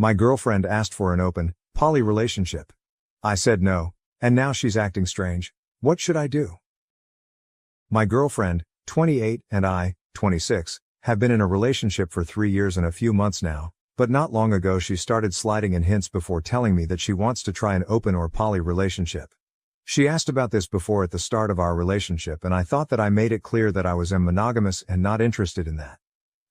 My girlfriend asked for an open, poly relationship. I said no, and now she's acting strange. What should I do? My girlfriend, 28, and I, 26, have been in a relationship for 3 years and a few months now, but not long ago she started sliding in hints before telling me that she wants to try an open or poly relationship. She asked about this before at the start of our relationship, and I thought that I made it clear that I was monogamous and not interested in that.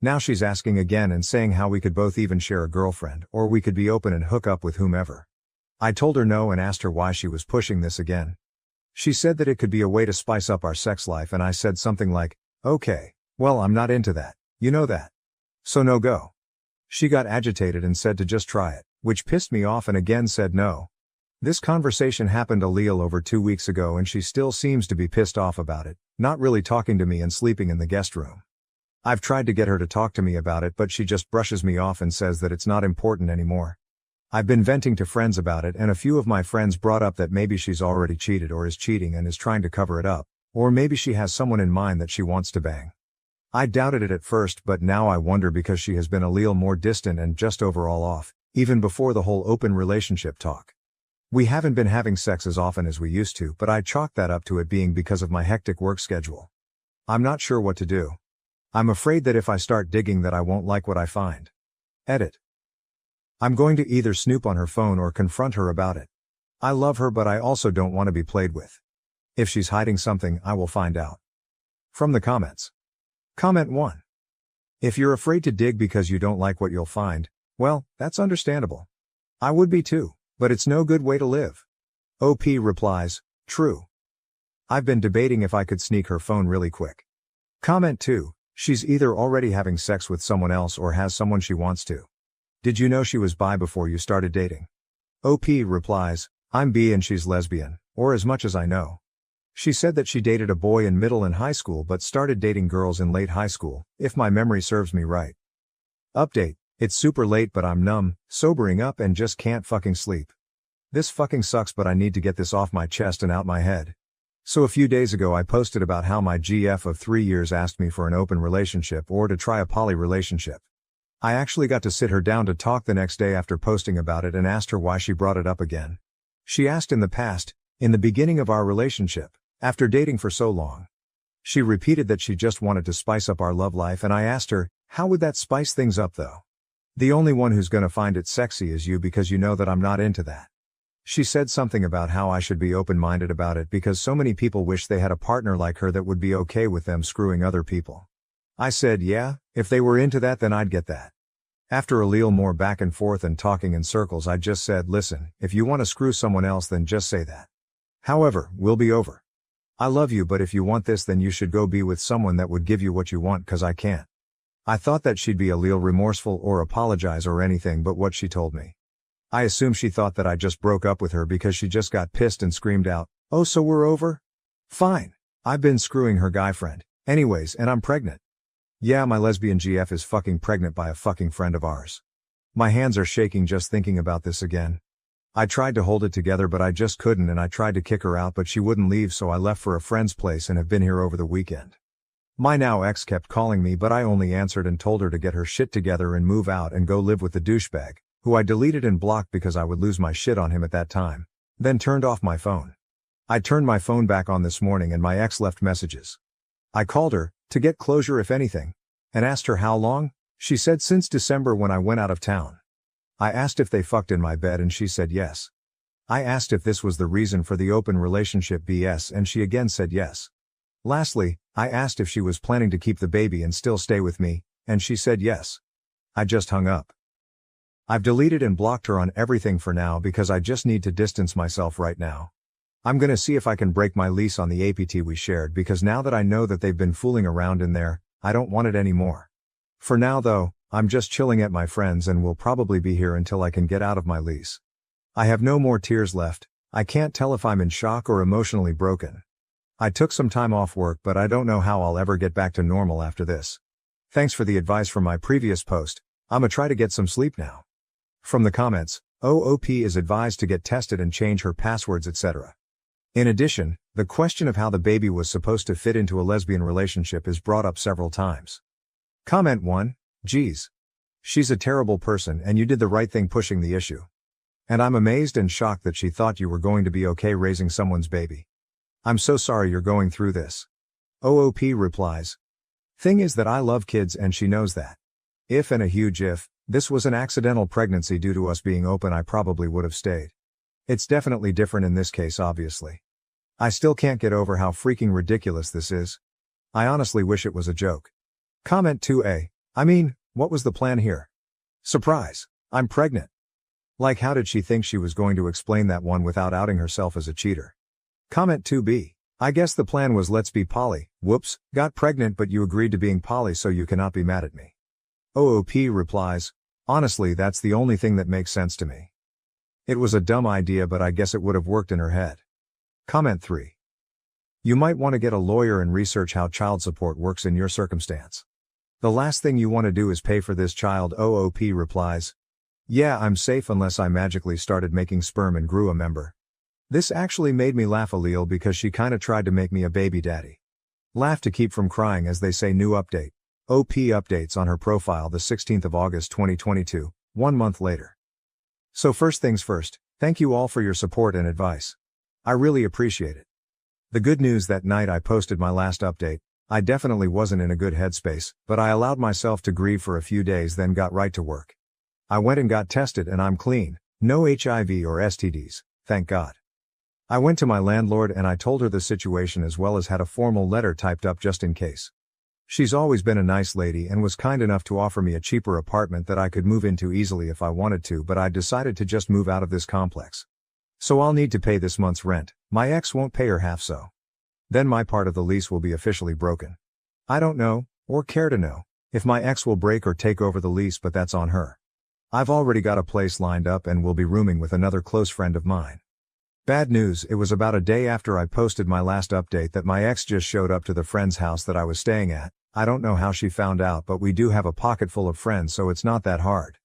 Now she's asking again and saying how we could both even share a girlfriend, or we could be open and hook up with whomever. I told her no and asked her why she was pushing this again. She said that it could be a way to spice up our sex life, and I said something like, okay, well, I'm not into that, you know that. So no go. She got agitated and said to just try it, which pissed me off, and again said no. This conversation happened a little over 2 weeks ago and she still seems to be pissed off about it, not really talking to me and sleeping in the guest room. I've tried to get her to talk to me about it, but she just brushes me off and says that it's not important anymore. I've been venting to friends about it, and a few of my friends brought up that maybe she's already cheated or is cheating and is trying to cover it up, or maybe she has someone in mind that she wants to bang. I doubted it at first, but now I wonder because she has been a little more distant and just overall off, even before the whole open relationship talk. We haven't been having sex as often as we used to, but I chalked that up to it being because of my hectic work schedule. I'm not sure what to do. I'm afraid that if I start digging that I won't like what I find. Edit. I'm going to either snoop on her phone or confront her about it. I love her, but I also don't want to be played with. If she's hiding something, I will find out. From the comments. Comment 1. If you're afraid to dig because you don't like what you'll find, well, that's understandable. I would be too, but it's no good way to live. OP replies, true. I've been debating if I could sneak her phone really quick. Comment 2. She's either already having sex with someone else or has someone she wants to. Did you know she was bi before you started dating? OP replies, I'm bi and she's lesbian, or as much as I know. She said that she dated a boy in middle and high school but started dating girls in late high school, if my memory serves me right. Update, it's super late but I'm numb, sobering up and just can't fucking sleep. This fucking sucks, but I need to get this off my chest and out my head. So a few days ago I posted about how my GF of 3 years asked me for an open relationship or to try a poly relationship. I actually got to sit her down to talk the next day after posting about it and asked her why she brought it up again. She asked in the past, in the beginning of our relationship, after dating for so long. She repeated that she just wanted to spice up our love life, and I asked her, how would that spice things up though? The only one who's gonna find it sexy is you because you know that I'm not into that. She said something about how I should be open-minded about it because so many people wish they had a partner like her that would be okay with them screwing other people. I said yeah, if they were into that then I'd get that. After a little more back and forth and talking in circles I just said, listen, if you want to screw someone else then just say that. However, we'll be over. I love you, but if you want this then you should go be with someone that would give you what you want, cause I can't. I thought that she'd be a little remorseful or apologize or anything but what she told me. I assume she thought that I just broke up with her because she just got pissed and screamed out, oh so we're over? Fine. I've been screwing her guy friend, anyways, and I'm pregnant. Yeah, my lesbian GF is fucking pregnant by a fucking friend of ours. My hands are shaking just thinking about this again. I tried to hold it together but I just couldn't, and I tried to kick her out but she wouldn't leave, so I left for a friend's place and have been here over the weekend. My now ex kept calling me but I only answered and told her to get her shit together and move out and go live with the douchebag, who I deleted and blocked because I would lose my shit on him at that time, then turned off my phone. I turned my phone back on this morning and my ex left messages. I called her, to get closure if anything, and asked her how long. She said since December when I went out of town. I asked if they fucked in my bed and she said yes. I asked if this was the reason for the open relationship BS and she again said yes. Lastly, I asked if she was planning to keep the baby and still stay with me, and she said yes. I just hung up. I've deleted and blocked her on everything for now because I just need to distance myself right now. I'm gonna see if I can break my lease on the APT we shared because now that I know that they've been fooling around in there, I don't want it anymore. For now though, I'm just chilling at my friend's and will probably be here until I can get out of my lease. I have no more tears left. I can't tell if I'm in shock or emotionally broken. I took some time off work but I don't know how I'll ever get back to normal after this. Thanks for the advice from my previous post. I'ma try to get some sleep now. From the comments, OOP is advised to get tested and change her passwords etc. In addition, the question of how the baby was supposed to fit into a lesbian relationship is brought up several times. Comment 1, geez. She's a terrible person and you did the right thing pushing the issue. And I'm amazed and shocked that she thought you were going to be okay raising someone's baby. I'm so sorry you're going through this. OOP replies. Thing is that I love kids and she knows that. If, and a huge if, this was an accidental pregnancy due to us being open, I probably would have stayed. It's definitely different in this case, obviously. I still can't get over how freaking ridiculous this is. I honestly wish it was a joke. Comment 2a. I mean, what was the plan here? Surprise! I'm pregnant. Like, how did she think she was going to explain that one without outing herself as a cheater? Comment 2b. I guess the plan was let's be poly. Whoops, got pregnant but you agreed to being poly so you cannot be mad at me. OOP replies. Honestly, that's the only thing that makes sense to me. It was a dumb idea but I guess it would have worked in her head. Comment 3. You might want to get a lawyer and research how child support works in your circumstance. The last thing you want to do is pay for this child. OOP replies. Yeah, I'm safe unless I magically started making sperm and grew a member. This actually made me laugh a little because she kinda tried to make me a baby daddy. Laugh to keep from crying, as they say. New update. OP updates on her profile the 16th of August 2022, 1 month later. So first things first, thank you all for your support and advice. I really appreciate it. The good news: that night I posted my last update, I definitely wasn't in a good headspace, but I allowed myself to grieve for a few days, then got right to work. I went and got tested and I'm clean, no HIV or STDs, thank God. I went to my landlord and I told her the situation as well as had a formal letter typed up just in case. She's always been a nice lady and was kind enough to offer me a cheaper apartment that I could move into easily if I wanted to, but I decided to just move out of this complex. So I'll need to pay this month's rent. My ex won't pay her half, so then my part of the lease will be officially broken. I don't know, or care to know, if my ex will break or take over the lease, but that's on her. I've already got a place lined up and will be rooming with another close friend of mine. Bad news: it was about a day after I posted my last update that my ex just showed up to the friend's house that I was staying at. I don't know how she found out, but we do have a pocket full of friends, so it's not that hard.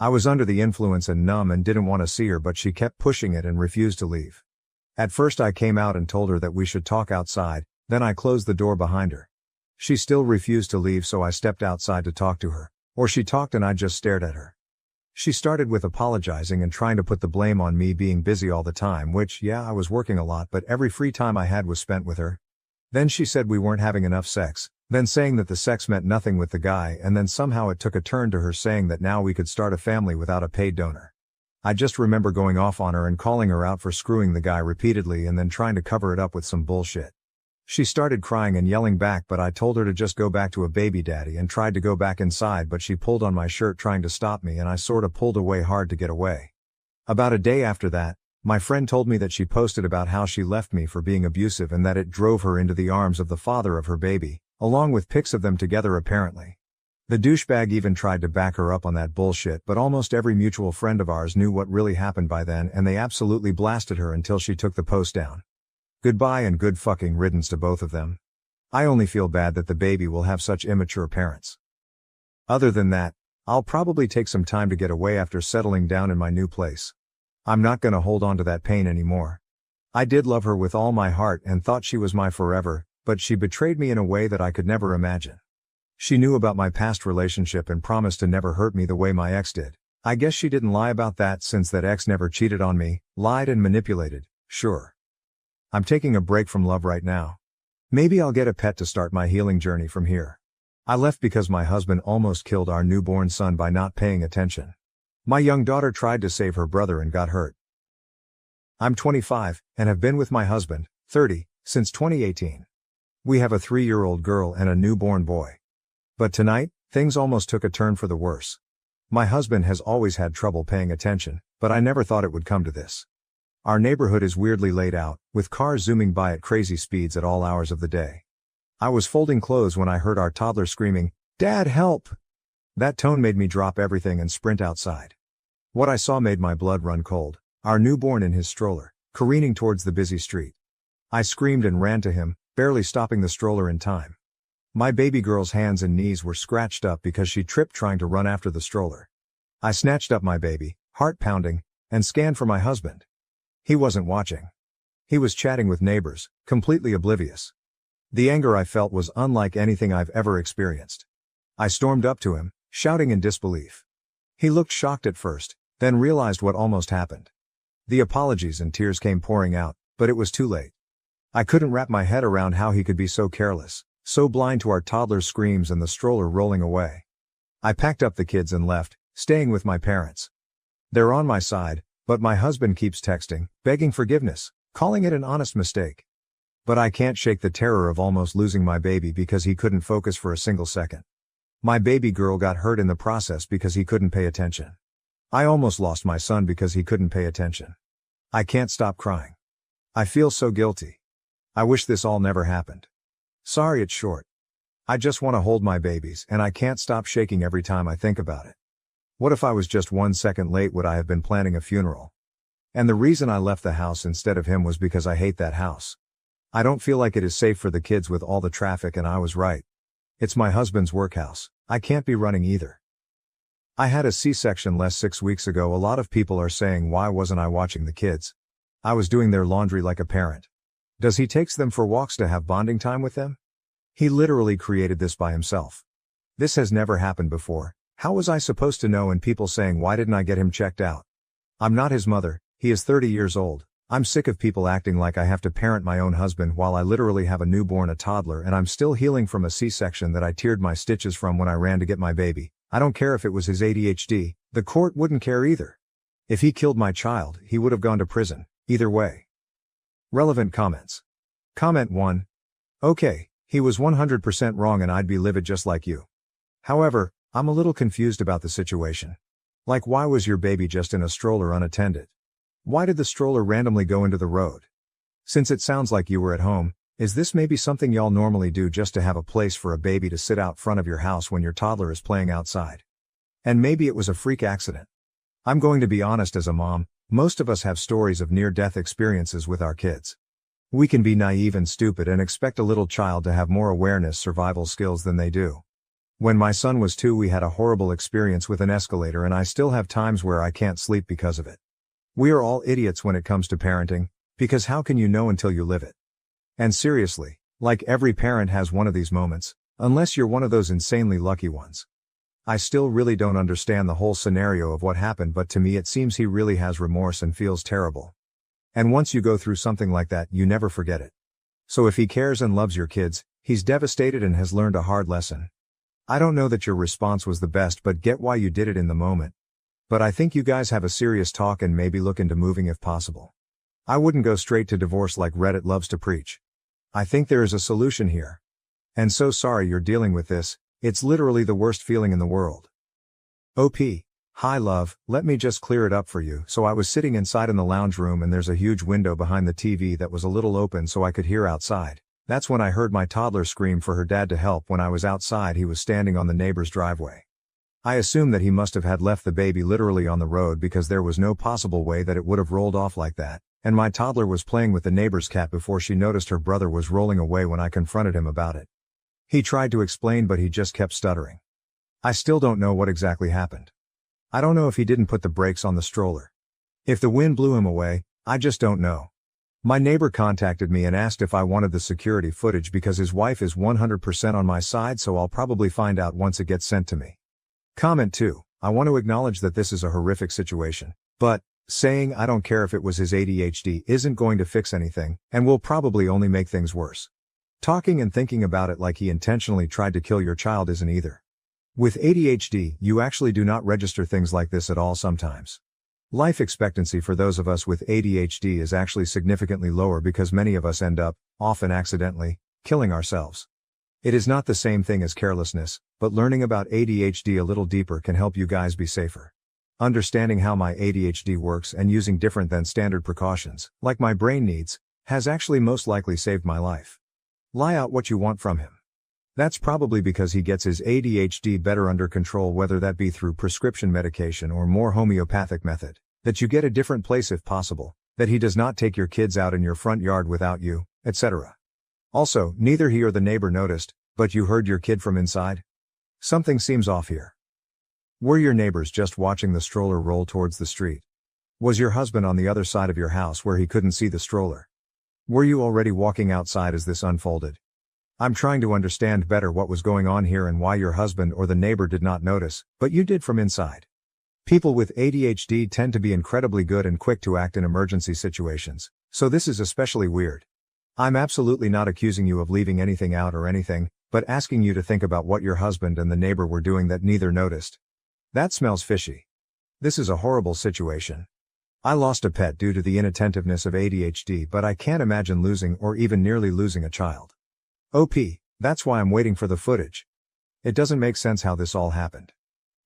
I was under the influence and numb and didn't want to see her, but she kept pushing it and refused to leave. At first I came out and told her that we should talk outside, then I closed the door behind her. She still refused to leave, so I stepped outside to talk to her, or she talked and I just stared at her. She started with apologizing and trying to put the blame on me being busy all the time, which, yeah, I was working a lot, but every free time I had was spent with her. Then she said we weren't having enough sex, then saying that the sex meant nothing with the guy, and then somehow it took a turn to her saying that now we could start a family without a paid donor. I just remember going off on her and calling her out for screwing the guy repeatedly and then trying to cover it up with some bullshit. She started crying and yelling back, but I told her to just go back to a baby daddy and tried to go back inside, but she pulled on my shirt trying to stop me and I sorta pulled away hard to get away. About a day after that, my friend told me that she posted about how she left me for being abusive and that it drove her into the arms of the father of her baby, along with pics of them together apparently. The douchebag even tried to back her up on that bullshit, but almost every mutual friend of ours knew what really happened by then and they absolutely blasted her until she took the post down. Goodbye and good fucking riddance to both of them. I only feel bad that the baby will have such immature parents. Other than that, I'll probably take some time to get away after settling down in my new place. I'm not gonna hold on to that pain anymore. I did love her with all my heart and thought she was my forever, but she betrayed me in a way that I could never imagine. She knew about my past relationship and promised to never hurt me the way my ex did. I guess she didn't lie about that, since that ex never cheated on me, lied and manipulated, sure. I'm taking a break from love right now. Maybe I'll get a pet to start my healing journey from here. I left because my husband almost killed our newborn son by not paying attention. My young daughter tried to save her brother and got hurt. I'm 25, and have been with my husband, 30, since 2018. We have a 3-year-old girl and a newborn boy. But tonight, things almost took a turn for the worse. My husband has always had trouble paying attention, but I never thought it would come to this. Our neighborhood is weirdly laid out, with cars zooming by at crazy speeds at all hours of the day. I was folding clothes when I heard our toddler screaming, "Dad, help!" That tone made me drop everything and sprint outside. What I saw made my blood run cold, our newborn in his stroller, careening towards the busy street. I screamed and ran to him, barely stopping the stroller in time. My baby girl's hands and knees were scratched up because she tripped trying to run after the stroller. I snatched up my baby, heart pounding, and scanned for my husband. He wasn't watching. He was chatting with neighbors, completely oblivious. The anger I felt was unlike anything I've ever experienced. I stormed up to him, shouting in disbelief. He looked shocked at first, then realized what almost happened. The apologies and tears came pouring out, but it was too late. I couldn't wrap my head around how he could be so careless, so blind to our toddler's screams and the stroller rolling away. I packed up the kids and left, staying with my parents. They're on my side, but my husband keeps texting, begging forgiveness, calling it an honest mistake. But I can't shake the terror of almost losing my baby because he couldn't focus for a single second. My baby girl got hurt in the process because he couldn't pay attention. I almost lost my son because he couldn't pay attention. I can't stop crying. I feel so guilty. I wish this all never happened. Sorry it's short. I just want to hold my babies and I can't stop shaking every time I think about it. What if I was just 1 second late? Would I have been planning a funeral? And the reason I left the house instead of him was because I hate that house. I don't feel like it is safe for the kids with all the traffic, and I was right. It's my husband's workhouse. I can't be running either. I had a C-section less 6 weeks ago. A lot of people are saying, why wasn't I watching the kids? I was doing their laundry like a parent. Does he takes them for walks to have bonding time with them? He literally created this by himself. This has never happened before. How was I supposed to know? And people saying, why didn't I get him checked out? I'm not his mother. He is 30 years old. I'm sick of people acting like I have to parent my own husband while I literally have a newborn, a toddler, and I'm still healing from a C-section that I teared my stitches from when I ran to get my baby. I don't care if it was his ADHD, the court wouldn't care either. If he killed my child, he would have gone to prison, either way. Relevant comments. Comment 1. Okay, he was 100% wrong and I'd be livid just like you. However, I'm a little confused about the situation. Like, why was your baby just in a stroller unattended? Why did the stroller randomly go into the road? Since it sounds like you were at home, is this maybe something y'all normally do just to have a place for a baby to sit out front of your house when your toddler is playing outside? And maybe it was a freak accident. I'm going to be honest, as a mom, most of us have stories of near-death experiences with our kids. We can be naive and stupid and expect a little child to have more awareness, survival skills than they do. When my son was 2, we had a horrible experience with an escalator, and I still have times where I can't sleep because of it. We are all idiots when it comes to parenting, because how can you know until you live it? And seriously, like, every parent has one of these moments, unless you're one of those insanely lucky ones. I still really don't understand the whole scenario of what happened, but to me it seems he really has remorse and feels terrible. And once you go through something like that, you never forget it. So if he cares and loves your kids, he's devastated and has learned a hard lesson. I don't know that your response was the best, but get why you did it in the moment. But I think you guys have a serious talk and maybe look into moving if possible. I wouldn't go straight to divorce like Reddit loves to preach. I think there is a solution here. And so sorry you're dealing with this, it's literally the worst feeling in the world. OP. Hi love, let me just clear it up for you. So I was sitting inside in the lounge room and there's a huge window behind the TV that was a little open so I could hear outside. That's when I heard my toddler scream for her dad to help. When I was outside, he was standing on the neighbor's driveway. I assume that he must have had left the baby literally on the road because there was no possible way that it would have rolled off like that, and my toddler was playing with the neighbor's cat before she noticed her brother was rolling away when I confronted him about it. He tried to explain but he just kept stuttering. I still don't know what exactly happened. I don't know if he didn't put the brakes on the stroller. If the wind blew him away, I just don't know. My neighbor contacted me and asked if I wanted the security footage because his wife is 100% on my side, so I'll probably find out once it gets sent to me. Comment 2. I want to acknowledge that this is a horrific situation, but saying I don't care if it was his ADHD isn't going to fix anything, and will probably only make things worse. Talking and thinking about it like he intentionally tried to kill your child isn't either. With ADHD, you actually do not register things like this at all sometimes. Life expectancy for those of us with ADHD is actually significantly lower because many of us end up, often accidentally, killing ourselves. It is not the same thing as carelessness, but learning about ADHD a little deeper can help you guys be safer. Understanding how my ADHD works and using different than standard precautions, like my brain needs, has actually most likely saved my life. Lie out what you want from him. That's probably because he gets his ADHD better under control, whether that be through prescription medication or more homeopathic method, that you get a different place if possible, that he does not take your kids out in your front yard without you, etc. Also, neither he or the neighbor noticed, but you heard your kid from inside? Something seems off here. Were your neighbors just watching the stroller roll towards the street? Was your husband on the other side of your house where he couldn't see the stroller? Were you already walking outside as this unfolded? I'm trying to understand better what was going on here and why your husband or the neighbor did not notice, but you did from inside. People with ADHD tend to be incredibly good and quick to act in emergency situations, so this is especially weird. I'm absolutely not accusing you of leaving anything out or anything, but asking you to think about what your husband and the neighbor were doing that neither noticed. That smells fishy. This is a horrible situation. I lost a pet due to the inattentiveness of ADHD, but I can't imagine losing or even nearly losing a child. OP, that's why I'm waiting for the footage. It doesn't make sense how this all happened.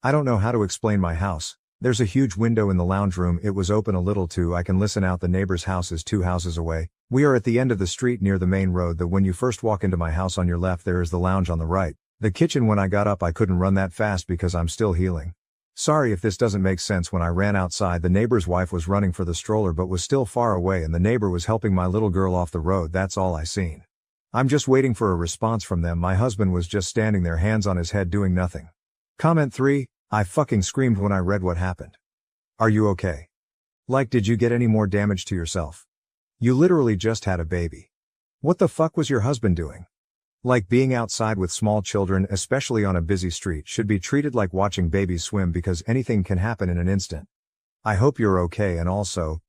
I don't know how to explain my house. There's a huge window in the lounge room, it was open a little too, I can listen out, the neighbor's house is 2 houses away. We are at the end of the street near the main road, that when you first walk into my house on your left there is the lounge on the right. The kitchen, when I got up I couldn't run that fast because I'm still healing. Sorry if this doesn't make sense. When I ran outside the neighbor's wife was running for the stroller but was still far away, and the neighbor was helping my little girl off the road. That's all I seen. I'm just waiting for a response from them. My husband was just standing there, hands on his head, doing nothing. Comment 3, I fucking screamed when I read what happened. Are you okay? Like, did you get any more damage to yourself? You literally just had a baby. What the fuck was your husband doing? Like, being outside with small children, especially on a busy street, should be treated like watching babies swim because anything can happen in an instant. I hope you're okay. And also,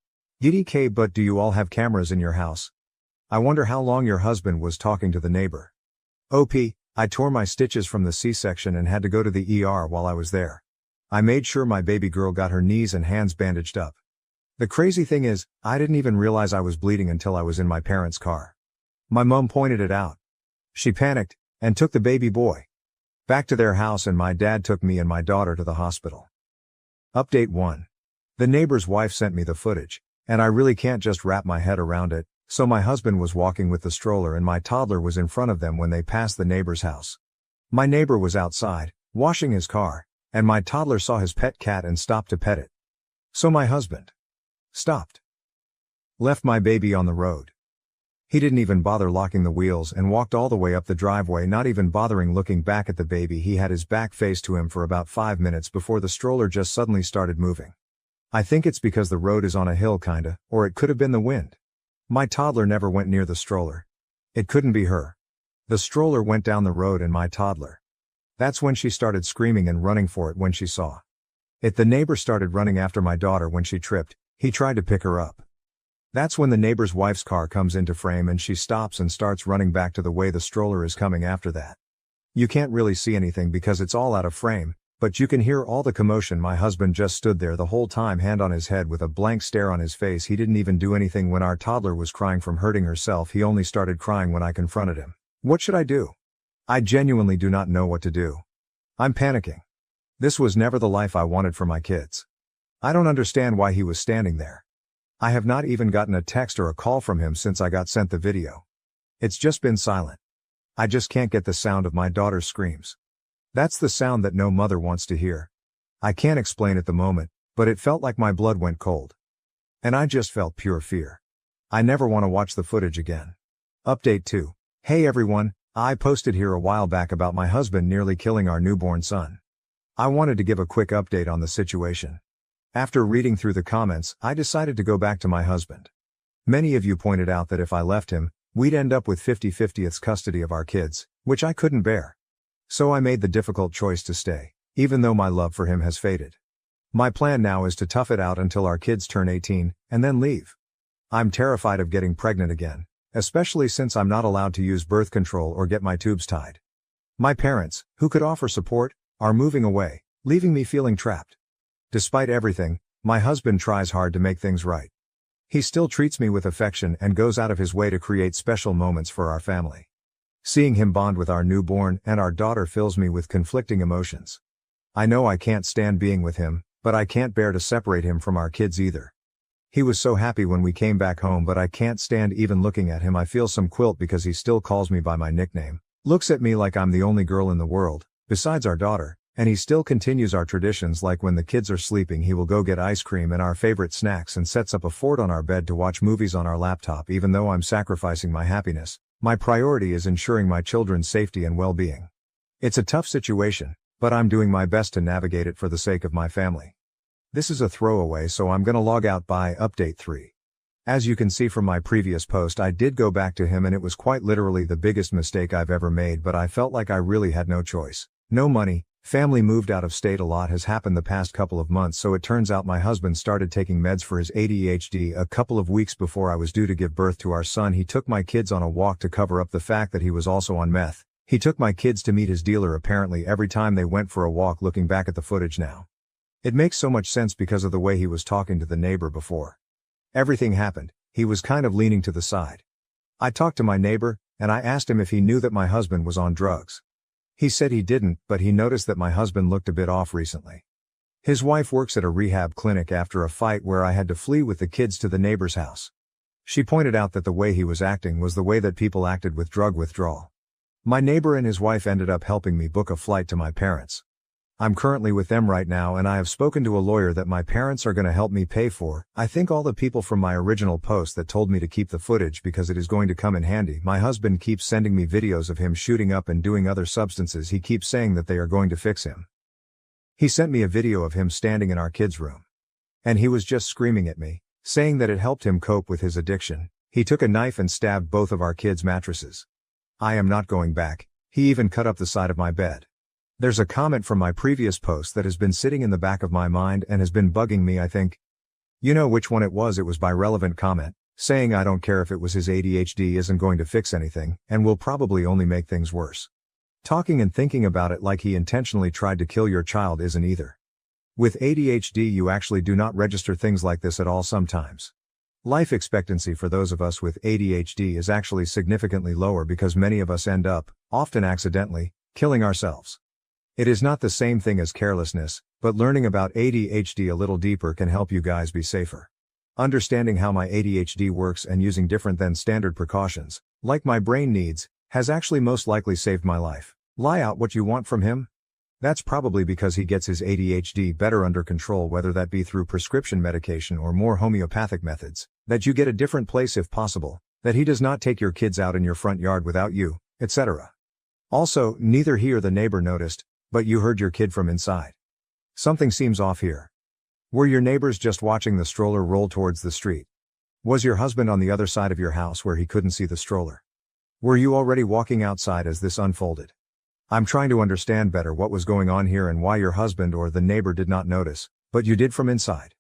DDK, but do you all have cameras in your house? I wonder how long your husband was talking to the neighbor. OP, I tore my stitches from the C-section and had to go to the ER while I was there. I made sure my baby girl got her knees and hands bandaged up. The crazy thing is, I didn't even realize I was bleeding until I was in my parents' car. My mom pointed it out. She panicked and took the baby boy back to their house, and my dad took me and my daughter to the hospital. Update 1. The neighbor's wife sent me the footage, and I really can't just wrap my head around it. So my husband was walking with the stroller and my toddler was in front of them when they passed the neighbor's house. My neighbor was outside, washing his car, and my toddler saw his pet cat and stopped to pet it. So my husband stopped. Left my baby on the road. He didn't even bother locking the wheels and walked all the way up the driveway, not even bothering looking back at the baby. He had his back faced to him for about 5 minutes before the stroller just suddenly started moving. I think it's because the road is on a hill kinda, or it could have been the wind. My toddler never went near the stroller. It couldn't be her. The stroller went down the road and my toddler. That's when she started screaming and running for it when she saw it. The neighbor started running after my daughter when she tripped. He tried to pick her up. That's when the neighbor's wife's car comes into frame and she stops and starts running back to the way the stroller is coming after that. You can't really see anything because it's all out of frame, but you can hear all the commotion. My husband just stood there the whole time, hand on his head with a blank stare on his face. He didn't even do anything when our toddler was crying from hurting herself. He only started crying when I confronted him. What should I do? I genuinely do not know what to do. I'm panicking. This was never the life I wanted for my kids. I don't understand why he was standing there. I have not even gotten a text or a call from him since I got sent the video. It's just been silent. I just can't get the sound of my daughter's screams. That's the sound that no mother wants to hear. I can't explain at the moment, but it felt like my blood went cold. And I just felt pure fear. I never want to watch the footage again. Update 2. Hey everyone, I posted here a while back about my husband nearly killing our newborn son. I wanted to give a quick update on the situation. After reading through the comments, I decided to go back to my husband. Many of you pointed out that if I left him, we'd end up with 50-50th custody of our kids, which I couldn't bear. So I made the difficult choice to stay, even though my love for him has faded. My plan now is to tough it out until our kids turn 18, and then leave. I'm terrified of getting pregnant again, especially since I'm not allowed to use birth control or get my tubes tied. My parents, who could offer support, are moving away, leaving me feeling trapped. Despite everything, my husband tries hard to make things right. He still treats me with affection and goes out of his way to create special moments for our family. Seeing him bond with our newborn and our daughter fills me with conflicting emotions. I know I can't stand being with him, but I can't bear to separate him from our kids either. He was so happy when we came back home, but I can't stand even looking at him. I feel some guilt because he still calls me by my nickname, looks at me like I'm the only girl in the world, besides our daughter, and he still continues our traditions, like when the kids are sleeping he will go get ice cream and our favorite snacks and sets up a fort on our bed to watch movies on our laptop. Even though I'm sacrificing my happiness, my priority is ensuring my children's safety and well-being. It's a tough situation, but I'm doing my best to navigate it for the sake of my family. This is a throwaway, so I'm gonna log out by update 3. As you can see from my previous post, I did go back to him and it was quite literally the biggest mistake I've ever made, but I felt like I really had no choice. No money, family moved out of state, a lot has happened the past couple of months, so it turns out my husband started taking meds for his ADHD a couple of weeks before I was due to give birth to our son. He took my kids on a walk to cover up the fact that he was also on meth. He took my kids to meet his dealer apparently every time they went for a walk. Looking back at the footage now, it makes so much sense because of the way he was talking to the neighbor before everything happened. He was kind of leaning to the side. I talked to my neighbor, and I asked him if he knew that my husband was on drugs. He said he didn't, but he noticed that my husband looked a bit off recently. His wife works at a rehab clinic after a fight where I had to flee with the kids to the neighbor's house. She pointed out that the way he was acting was the way that people acted with drug withdrawal. My neighbor and his wife ended up helping me book a flight to my parents. I'm currently with them right now, and I have spoken to a lawyer that my parents are going to help me pay for. I think all the people from my original post that told me to keep the footage because it is going to come in handy. My husband keeps sending me videos of him shooting up and doing other substances. He keeps saying that they are going to fix him. He sent me a video of him standing in our kids' room. And he was just screaming at me, saying that it helped him cope with his addiction. He took a knife and stabbed both of our kids' mattresses. I am not going back. He even cut up the side of my bed. There's a comment from my previous post that has been sitting in the back of my mind and has been bugging me. I think you know which one it was. It was by relevant comment, saying I don't care if it was his ADHD, isn't going to fix anything, and will probably only make things worse. Talking and thinking about it like he intentionally tried to kill your child isn't either. With ADHD you actually do not register things like this at all sometimes. Life expectancy for those of us with ADHD is actually significantly lower because many of us end up, often accidentally, killing ourselves. It is not the same thing as carelessness, but learning about ADHD a little deeper can help you guys be safer. Understanding how my ADHD works and using different than standard precautions, like my brain needs, has actually most likely saved my life. Lie out what you want from him? That's probably because he gets his ADHD better under control, whether that be through prescription medication or more homeopathic methods, that you get a different place if possible, that he does not take your kids out in your front yard without you, etc. Also, neither he or the neighbor noticed, but you heard your kid from inside. Something seems off here. Were your neighbors just watching the stroller roll towards the street? Was your husband on the other side of your house where he couldn't see the stroller? Were you already walking outside as this unfolded? I'm trying to understand better what was going on here and why your husband or the neighbor did not notice, but you did from inside.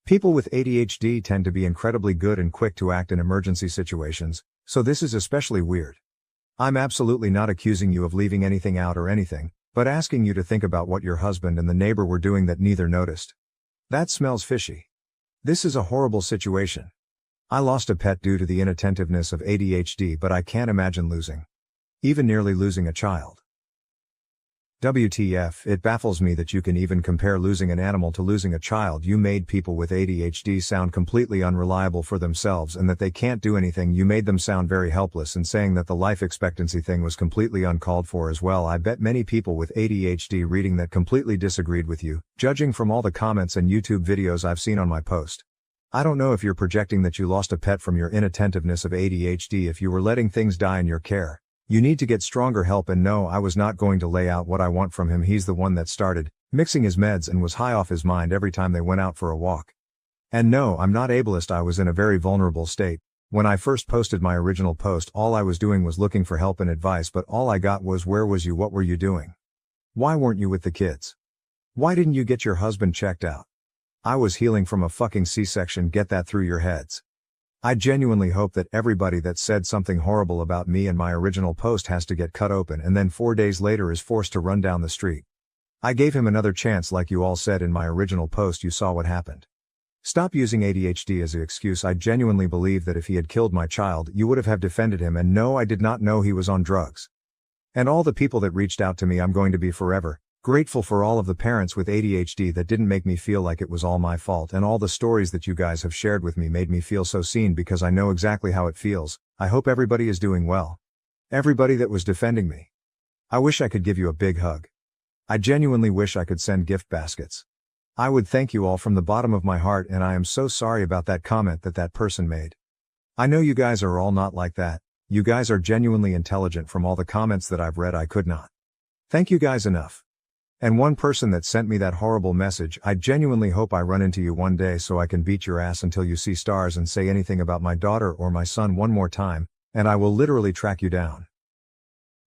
People with ADHD tend to be incredibly good and quick to act in emergency situations, so this is especially weird. I'm absolutely not accusing you of leaving anything out or anything, but asking you to think about what your husband and the neighbor were doing that neither noticed. That smells fishy. This is a horrible situation. I lost a pet due to the inattentiveness of ADHD, but I can't imagine even nearly losing a child. WTF, it baffles me that you can even compare losing an animal to losing a child. You made people with ADHD sound completely unreliable for themselves and that they can't do anything. You made them sound very helpless, and saying that the life expectancy thing was completely uncalled for as well. I bet many people with ADHD reading that completely disagreed with you, judging from all the comments and YouTube videos I've seen on my post. I don't know if you're projecting that you lost a pet from your inattentiveness of ADHD. If you were letting things die in your care, you need to get stronger help. And no, I was not going to lay out what I want from him. He's the one that started mixing his meds and was high off his mind every time they went out for a walk. And no, I'm not ableist. I was in a very vulnerable state. When I first posted my original post, all I was doing was looking for help and advice, but all I got was, where was you? What were you doing? Why weren't you with the kids? Why didn't you get your husband checked out? I was healing from a fucking C-section. Get that through your heads. I genuinely hope that everybody that said something horrible about me and my original post has to get cut open and then 4 days later is forced to run down the street. I gave him another chance like you all said in my original post. You saw what happened. Stop using ADHD as an excuse. I genuinely believe that if he had killed my child, you would have defended him. And no, I did not know he was on drugs. And all the people that reached out to me, I'm going to be forever grateful for all of the parents with ADHD that didn't make me feel like it was all my fault, and all the stories that you guys have shared with me made me feel so seen because I know exactly how it feels. I hope everybody is doing well. Everybody that was defending me. I wish I could give you a big hug. I genuinely wish I could send gift baskets. I would thank you all from the bottom of my heart, and I am so sorry about that comment that person made. I know you guys are all not like that. You guys are genuinely intelligent. From all the comments that I've read, I could not thank you guys enough. And one person that sent me that horrible message, I genuinely hope I run into you one day so I can beat your ass until you see stars and say anything about my daughter or my son one more time, and I will literally track you down.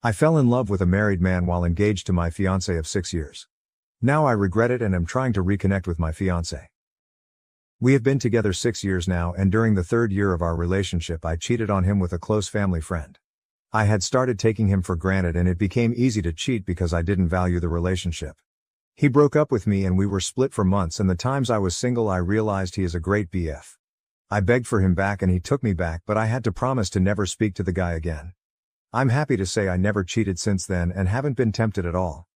I fell in love with a married man while engaged to my fiancé of 6 years. Now I regret it and am trying to reconnect with my fiancé. We have been together 6 years now, and during the 3rd year of our relationship I cheated on him with a close family friend. I had started taking him for granted and it became easy to cheat because I didn't value the relationship. He broke up with me and we were split for months, and the times I was single I realized he is a great BF. I begged for him back and he took me back, but I had to promise to never speak to the guy again. I'm happy to say I never cheated since then and haven't been tempted at all.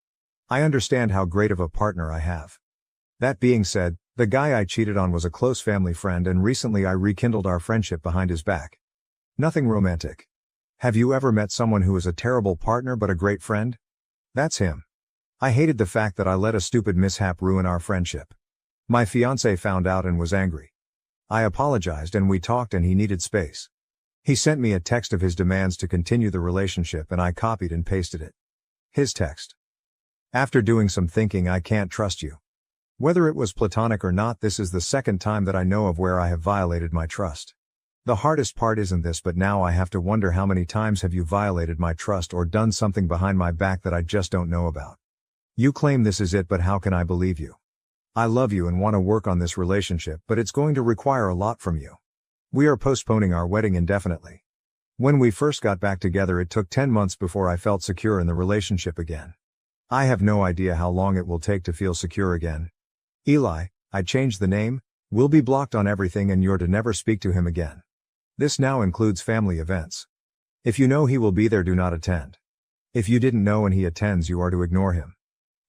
I understand how great of a partner I have. That being said, the guy I cheated on was a close family friend, and recently I rekindled our friendship behind his back. Nothing romantic. Have you ever met someone who is a terrible partner but a great friend? That's him. I hated the fact that I let a stupid mishap ruin our friendship. My fiancé found out and was angry. I apologized and we talked, and he needed space. He sent me a text of his demands to continue the relationship and I copied and pasted it. His text. After doing some thinking, I can't trust you. Whether it was platonic or not, this is the 2nd time that I know of where I have violated my trust. The hardest part isn't this, but now I have to wonder how many times have you violated my trust or done something behind my back that I just don't know about. You claim this is it, but how can I believe you? I love you and want to work on this relationship, but it's going to require a lot from you. We are postponing our wedding indefinitely. When we first got back together it took 10 months before I felt secure in the relationship again. I have no idea how long it will take to feel secure again. Eli, I changed the name, will be blocked on everything and you're to never speak to him again. This now includes family events. If you know he will be there, do not attend. If you didn't know and he attends, you are to ignore him.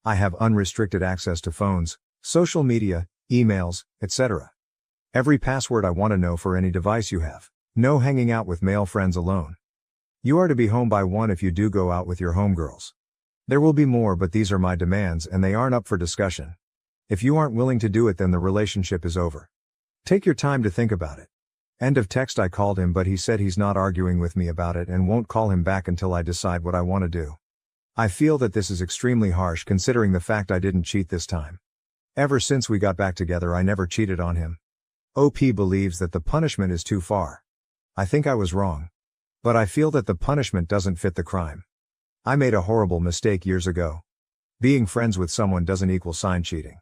I have unrestricted access to phones, social media, emails, etc. Every password I want to know for any device you have. No hanging out with male friends alone. You are to be home by 1 if you do go out with your homegirls. There will be more, but these are my demands and they aren't up for discussion. If you aren't willing to do it, then the relationship is over. Take your time to think about it. End of text. I called him, but he said he's not arguing with me about it and won't call him back until I decide what I want to do. I feel that this is extremely harsh considering the fact I didn't cheat this time. Ever since we got back together I never cheated on him. OP believes that the punishment is too far. I think I was wrong. But I feel that the punishment doesn't fit the crime. I made a horrible mistake years ago. Being friends with someone doesn't equal sign cheating.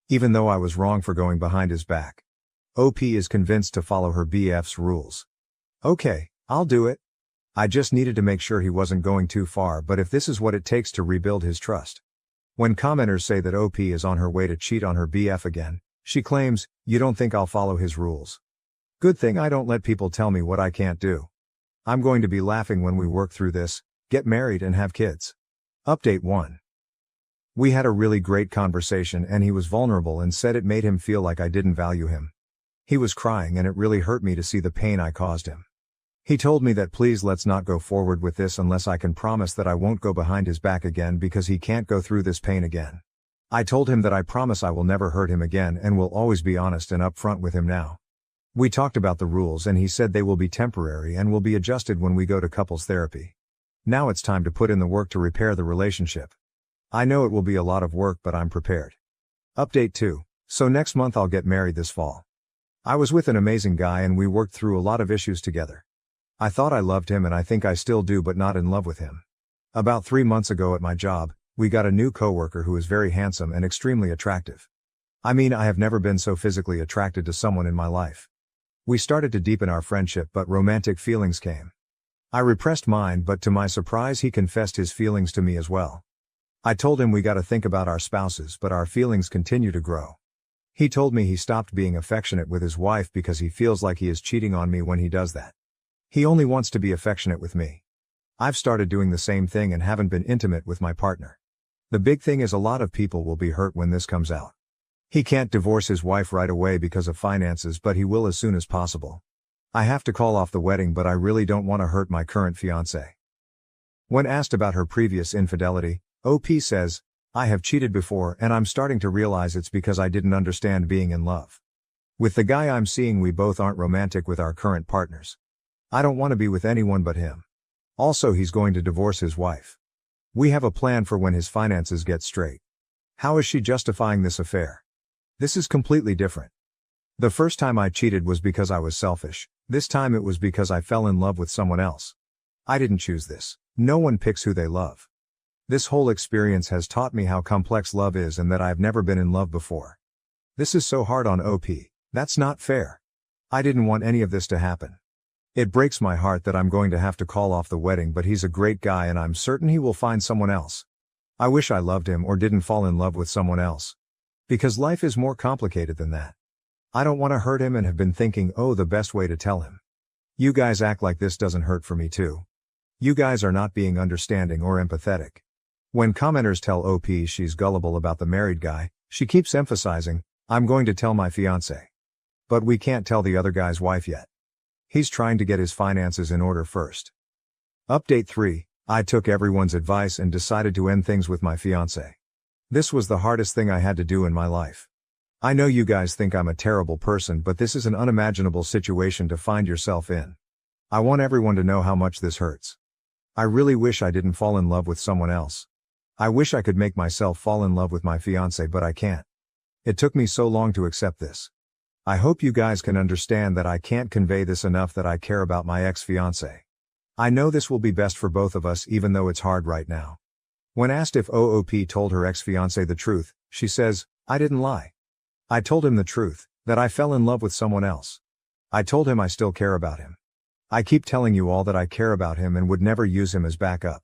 Even though I was wrong for going behind his back. OP is convinced to follow her BF's rules. Okay, I'll do it. I just needed to make sure he wasn't going too far, but if this is what it takes to rebuild his trust. When commenters say that OP is on her way to cheat on her BF again, she claims, "You don't think I'll follow his rules? Good thing I don't let people tell me what I can't do. I'm going to be laughing when we work through this, get married and have kids." Update 1. We had a really great conversation and he was vulnerable and said it made him feel like I didn't value him. He was crying and it really hurt me to see the pain I caused him. He told me that please let's not go forward with this unless I can promise that I won't go behind his back again because he can't go through this pain again. I told him that I promise I will never hurt him again and will always be honest and upfront with him now. We talked about the rules and he said they will be temporary and will be adjusted when we go to couples therapy. Now it's time to put in the work to repair the relationship. I know it will be a lot of work, but I'm prepared. Update 2. So next month I'll get married this fall. I was with an amazing guy and we worked through a lot of issues together. I thought I loved him and I think I still do, but not in love with him. About 3 months ago at my job, we got a new coworker who is very handsome and extremely attractive. I mean, I have never been so physically attracted to someone in my life. We started to deepen our friendship, but romantic feelings came. I repressed mine, but to my surprise he confessed his feelings to me as well. I told him we gotta think about our spouses, but our feelings continue to grow. He told me he stopped being affectionate with his wife because he feels like he is cheating on me when he does that. He only wants to be affectionate with me. I've started doing the same thing and haven't been intimate with my partner. The big thing is a lot of people will be hurt when this comes out. He can't divorce his wife right away because of finances, but he will as soon as possible. I have to call off the wedding, but I really don't want to hurt my current fiancé. When asked about her previous infidelity, OP says, "I have cheated before and I'm starting to realize it's because I didn't understand being in love. With the guy I'm seeing, we both aren't romantic with our current partners. I don't want to be with anyone but him. Also, he's going to divorce his wife. We have a plan for when his finances get straight. How is she justifying this affair? This is completely different. The first time I cheated was because I was selfish. This time it was because I fell in love with someone else. I didn't choose this. No one picks who they love. This whole experience has taught me how complex love is and that I've never been in love before. This is so hard on OP. That's not fair. I didn't want any of this to happen. It breaks my heart that I'm going to have to call off the wedding, but he's a great guy and I'm certain he will find someone else. I wish I loved him or didn't fall in love with someone else. Because life is more complicated than that. I don't want to hurt him and have been thinking, oh, the best way to tell him. You guys act like this doesn't hurt for me too. You guys are not being understanding or empathetic. When commenters tell OP she's gullible about the married guy, she keeps emphasizing, I'm going to tell my fiancé. But we can't tell the other guy's wife yet. He's trying to get his finances in order first. Update 3, I took everyone's advice and decided to end things with my fiancé. This was the hardest thing I had to do in my life. I know you guys think I'm a terrible person, but this is an unimaginable situation to find yourself in. I want everyone to know how much this hurts. I really wish I didn't fall in love with someone else. I wish I could make myself fall in love with my fiancé, but I can't. It took me so long to accept this. I hope you guys can understand that I can't convey this enough, that I care about my ex-fiancé. I know this will be best for both of us, even though it's hard right now. When asked if OOP told her ex-fiancé the truth, she says, I didn't lie. I told him the truth, that I fell in love with someone else. I told him I still care about him. I keep telling you all that I care about him and would never use him as backup.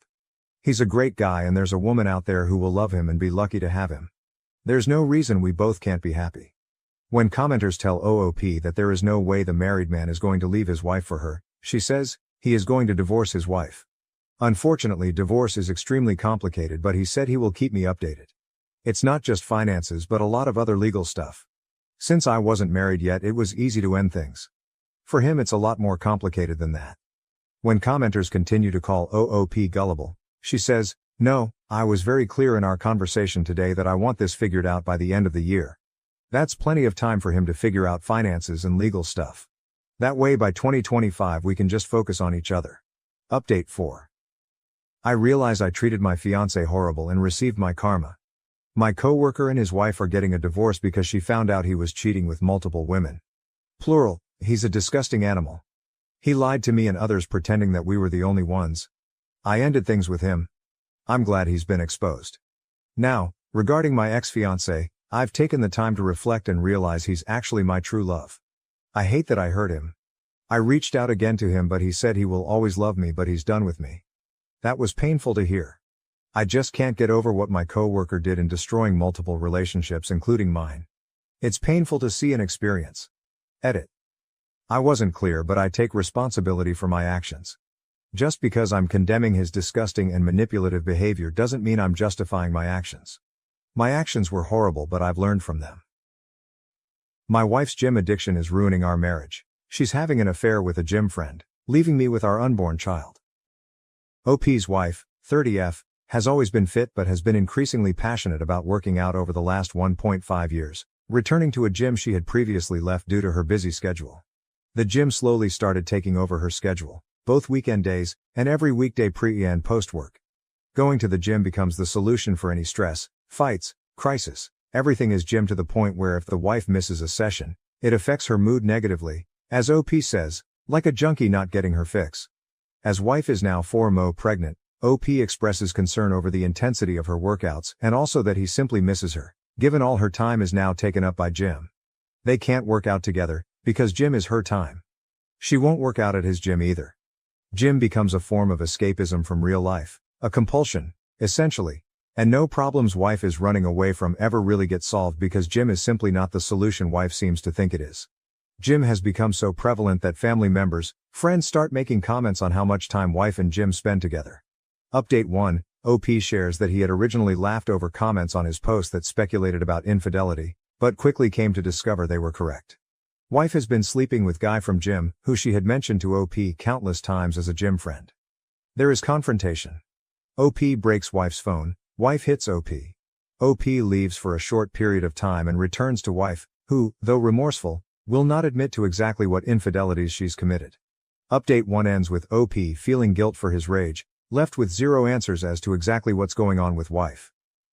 He's a great guy and there's a woman out there who will love him and be lucky to have him. There's no reason we both can't be happy. When commenters tell OOP that there is no way the married man is going to leave his wife for her, she says, he is going to divorce his wife. Unfortunately, divorce is extremely complicated, but he said he will keep me updated. It's not just finances but a lot of other legal stuff. Since I wasn't married yet, it was easy to end things. For him it's a lot more complicated than that. When commenters continue to call OOP gullible, she says, no, I was very clear in our conversation today that I want this figured out by the end of the year. That's plenty of time for him to figure out finances and legal stuff. That way by 2025 we can just focus on each other. Update 4. I realize I treated my fiancé horrible and received my karma. My coworker and his wife are getting a divorce because she found out he was cheating with multiple women. Plural, he's a disgusting animal. He lied to me and others pretending that we were the only ones. I ended things with him. I'm glad he's been exposed. Now, regarding my ex-fiancé, I've taken the time to reflect and realize he's actually my true love. I hate that I hurt him. I reached out again to him but he said he will always love me, but he's done with me. That was painful to hear. I just can't get over what my coworker did in destroying multiple relationships, including mine. It's painful to see and experience. Edit. I wasn't clear, but I take responsibility for my actions. Just because I'm condemning his disgusting and manipulative behavior doesn't mean I'm justifying my actions. My actions were horrible, but I've learned from them. My wife's gym addiction is ruining our marriage. She's having an affair with a gym friend, leaving me with our unborn child. OP's wife, 30F, has always been fit but has been increasingly passionate about working out over the last 1.5 years, returning to a gym she had previously left due to her busy schedule. The gym slowly started taking over her schedule, both weekend days, and every weekday pre- and post-work. Going to the gym becomes the solution for any stress, fights, crisis. Everything is gym, to the point where if the wife misses a session, it affects her mood negatively, as OP says, like a junkie not getting her fix. As wife is now 4 months pregnant, OP expresses concern over the intensity of her workouts and also that he simply misses her, given all her time is now taken up by gym. They can't work out together, because gym is her time. She won't work out at his gym either. Gym becomes a form of escapism from real life, a compulsion, essentially. And no problems wife is running away from ever really get solved because gym is simply not the solution wife seems to think it is. Gym has become so prevalent that family members, friends start making comments on how much time wife and gym spend together. Update 1, OP shares that he had originally laughed over comments on his post that speculated about infidelity, but quickly came to discover they were correct. Wife has been sleeping with guy from gym, who she had mentioned to OP countless times as a gym friend. There is confrontation. OP breaks wife's phone, wife hits OP. OP leaves for a short period of time and returns to wife, who, though remorseful, will not admit to exactly what infidelities she's committed. Update 1 ends with OP feeling guilt for his rage, left with zero answers as to exactly what's going on with wife.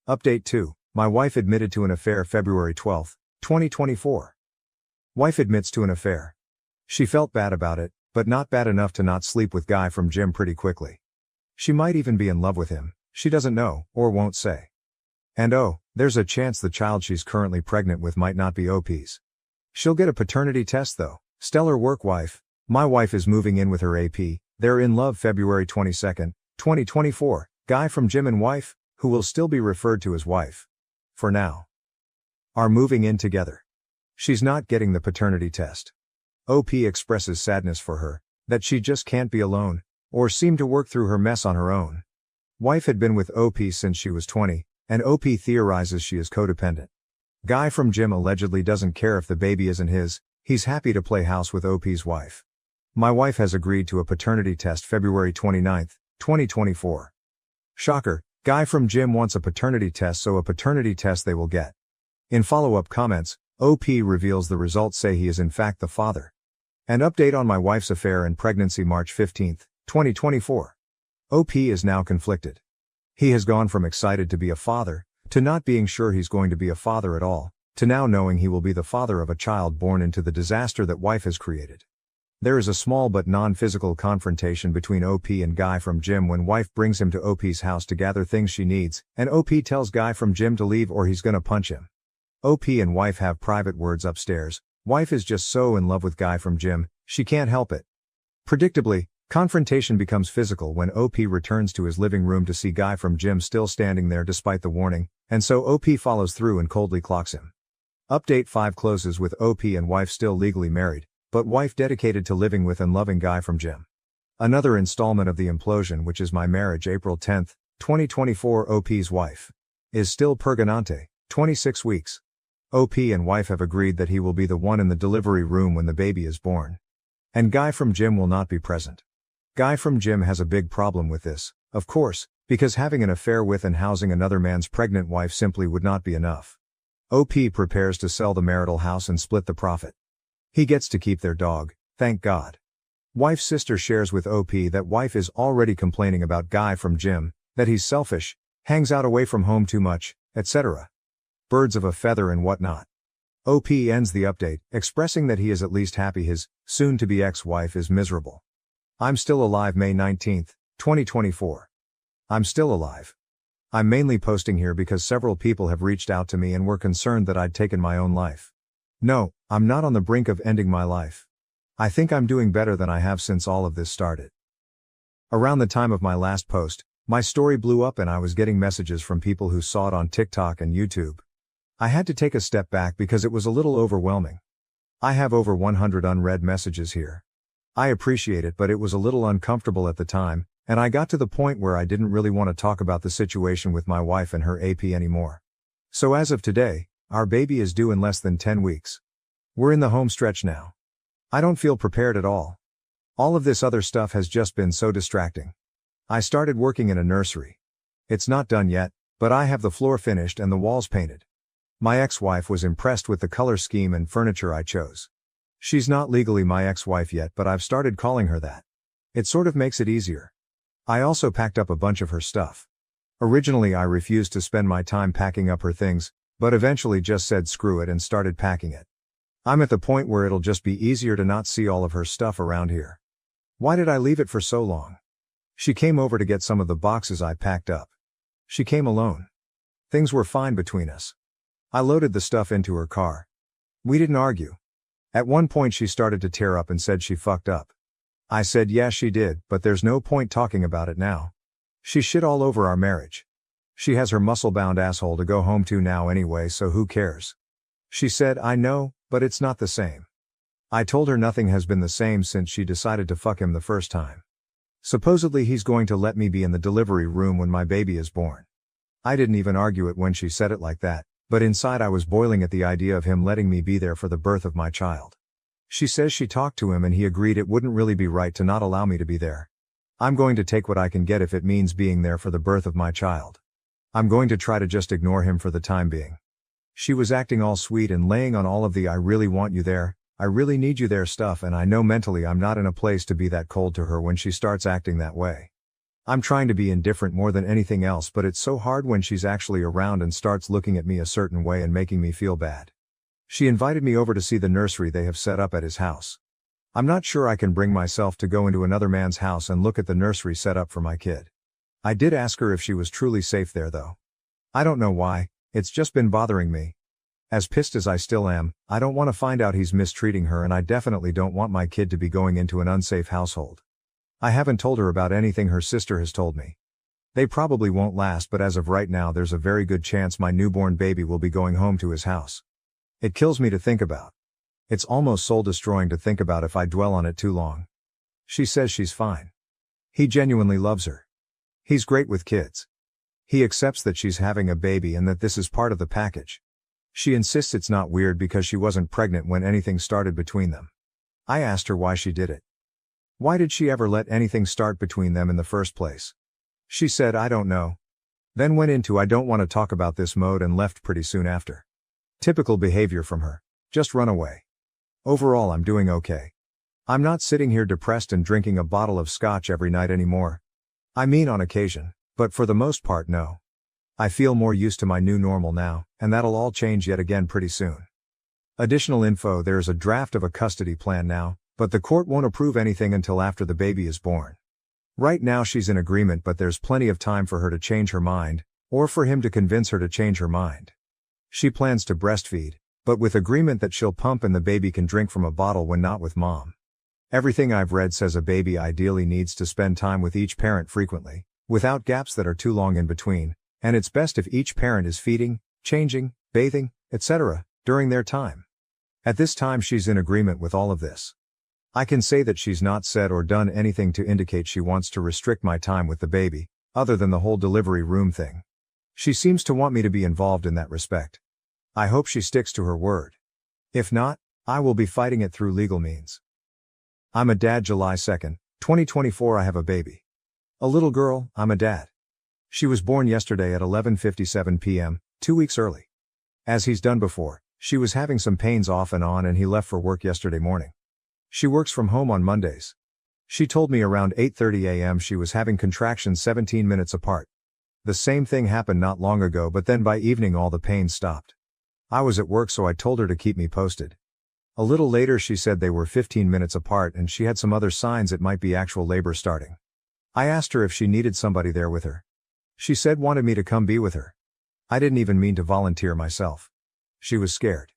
Update 2. My wife admitted to an affair February 12, 2024. Wife admits to an affair. She felt bad about it, but not bad enough to not sleep with guy from gym pretty quickly. She might even be in love with him, she doesn't know, or won't say. And oh, there's a chance the child she's currently pregnant with might not be OP's. She'll get a paternity test though. Stellar work, wife. My wife is moving in with her AP, they're in love February 22, 2024, guy from gym and wife, who will still be referred to as wife. For now. Are moving in together. She's not getting the paternity test. OP expresses sadness for her, that she just can't be alone, or seem to work through her mess on her own. Wife had been with OP since she was 20, and OP theorizes she is codependent. Guy from gym allegedly doesn't care if the baby isn't his, he's happy to play house with OP's wife. My wife has agreed to a paternity test February 29, 2024. Shocker, guy from gym wants a paternity test, so a paternity test they will get. In follow-up comments, OP reveals the results say he is in fact the father. An update on my wife's affair and pregnancy March 15, 2024. OP is now conflicted. He has gone from excited to be a father, to not being sure he's going to be a father at all, to now knowing he will be the father of a child born into the disaster that wife has created. There is a small but non-physical confrontation between OP and guy from gym when wife brings him to OP's house to gather things she needs, and OP tells guy from gym to leave or he's gonna punch him. OP and wife have private words upstairs. Wife is just so in love with guy from gym, she can't help it. Predictably, confrontation becomes physical when OP returns to his living room to see guy from gym still standing there despite the warning, and so OP follows through and coldly clocks him. Update 5 closes with OP and wife still legally married, but wife dedicated to living with and loving guy from gym. Another installment of the implosion, which is my marriage April 10, 2024. OP's wife is still purganante, 26 weeks. OP and wife have agreed that he will be the one in the delivery room when the baby is born. And guy from gym will not be present. Guy from gym has a big problem with this, of course, because having an affair with and housing another man's pregnant wife simply would not be enough. OP prepares to sell the marital house and split the profit. He gets to keep their dog, thank God. Wife's sister shares with OP that wife is already complaining about guy from gym, that he's selfish, hangs out away from home too much, etc. Birds of a feather and whatnot. OP ends the update, expressing that he is at least happy his soon-to-be ex-wife is miserable. I'm still alive May 19, 2024. I'm still alive. I'm mainly posting here because several people have reached out to me and were concerned that I'd taken my own life. No, I'm not on the brink of ending my life. I think I'm doing better than I have since all of this started. Around the time of my last post, my story blew up and I was getting messages from people who saw it on TikTok and YouTube. I had to take a step back because it was a little overwhelming. I have over 100 unread messages here. I appreciate it, but it was a little uncomfortable at the time, and I got to the point where I didn't really want to talk about the situation with my wife and her AP anymore. So as of today, our baby is due in less than 10 weeks. We're in the home stretch now. I don't feel prepared at all. All of this other stuff has just been so distracting. I started working in a nursery. It's not done yet, but I have the floor finished and the walls painted. My ex-wife was impressed with the color scheme and furniture I chose. She's not legally my ex-wife yet, but I've started calling her that. It sort of makes it easier. I also packed up a bunch of her stuff. Originally I refused to spend my time packing up her things, but eventually just said screw it and started packing it. I'm at the point where it'll just be easier to not see all of her stuff around here. Why did I leave it for so long? She came over to get some of the boxes I packed up. She came alone. Things were fine between us. I loaded the stuff into her car. We didn't argue. At one point she started to tear up and said she fucked up. I said yeah she did, but there's no point talking about it now. She shit all over our marriage. She has her muscle-bound asshole to go home to now anyway, so who cares? She said I know, but it's not the same. I told her nothing has been the same since she decided to fuck him the first time. Supposedly he's going to let me be in the delivery room when my baby is born. I didn't even argue it when she said it like that, but inside I was boiling at the idea of him letting me be there for the birth of my child. She says she talked to him and he agreed it wouldn't really be right to not allow me to be there. I'm going to take what I can get if it means being there for the birth of my child. I'm going to try to just ignore him for the time being. She was acting all sweet and laying on all of the I really want you there, I really need you there stuff, and I know mentally I'm not in a place to be that cold to her when she starts acting that way. I'm trying to be indifferent more than anything else, but it's so hard when she's actually around and starts looking at me a certain way and making me feel bad. She invited me over to see the nursery they have set up at his house. I'm not sure I can bring myself to go into another man's house and look at the nursery set up for my kid. I did ask her if she was truly safe there though. I don't know why, it's just been bothering me. As pissed as I still am, I don't want to find out he's mistreating her, and I definitely don't want my kid to be going into an unsafe household. I haven't told her about anything her sister has told me. They probably won't last, but as of right now there's a very good chance my newborn baby will be going home to his house. It kills me to think about. It's almost soul-destroying to think about if I dwell on it too long. She says she's fine. He genuinely loves her. He's great with kids. He accepts that she's having a baby and that this is part of the package. She insists it's not weird because she wasn't pregnant when anything started between them. I asked her why she did it. Why did she ever let anything start between them in the first place? She said, I don't know. Then went into I don't want to talk about this mode and left pretty soon after. Typical behavior from her. Just run away. Overall, I'm doing okay. I'm not sitting here depressed and drinking a bottle of scotch every night anymore. I mean on occasion, but for the most part no. I feel more used to my new normal now, and that'll all change yet again pretty soon. Additional info: there's a draft of a custody plan now, but the court won't approve anything until after the baby is born. Right now she's in agreement, but there's plenty of time for her to change her mind, or for him to convince her to change her mind. She plans to breastfeed, but with agreement that she'll pump and the baby can drink from a bottle when not with mom. Everything I've read says a baby ideally needs to spend time with each parent frequently, without gaps that are too long in between, and it's best if each parent is feeding, changing, bathing, etc., during their time. At this time she's in agreement with all of this. I can say that she's not said or done anything to indicate she wants to restrict my time with the baby, other than the whole delivery room thing. She seems to want me to be involved in that respect. I hope she sticks to her word. If not, I will be fighting it through legal means. I'm a dad. July 2nd, 2024. I have a baby. A little girl. I'm a dad. She was born yesterday at 11:57 p.m., 2 weeks early. As he's done before, she was having some pains off and on and he left for work yesterday morning. She works from home on Mondays. She told me around 8:30 a.m. she was having contractions 17 minutes apart. The same thing happened not long ago, but then by evening all the pains stopped. I was at work, so I told her to keep me posted. A little later she said they were 15 minutes apart and she had some other signs it might be actual labor starting. I asked her if she needed somebody there with her. She said wanted me to come be with her. I didn't even mean to volunteer myself. She was scared.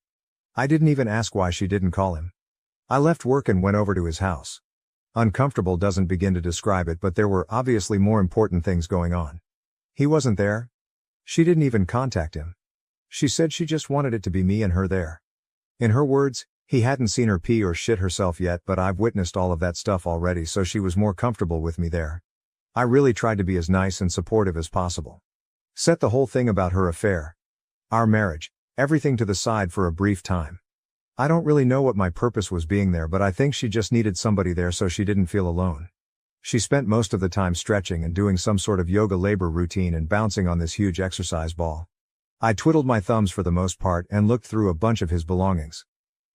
I didn't even ask why she didn't call him. I left work and went over to his house. Uncomfortable doesn't begin to describe it, but there were obviously more important things going on. He wasn't there. She didn't even contact him. She said she just wanted it to be me and her there. In her words, he hadn't seen her pee or shit herself yet, but I've witnessed all of that stuff already, so she was more comfortable with me there. I really tried to be as nice and supportive as possible. Set the whole thing about her affair, our marriage, everything to the side for a brief time. I don't really know what my purpose was being there, but I think she just needed somebody there so she didn't feel alone. She spent most of the time stretching and doing some sort of yoga labor routine and bouncing on this huge exercise ball. I twiddled my thumbs for the most part and looked through a bunch of his belongings.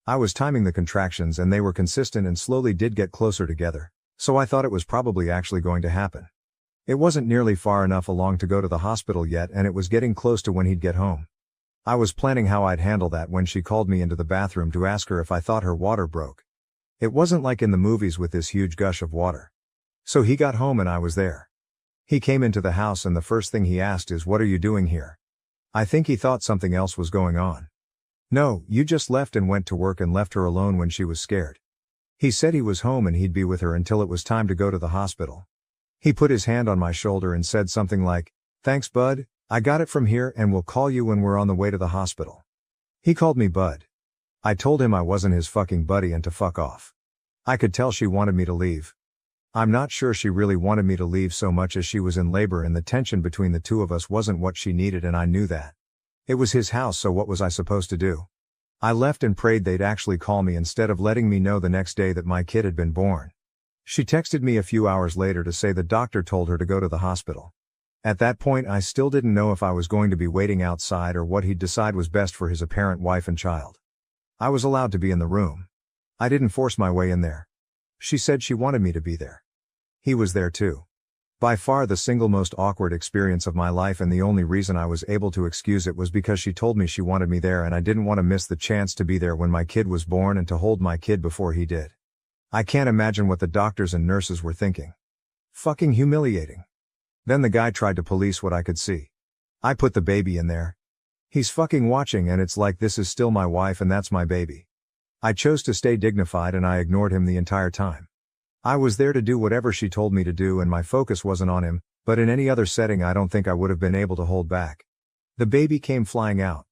I was timing the contractions and they were consistent and slowly did get closer together, so I thought it was probably actually going to happen. It wasn't nearly far enough along to go to the hospital yet, and it was getting close to when he'd get home. I was planning how I'd handle that when she called me into the bathroom to ask her if I thought her water broke. It wasn't like in the movies with this huge gush of water. So he got home and I was there. He came into the house and the first thing he asked is, "What are you doing here?" I think he thought something else was going on. "No, you just left and went to work and left her alone when she was scared." He said he was home and he'd be with her until it was time to go to the hospital. He put his hand on my shoulder and said something like, "Thanks, bud, I got it from here and we'll call you when we're on the way to the hospital." He called me bud. I told him I wasn't his fucking buddy and to fuck off. I could tell she wanted me to leave. I'm not sure she really wanted me to leave so much as she was in labor and the tension between the two of us wasn't what she needed, and I knew that. It was his house, so what was I supposed to do? I left and prayed they'd actually call me instead of letting me know the next day that my kid had been born. She texted me a few hours later to say the doctor told her to go to the hospital. At that point I still didn't know if I was going to be waiting outside or what he'd decide was best for his apparent wife and child. I was allowed to be in the room. I didn't force my way in there. She said she wanted me to be there. He was there too. By far the single most awkward experience of my life, and the only reason I was able to excuse it was because she told me she wanted me there and I didn't want to miss the chance to be there when my kid was born and to hold my kid before he did. I can't imagine what the doctors and nurses were thinking. Fucking humiliating. Then the guy tried to police what I could see. I put the baby in there. He's fucking watching and it's like this is still my wife and that's my baby. I chose to stay dignified and I ignored him the entire time. I was there to do whatever she told me to do and my focus wasn't on him, but in any other setting I don't think I would have been able to hold back. The baby came flying out.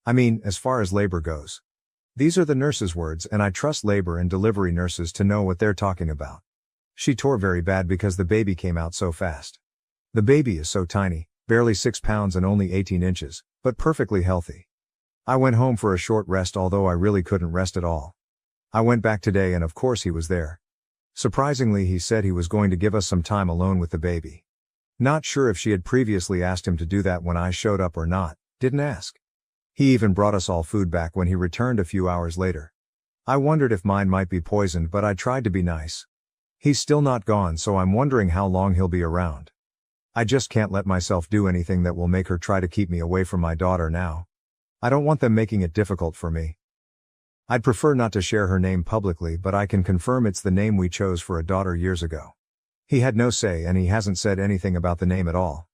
I mean, as far as labor goes. These are the nurses' words and I trust labor and delivery nurses to know what they're talking about. She tore very bad because the baby came out so fast. The baby is so tiny, barely 6 pounds and only 18 inches, but perfectly healthy. I went home for a short rest, although I really couldn't rest at all. I went back today and of course he was there. Surprisingly, he said he was going to give us some time alone with the baby. Not sure if she had previously asked him to do that when I showed up or not, didn't ask. He even brought us all food back when he returned a few hours later. I wondered if mine might be poisoned, but I tried to be nice. He's still not gone, so I'm wondering how long he'll be around. I just can't let myself do anything that will make her try to keep me away from my daughter now. I don't want them making it difficult for me. I'd prefer not to share her name publicly, but I can confirm it's the name we chose for a daughter years ago. He had no say and he hasn't said anything about the name at all.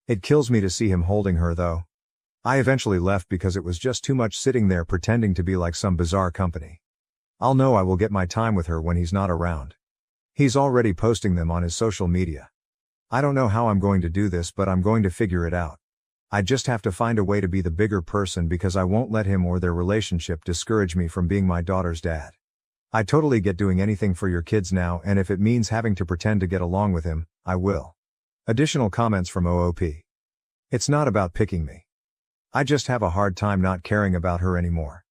It kills me to see him holding her though. I eventually left because it was just too much sitting there pretending to be like some bizarre company. I'll know I will get my time with her when he's not around. He's already posting them on his social media. I don't know how I'm going to do this, but I'm going to figure it out. I just have to find a way to be the bigger person because I won't let him or their relationship discourage me from being my daughter's dad. I totally get doing anything for your kids now, and if it means having to pretend to get along with him, I will. Additional comments from OOP. It's not about picking me. I just have a hard time not caring about her anymore.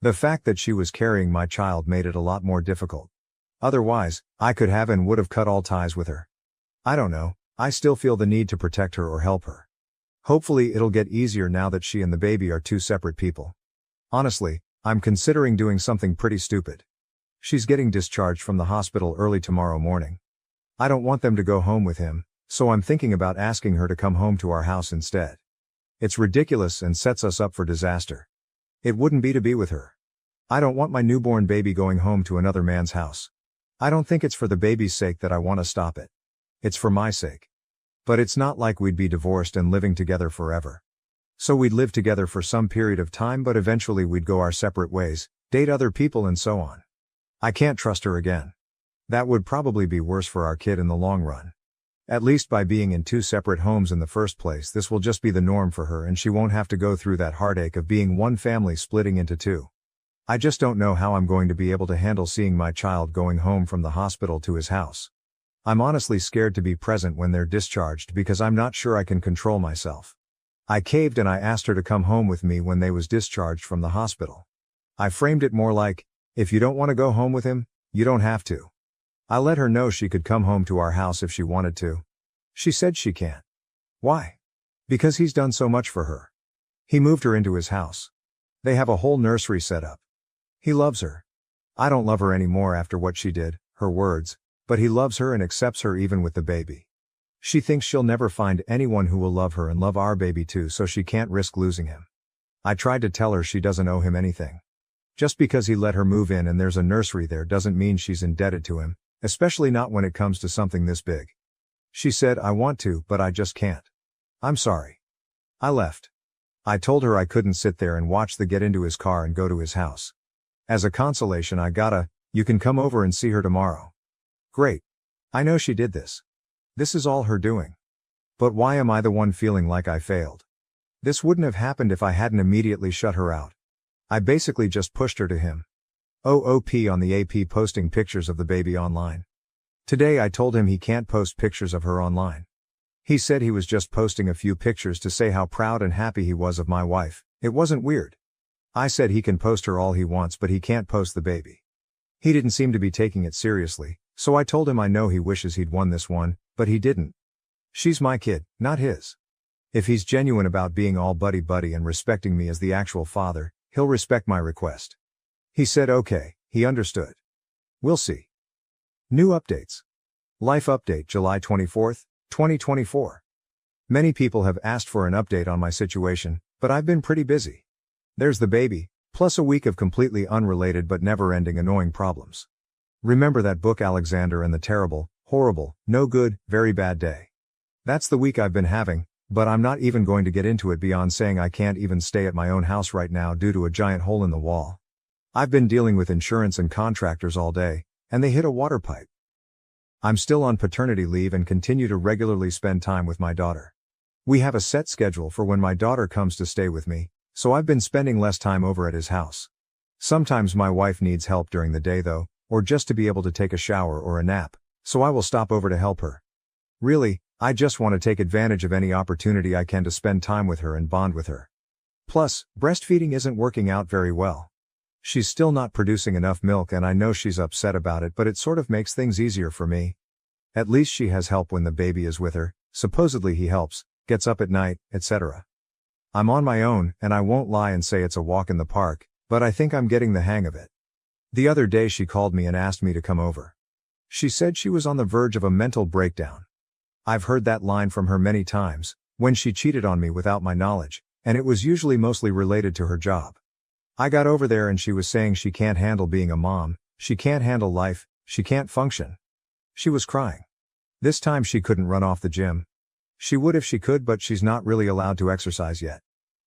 The fact that she was carrying my child made it a lot more difficult. Otherwise, I could have and would have cut all ties with her. I don't know, I still feel the need to protect her or help her. Hopefully it'll get easier now that she and the baby are two separate people. Honestly, I'm considering doing something pretty stupid. She's getting discharged from the hospital early tomorrow morning. I don't want them to go home with him, so I'm thinking about asking her to come home to our house instead. It's ridiculous and sets us up for disaster. It wouldn't be to be with her. I don't want my newborn baby going home to another man's house. I don't think it's for the baby's sake that I want to stop it. It's for my sake. But it's not like we'd be divorced and living together forever. So we'd live together for some period of time, but eventually we'd go our separate ways, date other people and so on. I can't trust her again. That would probably be worse for our kid in the long run. At least by being in two separate homes in the first place, this will just be the norm for her and she won't have to go through that heartache of being one family splitting into two. I just don't know how I'm going to be able to handle seeing my child going home from the hospital to his house. I'm honestly scared to be present when they're discharged because I'm not sure I can control myself. I caved and I asked her to come home with me when they was discharged from the hospital. I framed it more like, if you don't want to go home with him, you don't have to. I let her know she could come home to our house if she wanted to. She said she can't. Why? Because he's done so much for her. He moved her into his house. They have a whole nursery set up. He loves her. I don't love her anymore after what she did, her words. But he loves her and accepts her even with the baby. She thinks she'll never find anyone who will love her and love our baby too, so she can't risk losing him. I tried to tell her she doesn't owe him anything. Just because he let her move in and there's a nursery there doesn't mean she's indebted to him, especially not when it comes to something this big. She said, I want to, but I just can't. I'm sorry. I left. I told her I couldn't sit there and watch the get into his car and go to his house. As a consolation, you can come over and see her tomorrow. Great. I know she did this. This is all her doing. But why am I the one feeling like I failed? This wouldn't have happened if I hadn't immediately shut her out. I basically just pushed her to him. OOP on the AP posting pictures of the baby online. Today I told him he can't post pictures of her online. He said he was just posting a few pictures to say how proud and happy he was of my wife. It wasn't weird. I said he can post her all he wants, but he can't post the baby. He didn't seem to be taking it seriously. So I told him I know he wishes he'd won this one, but he didn't. She's my kid, not his. If he's genuine about being all buddy-buddy and respecting me as the actual father, he'll respect my request. He said okay, he understood. We'll see. New updates. Life update July 24, 2024. Many people have asked for an update on my situation, but I've been pretty busy. There's the baby, plus a week of completely unrelated but never-ending annoying problems. Remember that book Alexander and the Terrible, Horrible, No Good, Very Bad Day? That's the week I've been having, but I'm not even going to get into it beyond saying I can't even stay at my own house right now due to a giant hole in the wall. I've been dealing with insurance and contractors all day, and they hit a water pipe. I'm still on paternity leave and continue to regularly spend time with my daughter. We have a set schedule for when my daughter comes to stay with me, so I've been spending less time over at his house. Sometimes my wife needs help during the day though, or just to be able to take a shower or a nap, so I will stop over to help her. Really, I just want to take advantage of any opportunity I can to spend time with her and bond with her. Plus, breastfeeding isn't working out very well. She's still not producing enough milk and I know she's upset about it, but it sort of makes things easier for me. At least she has help when the baby is with her, supposedly he helps, gets up at night, etc. I'm on my own, and I won't lie and say it's a walk in the park, but I think I'm getting the hang of it. The other day she called me and asked me to come over. She said she was on the verge of a mental breakdown. I've heard that line from her many times, when she cheated on me without my knowledge, and it was usually mostly related to her job. I got over there and she was saying she can't handle being a mom, she can't handle life, she can't function. She was crying. This time she couldn't run off the gym. She would if she could, but she's not really allowed to exercise yet.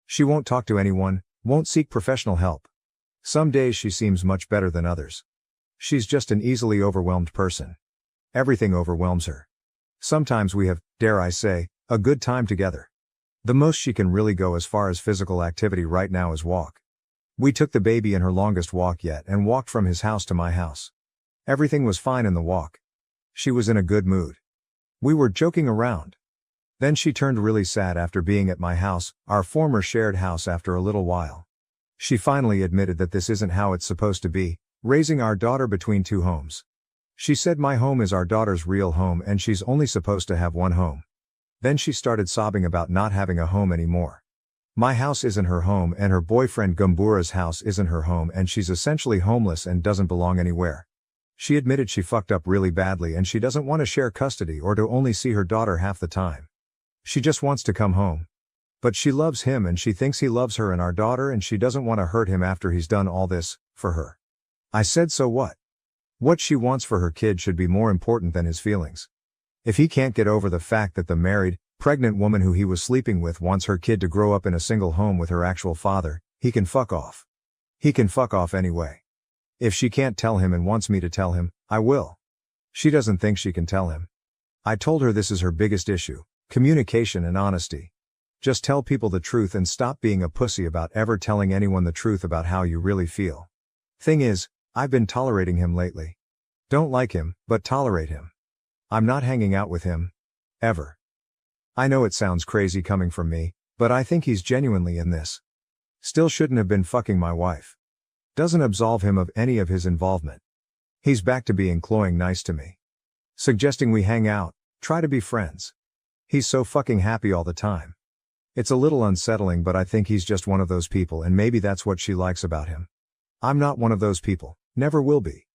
She won't talk to anyone, won't seek professional help. Some days she seems much better than others. She's just an easily overwhelmed person. Everything overwhelms her. Sometimes we have, dare I say, a good time together. The most she can really go as far as physical activity right now is walk. We took the baby in her longest walk yet and walked from his house to my house. Everything was fine in the walk. She was in a good mood. We were joking around. Then she turned really sad after being at my house, our former shared house, after a little while. She finally admitted that this isn't how it's supposed to be, raising our daughter between two homes. She said my home is our daughter's real home and she's only supposed to have one home. Then she started sobbing about not having a home anymore. My house isn't her home and her boyfriend Gumbura's house isn't her home and she's essentially homeless and doesn't belong anywhere. She admitted she fucked up really badly and she doesn't want to share custody or to only see her daughter half the time. She just wants to come home. But she loves him and she thinks he loves her and our daughter and she doesn't want to hurt him after he's done all this, for her. I said so what? What she wants for her kid should be more important than his feelings. If he can't get over the fact that the married, pregnant woman who he was sleeping with wants her kid to grow up in a single home with her actual father, he can fuck off. He can fuck off anyway. If she can't tell him and wants me to tell him, I will. She doesn't think she can tell him. I told her this is her biggest issue, communication and honesty. Just tell people the truth and stop being a pussy about ever telling anyone the truth about how you really feel. Thing is, I've been tolerating him lately. Don't like him, but tolerate him. I'm not hanging out with him. Ever. I know it sounds crazy coming from me, but I think he's genuinely in this. Still shouldn't have been fucking my wife. Doesn't absolve him of any of his involvement. He's back to being cloying nice to me. Suggesting we hang out, try to be friends. He's so fucking happy all the time. It's a little unsettling, but I think he's just one of those people and maybe that's what she likes about him. I'm not one of those people, never will be.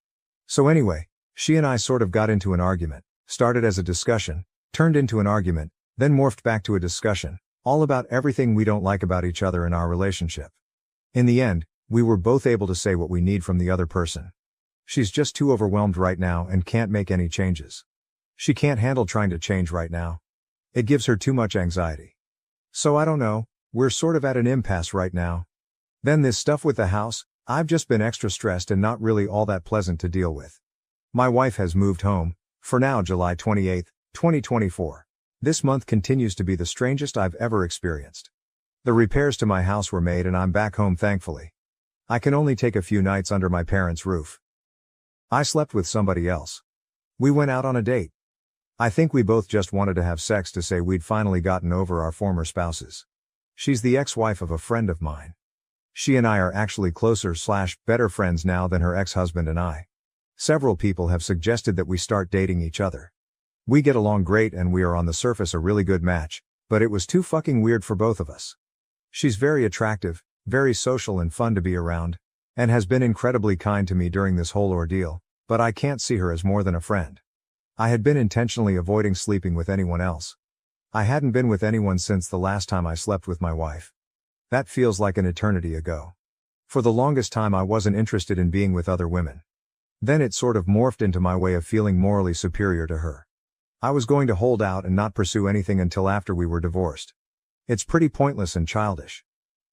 So anyway, she and I sort of got into an argument, started as a discussion, turned into an argument, then morphed back to a discussion, all about everything we don't like about each other in our relationship. In the end, we were both able to say what we need from the other person. She's just too overwhelmed right now and can't make any changes. She can't handle trying to change right now. It gives her too much anxiety. So I don't know, we're sort of at an impasse right now. Then this stuff with the house, I've just been extra stressed and not really all that pleasant to deal with. My wife has moved home, for now July 28, 2024. This month continues to be the strangest I've ever experienced. The repairs to my house were made and I'm back home thankfully. I can only take a few nights under my parents' roof. I slept with somebody else. We went out on a date. I think we both just wanted to have sex to say we'd finally gotten over our former spouses. She's the ex-wife of a friend of mine. She and I are actually closer/better friends now than her ex-husband and I. Several people have suggested that we start dating each other. We get along great and we are on the surface a really good match, but it was too fucking weird for both of us. She's very attractive, very social and fun to be around, and has been incredibly kind to me during this whole ordeal, but I can't see her as more than a friend. I had been intentionally avoiding sleeping with anyone else. I hadn't been with anyone since the last time I slept with my wife. That feels like an eternity ago. For the longest time I wasn't interested in being with other women. Then it sort of morphed into my way of feeling morally superior to her. I was going to hold out and not pursue anything until after we were divorced. It's pretty pointless and childish.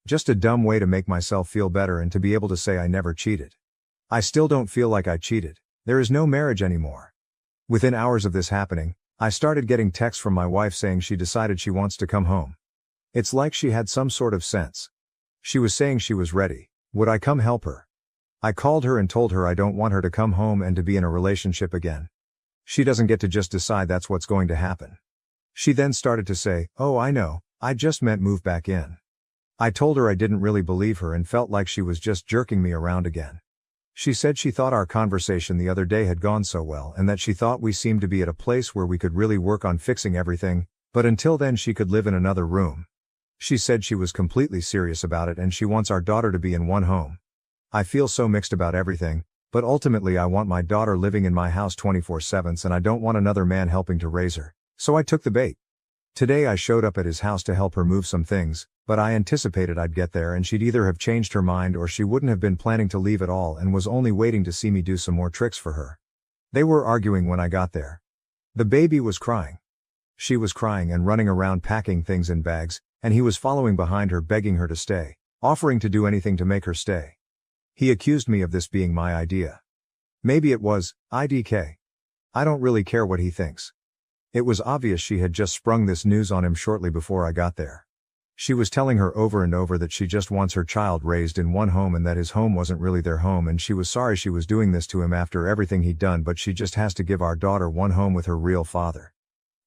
Just a dumb way to make myself feel better and to be able to say I never cheated. I still don't feel like I cheated. There is no marriage anymore. Within hours of this happening, I started getting texts from my wife saying she decided she wants to come home. It's like she had some sort of sense. She was saying she was ready. Would I come help her? I called her and told her I don't want her to come home and to be in a relationship again. She doesn't get to just decide that's what's going to happen. She then started to say, "Oh, I know, I just meant move back in." I told her I didn't really believe her and felt like she was just jerking me around again. She said she thought our conversation the other day had gone so well and that she thought we seemed to be at a place where we could really work on fixing everything, but until then she could live in another room. She said she was completely serious about it and she wants our daughter to be in one home. I feel so mixed about everything, but ultimately I want my daughter living in my house 24/7 and I don't want another man helping to raise her, so I took the bait. Today I showed up at his house to help her move some things, but I anticipated I'd get there and she'd either have changed her mind or she wouldn't have been planning to leave at all and was only waiting to see me do some more tricks for her. They were arguing when I got there. The baby was crying. She was crying and running around packing things in bags, and he was following behind her begging her to stay, offering to do anything to make her stay. He accused me of this being my idea. Maybe it was, IDK. I don't really care what he thinks. It was obvious she had just sprung this news on him shortly before I got there. She was telling her over and over that she just wants her child raised in one home and that his home wasn't really their home and she was sorry she was doing this to him after everything he'd done, but she just has to give our daughter one home with her real father.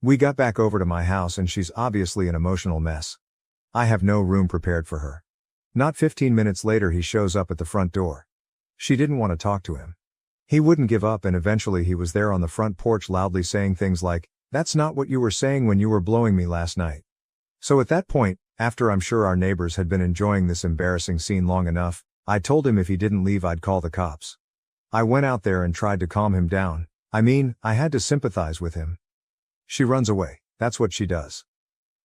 We got back over to my house and she's obviously an emotional mess. I have no room prepared for her. Not 15 minutes later he shows up at the front door. She didn't want to talk to him. He wouldn't give up and eventually he was there on the front porch loudly saying things like, "That's not what you were saying when you were blowing me last night." So at that point, after I'm sure our neighbors had been enjoying this embarrassing scene long enough, I told him if he didn't leave I'd call the cops. I went out there and tried to calm him down. I had to sympathize with him. She runs away, that's what she does.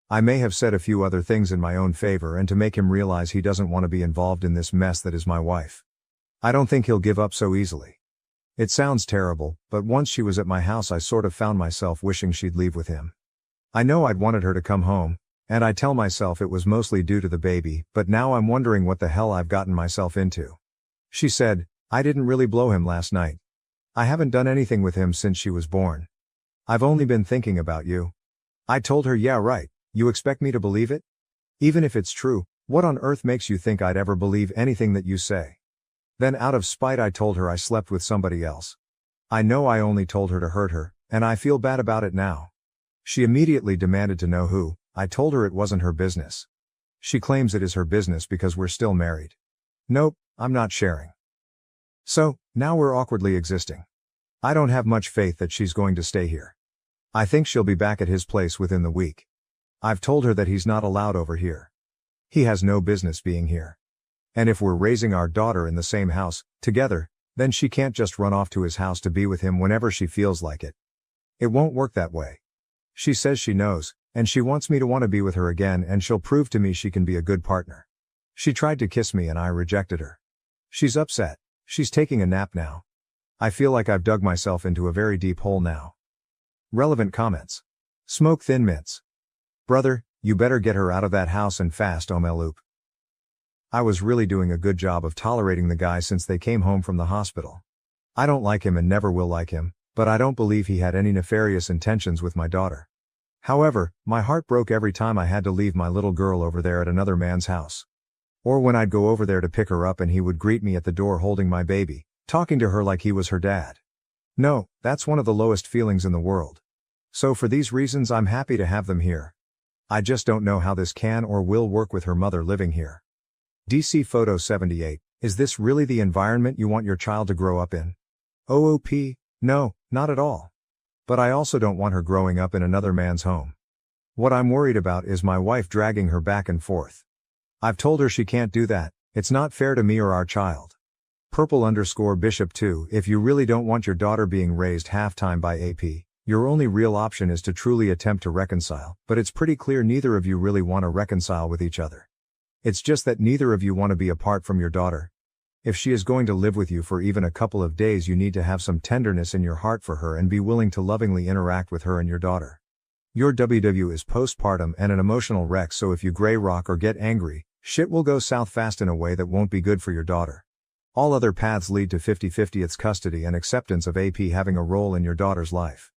I may have said a few other things in my own favor and to make him realize he doesn't want to be involved in this mess that is my wife. I don't think he'll give up so easily. It sounds terrible, but once she was at my house I sort of found myself wishing she'd leave with him. I know I'd wanted her to come home, and I tell myself it was mostly due to the baby, but now I'm wondering what the hell I've gotten myself into. She said, "I didn't really blow him last night. I haven't done anything with him since she was born. I've only been thinking about you." I told her, "Yeah, right. You expect me to believe it? Even if it's true, what on earth makes you think I'd ever believe anything that you say?" Then out of spite I told her I slept with somebody else. I know I only told her to hurt her, and I feel bad about it now. She immediately demanded to know who. I told her it wasn't her business. She claims it is her business because we're still married. Nope, I'm not sharing. So, now we're awkwardly existing. I don't have much faith that she's going to stay here. I think she'll be back at his place within the week. I've told her that he's not allowed over here. He has no business being here. And if we're raising our daughter in the same house, together, then she can't just run off to his house to be with him whenever she feels like it. It won't work that way. She says she knows, and she wants me to want to be with her again and she'll prove to me she can be a good partner. She tried to kiss me and I rejected her. She's upset. She's taking a nap now. I feel like I've dug myself into a very deep hole now. Relevant comments. Smoke Thin Mints. Brother, you better get her out of that house and fast, Omeloop. I was really doing a good job of tolerating the guy since they came home from the hospital. I don't like him and never will like him, but I don't believe he had any nefarious intentions with my daughter. However, my heart broke every time I had to leave my little girl over there at another man's house. Or when I'd go over there to pick her up and he would greet me at the door holding my baby, talking to her like he was her dad. No, that's one of the lowest feelings in the world. So for these reasons I'm happy to have them here. I just don't know how this can or will work with her mother living here. DC Photo 78, is this really the environment you want your child to grow up in? OOP, no, not at all. But I also don't want her growing up in another man's home. What I'm worried about is my wife dragging her back and forth. I've told her she can't do that, it's not fair to me or our child. Purple_Bishop 2, if you really don't want your daughter being raised half-time by AP, Your only real option is to truly attempt to reconcile, but it's pretty clear neither of you really want to reconcile with each other. It's just that neither of you want to be apart from your daughter. If she is going to live with you for even a couple of days, you need to have some tenderness in your heart for her and be willing to lovingly interact with her and your daughter. Your WW is postpartum and an emotional wreck, so if you gray rock or get angry, shit will go south fast in a way that won't be good for your daughter. All other paths lead to 50-50 its custody and acceptance of AP having a role in your daughter's life.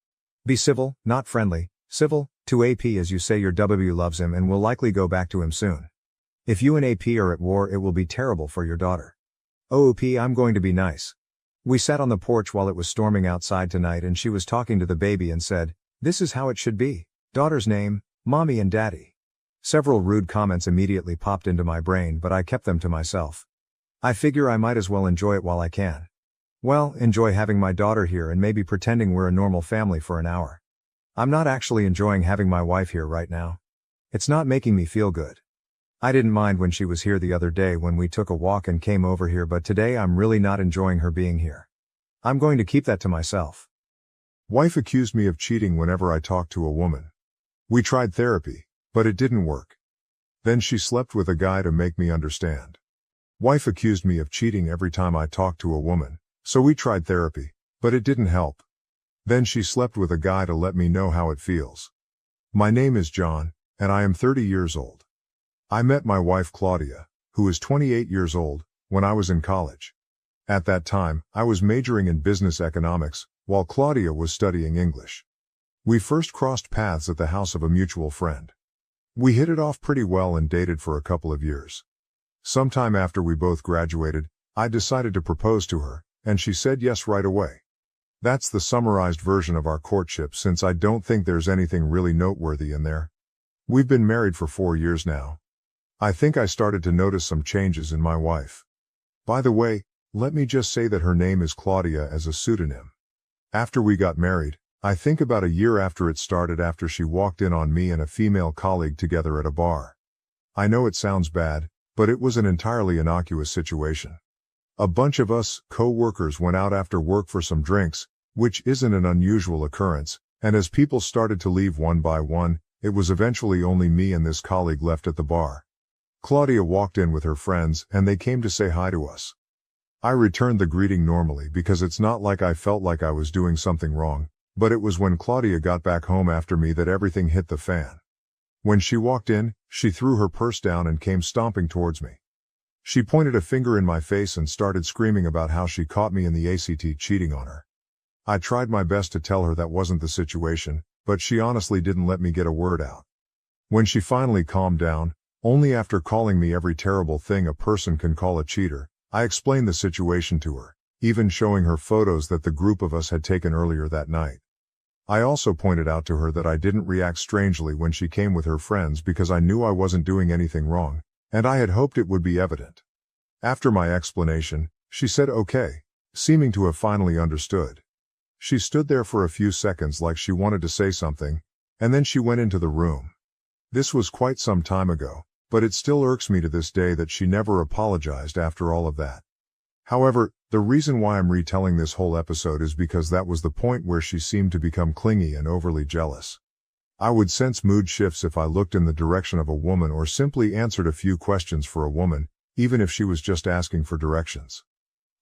Be civil, not friendly, civil, to AP as you say your W loves him and will likely go back to him soon. If you and AP are at war, it will be terrible for your daughter. OP, I'm going to be nice. We sat on the porch while it was storming outside tonight and she was talking to the baby and said, "This is how it should be. Daughter's name, Mommy and Daddy." Several rude comments immediately popped into my brain, but I kept them to myself. I figure I might as well enjoy it while I can. Well, enjoy having my daughter here and maybe pretending we're a normal family for an hour. I'm not actually enjoying having my wife here right now. It's not making me feel good. I didn't mind when she was here the other day when we took a walk and came over here, but today I'm really not enjoying her being here. I'm going to keep that to myself. Wife accused me of cheating whenever I talked to a woman. We tried therapy, but it didn't work. Then she slept with a guy to make me understand. Wife accused me of cheating every time I talked to a woman. So we tried therapy, but it didn't help. Then she slept with a guy to let me know how it feels. My name is John, and I am 30 years old. I met my wife Claudia, who is 28 years old, when I was in college. At that time, I was majoring in business economics, while Claudia was studying English. We first crossed paths at the house of a mutual friend. We hit it off pretty well and dated for a couple of years. Sometime after we both graduated, I decided to propose to her, and she said yes right away. That's the summarized version of our courtship, since I don't think there's anything really noteworthy in there. We've been married for 4 years now. I think I started to notice some changes in my wife. By the way, let me just say that her name is Claudia as a pseudonym. After we got married, I think about a year after it started, after she walked in on me and a female colleague together at a bar. I know it sounds bad, but it was an entirely innocuous situation. A bunch of us, co-workers, went out after work for some drinks, which isn't an unusual occurrence, and as people started to leave one by one, it was eventually only me and this colleague left at the bar. Claudia walked in with her friends, and they came to say hi to us. I returned the greeting normally because it's not like I felt like I was doing something wrong, but it was when Claudia got back home after me that everything hit the fan. When she walked in, she threw her purse down and came stomping towards me. She pointed a finger in my face and started screaming about how she caught me in the ACT cheating on her. I tried my best to tell her that wasn't the situation, but she honestly didn't let me get a word out. When she finally calmed down, only after calling me every terrible thing a person can call a cheater, I explained the situation to her, even showing her photos that the group of us had taken earlier that night. I also pointed out to her that I didn't react strangely when she came with her friends because I knew I wasn't doing anything wrong, and I had hoped it would be evident. After my explanation, she said okay, seeming to have finally understood. She stood there for a few seconds like she wanted to say something, and then she went into the room. This was quite some time ago, but it still irks me to this day that she never apologized after all of that. However, the reason why I'm retelling this whole episode is because that was the point where she seemed to become clingy and overly jealous. I would sense mood shifts if I looked in the direction of a woman or simply answered a few questions for a woman, even if she was just asking for directions.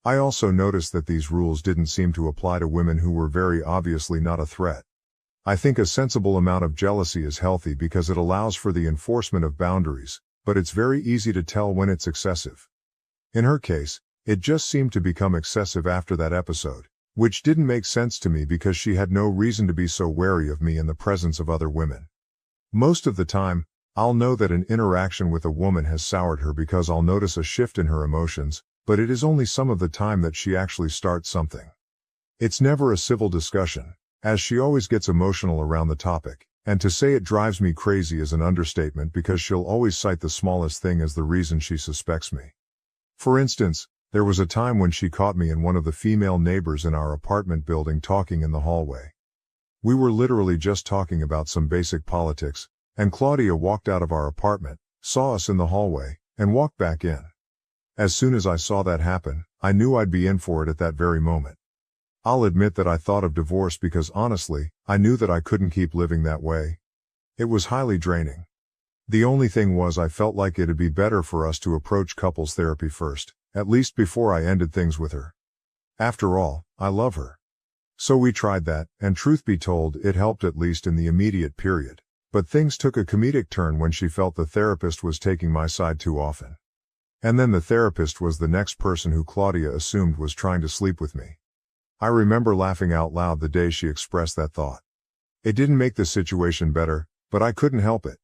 I also noticed that these rules didn't seem to apply to women who were very obviously not a threat. I think a sensible amount of jealousy is healthy because it allows for the enforcement of boundaries, but it's very easy to tell when it's excessive. In her case, it just seemed to become excessive after that episode, which didn't make sense to me because she had no reason to be so wary of me in the presence of other women. Most of the time, I'll know that an interaction with a woman has soured her because I'll notice a shift in her emotions, but it is only some of the time that she actually starts something. It's never a civil discussion, as she always gets emotional around the topic, and to say it drives me crazy is an understatement because she'll always cite the smallest thing as the reason she suspects me. For instance, there was a time when she caught me and one of the female neighbors in our apartment building talking in the hallway. We were literally just talking about some basic politics, and Claudia walked out of our apartment, saw us in the hallway, and walked back in. As soon as I saw that happen, I knew I'd be in for it at that very moment. I'll admit that I thought of divorce because honestly, I knew that I couldn't keep living that way. It was highly draining. The only thing was I felt like it'd be better for us to approach couples therapy first, at least before I ended things with her. After all, I love her. So we tried that, and truth be told, it helped at least in the immediate period. But things took a comedic turn when she felt the therapist was taking my side too often. And then the therapist was the next person who Claudia assumed was trying to sleep with me. I remember laughing out loud the day she expressed that thought. It didn't make the situation better, but I couldn't help it.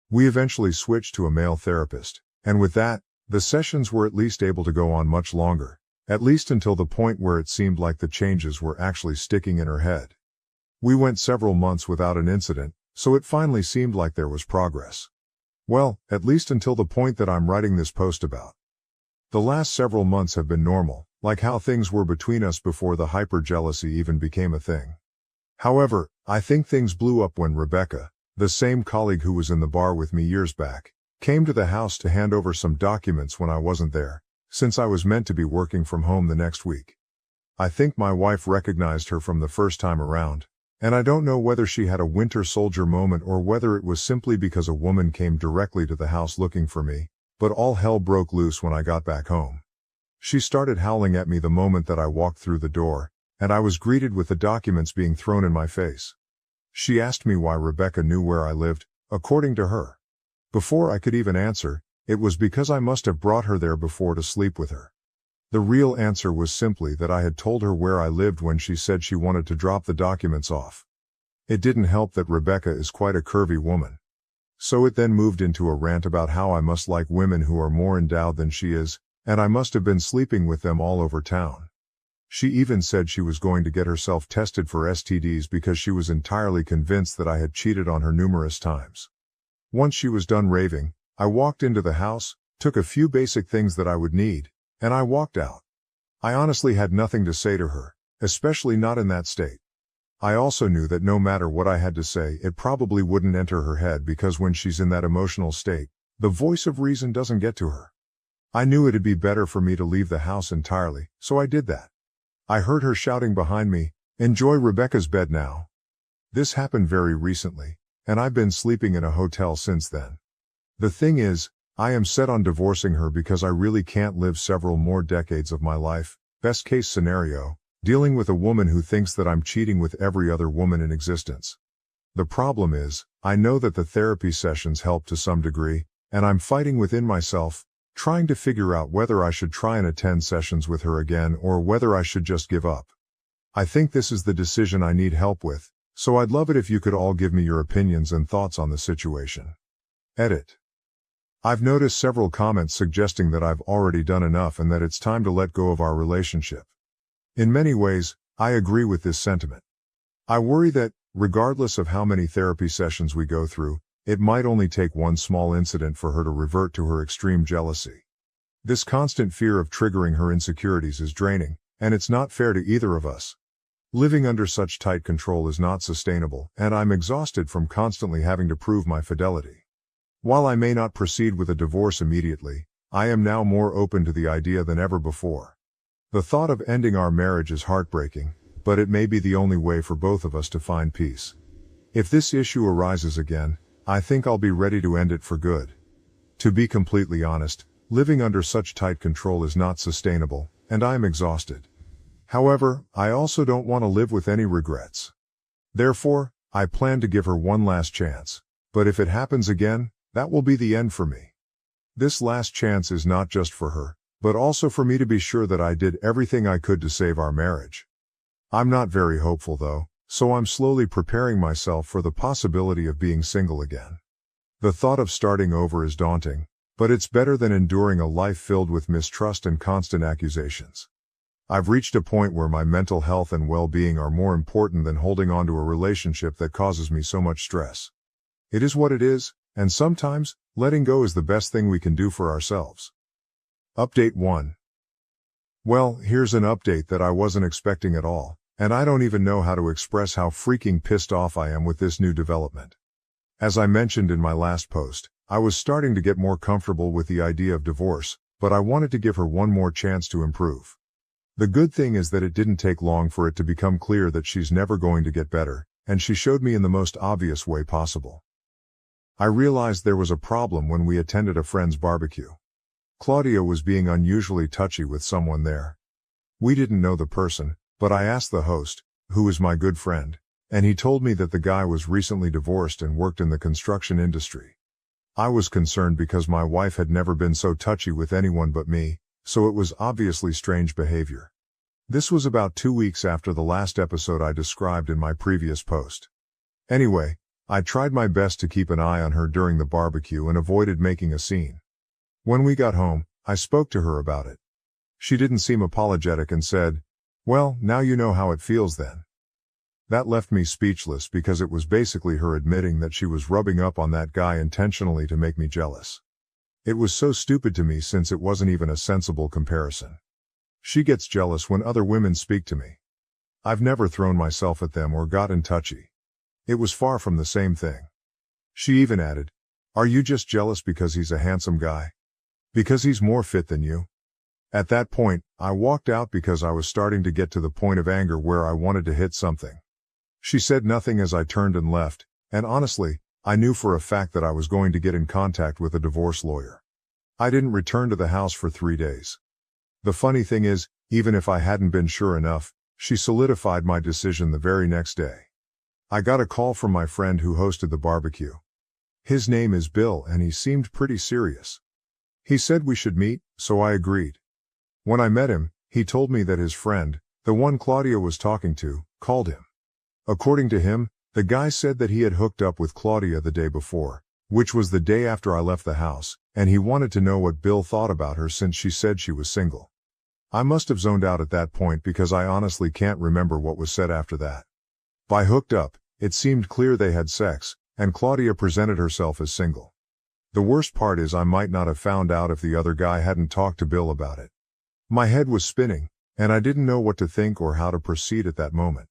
We eventually switched to a male therapist, and with that, the sessions were at least able to go on much longer, at least until the point where it seemed like the changes were actually sticking in her head. We went several months without an incident, so it finally seemed like there was progress. Well, at least until the point that I'm writing this post about. The last several months have been normal, like how things were between us before the hyper-jealousy even became a thing. However, I think things blew up when Rebecca, the same colleague who was in the bar with me years back, came to the house to hand over some documents when I wasn't there, since I was meant to be working from home the next week. I think my wife recognized her from the first time around, and I don't know whether she had a Winter Soldier moment or whether it was simply because a woman came directly to the house looking for me, but all hell broke loose when I got back home. She started howling at me the moment that I walked through the door, and I was greeted with the documents being thrown in my face. She asked me why Rebecca knew where I lived, according to her. Before I could even answer, it was because I must have brought her there before to sleep with her. The real answer was simply that I had told her where I lived when she said she wanted to drop the documents off. It didn't help that Rebecca is quite a curvy woman. So it then moved into a rant about how I must like women who are more endowed than she is, and I must have been sleeping with them all over town. She even said she was going to get herself tested for STDs because she was entirely convinced that I had cheated on her numerous times. Once she was done raving, I walked into the house, took a few basic things that I would need, and I walked out. I honestly had nothing to say to her, especially not in that state. I also knew that no matter what I had to say, it probably wouldn't enter her head because when she's in that emotional state, the voice of reason doesn't get to her. I knew it'd be better for me to leave the house entirely, so I did that. I heard her shouting behind me, "Enjoy Rebecca's bed now." This happened very recently, and I've been sleeping in a hotel since then. The thing is, I am set on divorcing her because I really can't live several more decades of my life, best case scenario, dealing with a woman who thinks that I'm cheating with every other woman in existence. The problem is, I know that the therapy sessions help to some degree, and I'm fighting within myself, trying to figure out whether I should try and attend sessions with her again or whether I should just give up. I think this is the decision I need help with, so I'd love it if you could all give me your opinions and thoughts on the situation. Edit. I've noticed several comments suggesting that I've already done enough and that it's time to let go of our relationship. In many ways, I agree with this sentiment. I worry that, regardless of how many therapy sessions we go through, it might only take one small incident for her to revert to her extreme jealousy. This constant fear of triggering her insecurities is draining, and it's not fair to either of us. Living under such tight control is not sustainable, and I'm exhausted from constantly having to prove my fidelity. While I may not proceed with a divorce immediately, I am now more open to the idea than ever before. The thought of ending our marriage is heartbreaking, but it may be the only way for both of us to find peace. If this issue arises again, I think I'll be ready to end it for good. To be completely honest, living under such tight control is not sustainable, and I am exhausted. However, I also don't want to live with any regrets. Therefore, I plan to give her one last chance, but if it happens again, that will be the end for me. This last chance is not just for her, but also for me to be sure that I did everything I could to save our marriage. I'm not very hopeful though, so I'm slowly preparing myself for the possibility of being single again. The thought of starting over is daunting, but it's better than enduring a life filled with mistrust and constant accusations. I've reached a point where my mental health and well-being are more important than holding on to a relationship that causes me so much stress. It is what it is, and sometimes, letting go is the best thing we can do for ourselves. Update 1. Well, here's an update that I wasn't expecting at all, and I don't even know how to express how freaking pissed off I am with this new development. As I mentioned in my last post, I was starting to get more comfortable with the idea of divorce, but I wanted to give her one more chance to improve. The good thing is that it didn't take long for it to become clear that she's never going to get better, and she showed me in the most obvious way possible. I realized there was a problem when we attended a friend's barbecue. Claudia was being unusually touchy with someone there. We didn't know the person, but I asked the host, who is my good friend, and he told me that the guy was recently divorced and worked in the construction industry. I was concerned because my wife had never been so touchy with anyone but me, so it was obviously strange behavior. This was about 2 weeks after the last episode I described in my previous post. Anyway, I tried my best to keep an eye on her during the barbecue and avoided making a scene. When we got home, I spoke to her about it. She didn't seem apologetic and said, "Well, now you know how it feels then." That left me speechless because it was basically her admitting that she was rubbing up on that guy intentionally to make me jealous. It was so stupid to me since it wasn't even a sensible comparison. She gets jealous when other women speak to me. I've never thrown myself at them or gotten touchy. It was far from the same thing. She even added, "Are you just jealous because he's a handsome guy? Because he's more fit than you?" At that point, I walked out because I was starting to get to the point of anger where I wanted to hit something. She said nothing as I turned and left, and honestly, I knew for a fact that I was going to get in contact with a divorce lawyer. I didn't return to the house for 3 days. The funny thing is, even if I hadn't been sure enough, she solidified my decision the very next day. I got a call from my friend who hosted the barbecue. His name is Bill and he seemed pretty serious. He said we should meet, so I agreed. When I met him, he told me that his friend, the one Claudia was talking to, called him. According to him, the guy said that he had hooked up with Claudia the day before, which was the day after I left the house, and he wanted to know what Bill thought about her since she said she was single. I must have zoned out at that point because I honestly can't remember what was said after that. By hooked up, it seemed clear they had sex, and Claudia presented herself as single. The worst part is I might not have found out if the other guy hadn't talked to Bill about it. My head was spinning, and I didn't know what to think or how to proceed at that moment.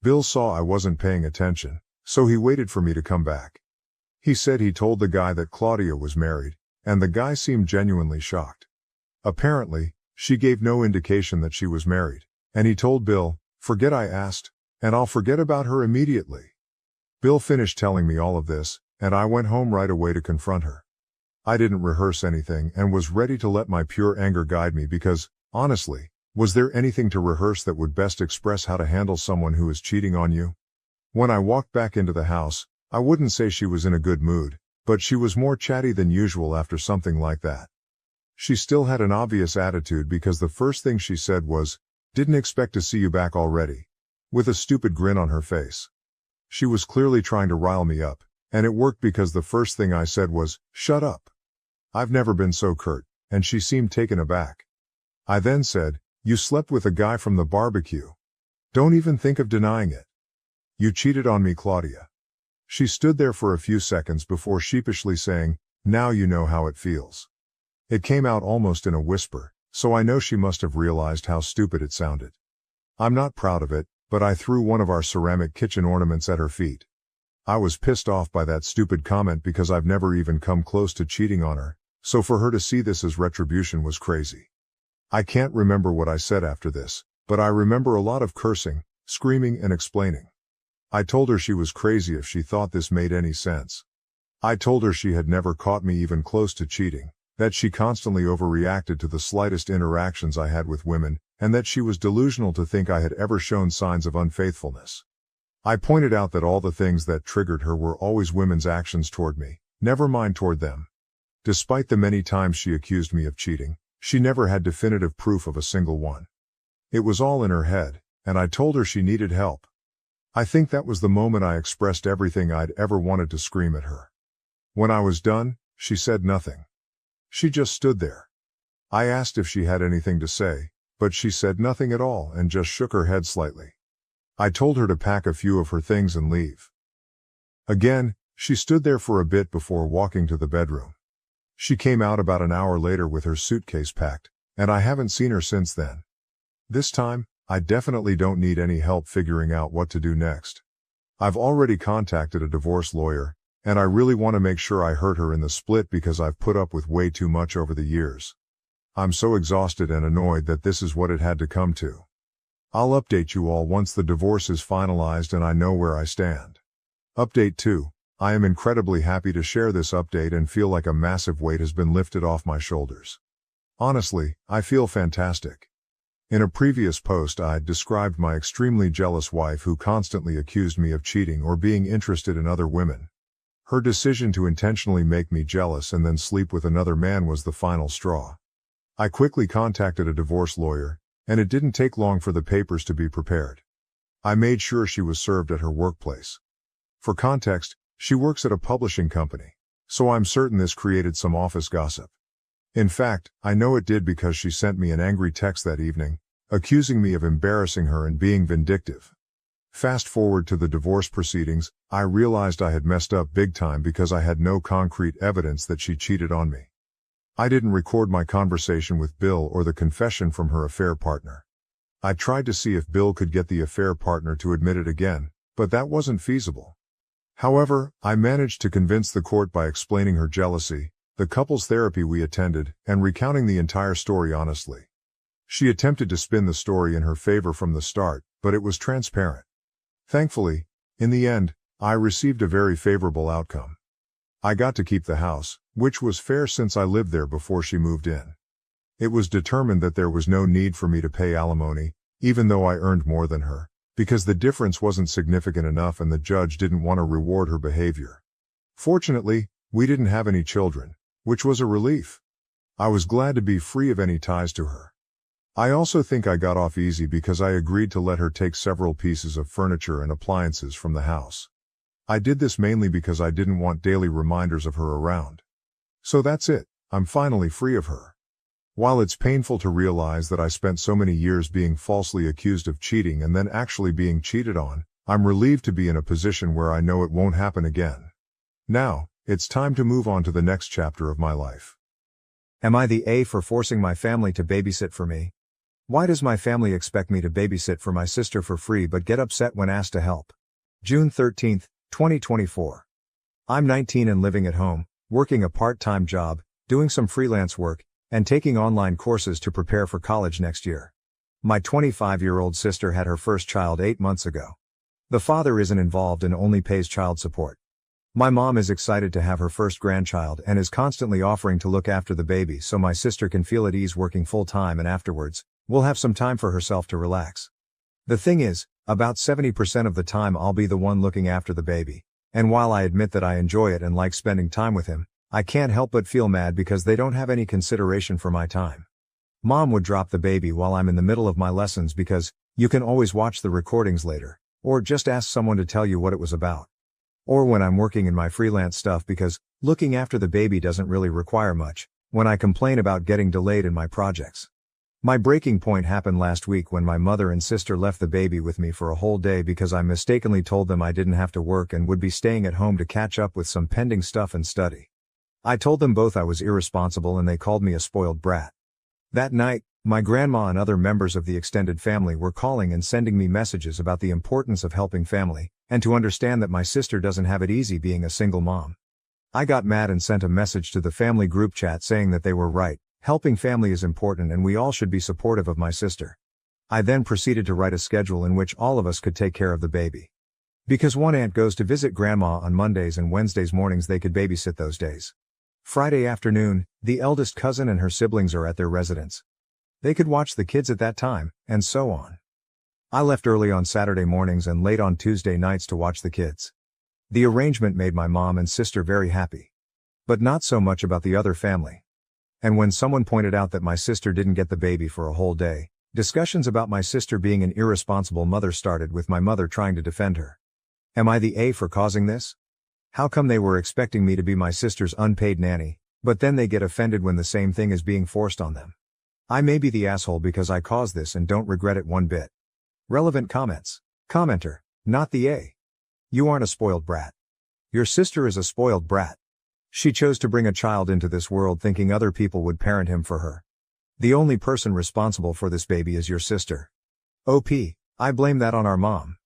Bill saw I wasn't paying attention, so he waited for me to come back. He said he told the guy that Claudia was married, and the guy seemed genuinely shocked. Apparently, she gave no indication that she was married, and he told Bill, "Forget I asked, and I'll forget about her immediately." Bill finished telling me all of this, and I went home right away to confront her. I didn't rehearse anything and was ready to let my pure anger guide me because, honestly, was there anything to rehearse that would best express how to handle someone who is cheating on you? When I walked back into the house, I wouldn't say she was in a good mood, but she was more chatty than usual after something like that. She still had an obvious attitude because the first thing she said was, "Didn't expect to see you back already," with a stupid grin on her face. She was clearly trying to rile me up, and it worked because the first thing I said was, "Shut up." I've never been so curt, and she seemed taken aback. I then said, "You slept with a guy from the barbecue. Don't even think of denying it. You cheated on me, Claudia." She stood there for a few seconds before sheepishly saying, "Now you know how it feels." It came out almost in a whisper, so I know she must have realized how stupid it sounded. I'm not proud of it, but I threw one of our ceramic kitchen ornaments at her feet. I was pissed off by that stupid comment because I've never even come close to cheating on her, so for her to see this as retribution was crazy. I can't remember what I said after this, but I remember a lot of cursing, screaming and explaining. I told her she was crazy if she thought this made any sense. I told her she had never caught me even close to cheating, that she constantly overreacted to the slightest interactions I had with women, and that she was delusional to think I had ever shown signs of unfaithfulness. I pointed out that all the things that triggered her were always women's actions toward me, never mine toward them. Despite the many times she accused me of cheating, she never had definitive proof of a single one. It was all in her head, and I told her she needed help. I think that was the moment I expressed everything I'd ever wanted to scream at her. When I was done, she said nothing. She just stood there. I asked if she had anything to say, but she said nothing at all and just shook her head slightly. I told her to pack a few of her things and leave. Again, she stood there for a bit before walking to the bedroom. She came out about an hour later with her suitcase packed, and I haven't seen her since then. This time, I definitely don't need any help figuring out what to do next. I've already contacted a divorce lawyer, and I really want to make sure I hurt her in the split because I've put up with way too much over the years. I'm so exhausted and annoyed that this is what it had to come to. I'll update you all once the divorce is finalized and I know where I stand. Update 2. I am incredibly happy to share this update and feel like a massive weight has been lifted off my shoulders. Honestly, I feel fantastic. In a previous post I described my extremely jealous wife who constantly accused me of cheating or being interested in other women. Her decision to intentionally make me jealous and then sleep with another man was the final straw. I quickly contacted a divorce lawyer, and it didn't take long for the papers to be prepared. I made sure she was served at her workplace. For context, she works at a publishing company, so I'm certain this created some office gossip. In fact, I know it did because she sent me an angry text that evening, accusing me of embarrassing her and being vindictive. Fast forward to the divorce proceedings, I realized I had messed up big time because I had no concrete evidence that she cheated on me. I didn't record my conversation with Bill or the confession from her affair partner. I tried to see if Bill could get the affair partner to admit it again, but that wasn't feasible. However, I managed to convince the court by explaining her jealousy, the couples therapy we attended, and recounting the entire story honestly. She attempted to spin the story in her favor from the start, but it was transparent. Thankfully, in the end, I received a very favorable outcome. I got to keep the house, which was fair since I lived there before she moved in. It was determined that there was no need for me to pay alimony, even though I earned more than her, because the difference wasn't significant enough and the judge didn't want to reward her behavior. Fortunately, we didn't have any children, which was a relief. I was glad to be free of any ties to her. I also think I got off easy because I agreed to let her take several pieces of furniture and appliances from the house. I did this mainly because I didn't want daily reminders of her around. So that's it, I'm finally free of her. While it's painful to realize that I spent so many years being falsely accused of cheating and then actually being cheated on, I'm relieved to be in a position where I know it won't happen again. Now, it's time to move on to the next chapter of my life. Am I the A for forcing my family to babysit for me? Why does my family expect me to babysit for my sister for free but get upset when asked to help? June 13, 2024. I'm 19 and living at home, working a part-time job, doing some freelance work, and taking online courses to prepare for college next year. My 25-year-old sister had her first child 8 months ago. The father isn't involved and only pays child support. My mom is excited to have her first grandchild and is constantly offering to look after the baby so my sister can feel at ease working full-time and afterwards, will have some time for herself to relax. The thing is, about 70% of the time I'll be the one looking after the baby, and while I admit that I enjoy it and like spending time with him, I can't help but feel mad because they don't have any consideration for my time. Mom would drop the baby while I'm in the middle of my lessons because, you can always watch the recordings later, or just ask someone to tell you what it was about. Or when I'm working in my freelance stuff because, looking after the baby doesn't really require much, when I complain about getting delayed in my projects. My breaking point happened last week when my mother and sister left the baby with me for a whole day because I mistakenly told them I didn't have to work and would be staying at home to catch up with some pending stuff and study. I told them both I was irresponsible and they called me a spoiled brat. That night, my grandma and other members of the extended family were calling and sending me messages about the importance of helping family, and to understand that my sister doesn't have it easy being a single mom. I got mad and sent a message to the family group chat saying that they were right. Helping family is important and we all should be supportive of my sister. I then proceeded to write a schedule in which all of us could take care of the baby. Because one aunt goes to visit grandma on Mondays and Wednesdays mornings they could babysit those days. Friday afternoon, the eldest cousin and her siblings are at their residence. They could watch the kids at that time, and so on. I left early on Saturday mornings and late on Tuesday nights to watch the kids. The arrangement made my mom and sister very happy. But not so much about the other family. And when someone pointed out that my sister didn't get the baby for a whole day, discussions about my sister being an irresponsible mother started with my mother trying to defend her. Am I the A for causing this? How come they were expecting me to be my sister's unpaid nanny, but then they get offended when the same thing is being forced on them? I may be the asshole because I caused this and don't regret it one bit. Relevant comments. Commenter, not the A. You aren't a spoiled brat. Your sister is a spoiled brat. She chose to bring a child into this world thinking other people would parent him for her. The only person responsible for this baby is your sister. OP, I blame that on our mom.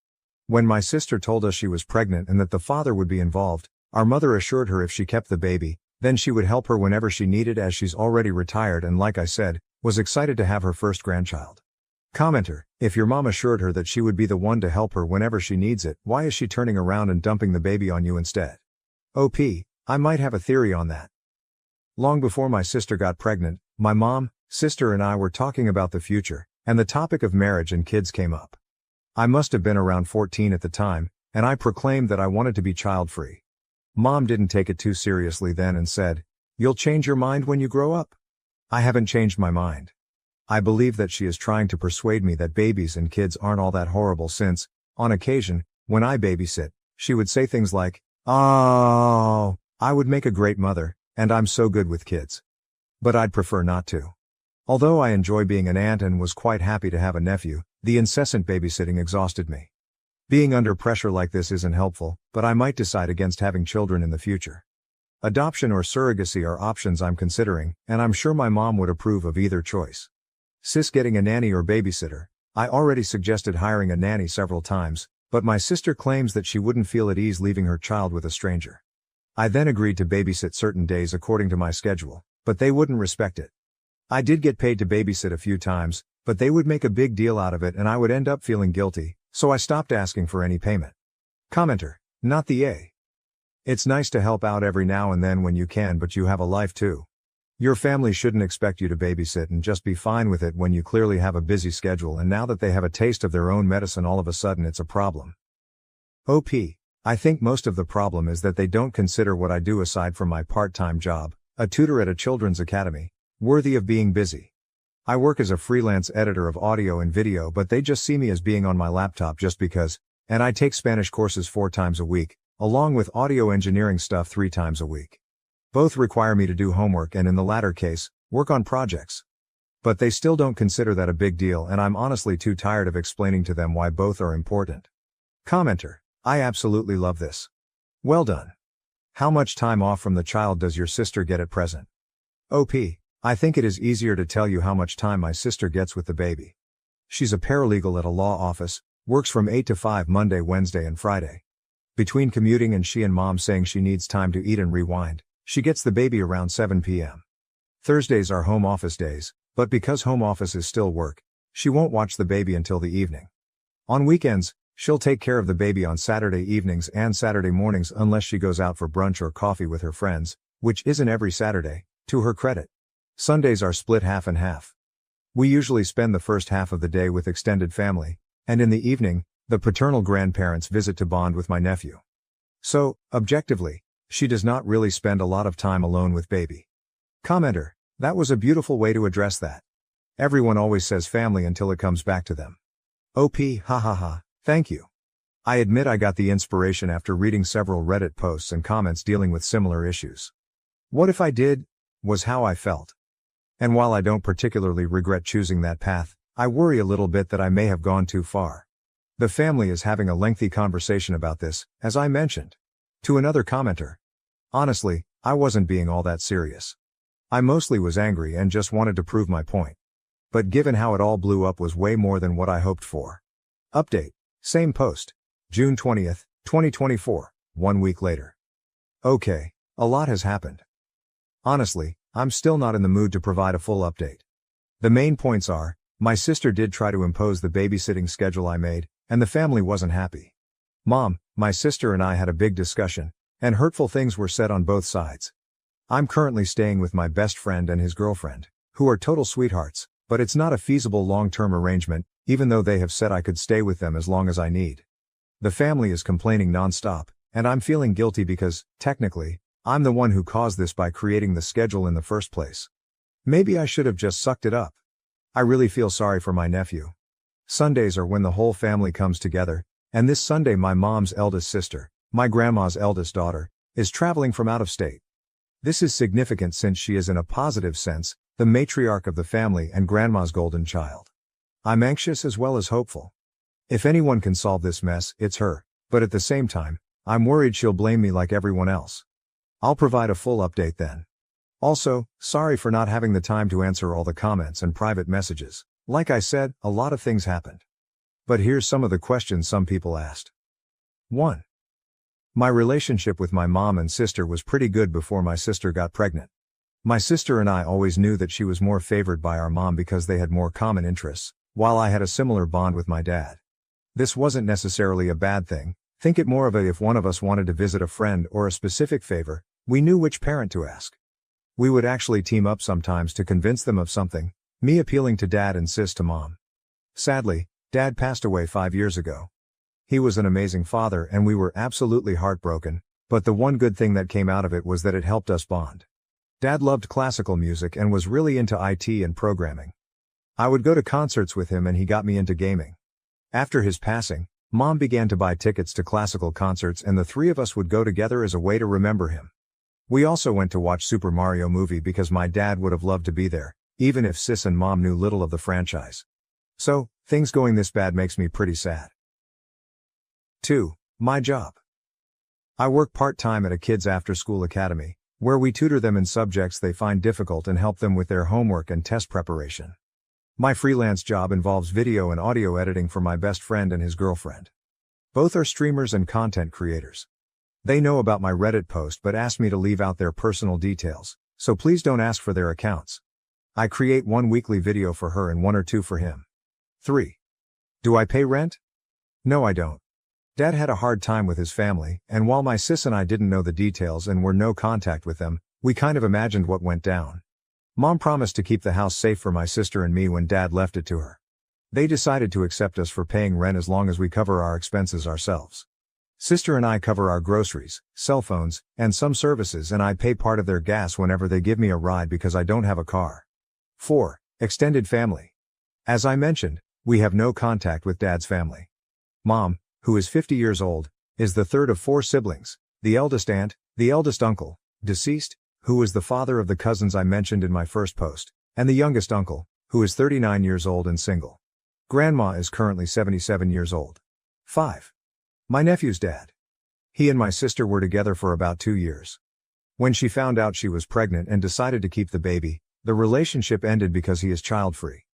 When my sister told us she was pregnant and that the father would be involved, our mother assured her if she kept the baby, Then she would help her whenever she needed, as she's already retired and, like I said, was excited to have her first grandchild. Commenter: if your mom assured her that she would be the one to help her whenever she needs it, why is she turning around and dumping the baby on you instead? OP: I might have a theory on that. Long before my sister got pregnant, my mom, sister and I were talking about the future, and the topic of marriage and kids came up. I must have been around 14 at the time, and I proclaimed that I wanted to be child-free. Mom didn't take it too seriously then and said, "You'll change your mind when you grow up." I haven't changed my mind. I believe that she is trying to persuade me that babies and kids aren't all that horrible since, on occasion, when I babysit, she would say things like, "Oh, I would make a great mother, and I'm so good with kids." But I'd prefer not to. Although I enjoy being an aunt and was quite happy to have a nephew, the incessant babysitting exhausted me. Being under pressure like this isn't helpful, but I might decide against having children in the future. Adoption or surrogacy are options I'm considering, and I'm sure my mom would approve of either choice. Sis: getting a nanny or babysitter. I already suggested hiring a nanny several times, but my sister claims that she wouldn't feel at ease leaving her child with a stranger. I then agreed to babysit certain days according to my schedule, but they wouldn't respect it. I did get paid to babysit a few times, but they would make a big deal out of it and I would end up feeling guilty, so I stopped asking for any payment. Commenter: not the A. It's nice to help out every now and then when you can, but you have a life too. Your family shouldn't expect you to babysit and just be fine with it when you clearly have a busy schedule, and now that they have a taste of their own medicine all of a sudden it's a problem. OP: I think most of the problem is that they don't consider what I do aside from my part-time job, a tutor at a children's academy, worthy of being busy. I work as a freelance editor of audio and video, but they just see me as being on my laptop just because, and I take Spanish courses 4 times a week, along with audio engineering stuff 3 times a week. Both require me to do homework and, in the latter case, work on projects. But they still don't consider that a big deal, and I'm honestly too tired of explaining to them why both are important. Commenter: I absolutely love this. Well done. How much time off from the child does your sister get at present? OP: I think it is easier to tell you how much time my sister gets with the baby. She's a paralegal at a law office, works from 8 to 5 Monday, Wednesday and Friday. Between commuting and she and mom saying she needs time to eat and rewind, she gets the baby around 7 p.m. Thursdays are home office days, but because home office is still work, she won't watch the baby until the evening. On weekends, she'll take care of the baby on Saturday evenings and Saturday mornings unless she goes out for brunch or coffee with her friends, which isn't every Saturday, to her credit. Sundays are split half and half. We usually spend the first half of the day with extended family, and in the evening, the paternal grandparents visit to bond with my nephew. So, objectively, she does not really spend a lot of time alone with baby. Commenter: that was a beautiful way to address that. Everyone always says family until it comes back to them. OP: ha ha ha, thank you. I admit I got the inspiration after reading several Reddit posts and comments dealing with similar issues. What if I did, was how I felt. And while I don't particularly regret choosing that path, I worry a little bit that I may have gone too far. The family is having a lengthy conversation about this, as I mentioned. To another commenter: honestly, I wasn't being all that serious. I mostly was angry and just wanted to prove my point. But given how it all blew up was way more than what I hoped for. Update. Same post. June 20th, 2024, 1 week later. Okay, a lot has happened. Honestly, I'm still not in the mood to provide a full update. The main points are, my sister did try to impose the babysitting schedule I made, and the family wasn't happy. Mom, my sister and I had a big discussion, and hurtful things were said on both sides. I'm currently staying with my best friend and his girlfriend, who are total sweethearts, but it's not a feasible long-term arrangement, even though they have said I could stay with them as long as I need. The family is complaining non-stop, and I'm feeling guilty because, technically, I'm the one who caused this by creating the schedule in the first place. Maybe I should have just sucked it up. I really feel sorry for my nephew. Sundays are when the whole family comes together, and this Sunday my mom's eldest sister, my grandma's eldest daughter, is traveling from out of state. This is significant since she is, in a positive sense, the matriarch of the family and grandma's golden child. I'm anxious as well as hopeful. If anyone can solve this mess, it's her, but at the same time, I'm worried she'll blame me like everyone else. I'll provide a full update then. Also, sorry for not having the time to answer all the comments and private messages. Like I said, a lot of things happened. But here's some of the questions some people asked. 1. My relationship with my mom and sister was pretty good before my sister got pregnant. My sister and I always knew that she was more favored by our mom because they had more common interests, while I had a similar bond with my dad. This wasn't necessarily a bad thing. Think it more of a if one of us wanted to visit a friend or a specific favor, we knew which parent to ask. We would actually team up sometimes to convince them of something, me appealing to dad and sis to mom. Sadly, dad passed away 5 years ago. He was an amazing father and we were absolutely heartbroken, but the one good thing that came out of it was that it helped us bond. Dad loved classical music and was really into IT and programming. I would go to concerts with him and he got me into gaming. After his passing, Mom began to buy tickets to classical concerts and the three of us would go together as a way to remember him. We also went to watch Super Mario movie because my dad would have loved to be there, even if sis and mom knew little of the franchise. So, things going this bad makes me pretty sad. 2. My job. I work part-time at a kids' after-school academy, where we tutor them in subjects they find difficult and help them with their homework and test preparation. My freelance job involves video and audio editing for my best friend and his girlfriend. Both are streamers and content creators. They know about my Reddit post but asked me to leave out their personal details, so please don't ask for their accounts. I create one weekly video for her and one or two for him. 3. Do I pay rent? No, I don't. Dad had a hard time with his family, and while my sis and I didn't know the details and were no contact with them, we kind of imagined what went down. Mom promised to keep the house safe for my sister and me when Dad left it to her. They decided to accept us for paying rent as long as we cover our expenses ourselves. Sister and I cover our groceries, cell phones, and some services, and I pay part of their gas whenever they give me a ride because I don't have a car. 4. Extended family. As I mentioned, we have no contact with Dad's family. Mom, who is 50 years old, is the third of 4 siblings, the eldest aunt, the eldest uncle, deceased, who was the father of the cousins I mentioned in my first post, and the youngest uncle, who is 39 years old and single. Grandma is currently 77 years old. 5. My nephew's dad. He and my sister were together for about 2 years. When she found out she was pregnant and decided to keep the baby, the relationship ended because he is child-free.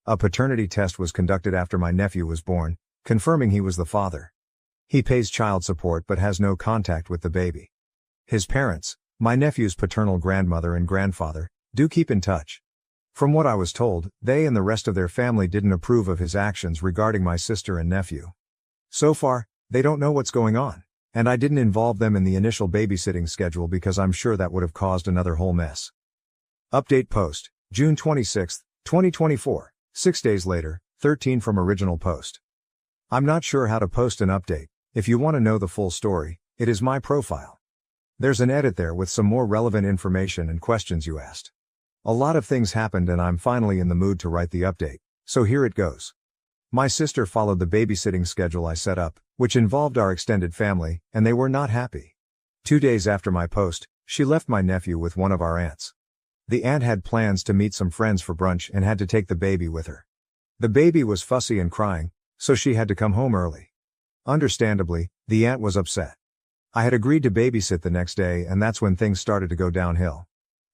A paternity test was conducted after my nephew was born, confirming he was the father. He pays child support but has no contact with the baby. His parents, my nephew's paternal grandmother and grandfather, do keep in touch. From what I was told, they and the rest of their family didn't approve of his actions regarding my sister and nephew. So far, they don't know what's going on, and I didn't involve them in the initial babysitting schedule because I'm sure that would have caused another whole mess. Update post, June 26, 2024, 6 days later, 13 from original post. I'm not sure how to post an update. If you want to know the full story, it is my profile. There's an edit there with some more relevant information and questions you asked. A lot of things happened and I'm finally in the mood to write the update, so here it goes. My sister followed the babysitting schedule I set up, which involved our extended family, and they were not happy. 2 days after my post, she left my nephew with one of our aunts. The aunt had plans to meet some friends for brunch and had to take the baby with her. The baby was fussy and crying, so she had to come home early. Understandably, the aunt was upset. I had agreed to babysit the next day and that's when things started to go downhill.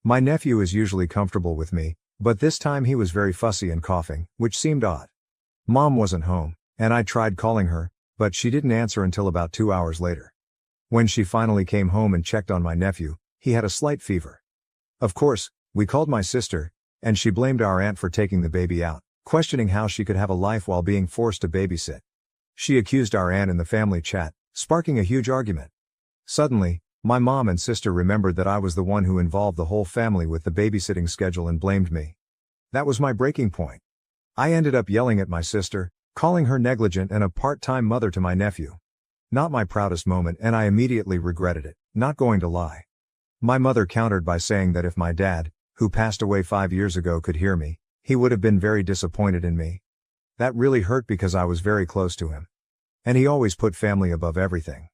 My nephew is usually comfortable with me, but this time he was very fussy and coughing, which seemed odd. Mom wasn't home, and I tried calling her, but she didn't answer until about 2 hours later. When she finally came home and checked on my nephew, he had a slight fever. Of course, we called my sister, and she blamed our aunt for taking the baby out, questioning how she could have a life while being forced to babysit. She accused our aunt in the family chat, sparking a huge argument. Suddenly, my mom and sister remembered that I was the one who involved the whole family with the babysitting schedule and blamed me. That was my breaking point. I ended up yelling at my sister, calling her negligent and a part-time mother to my nephew. Not my proudest moment and I immediately regretted it, not going to lie. My mother countered by saying that if my dad, who passed away 5 years ago, could hear me, he would have been very disappointed in me. That really hurt because I was very close to him. And he always put family above everything.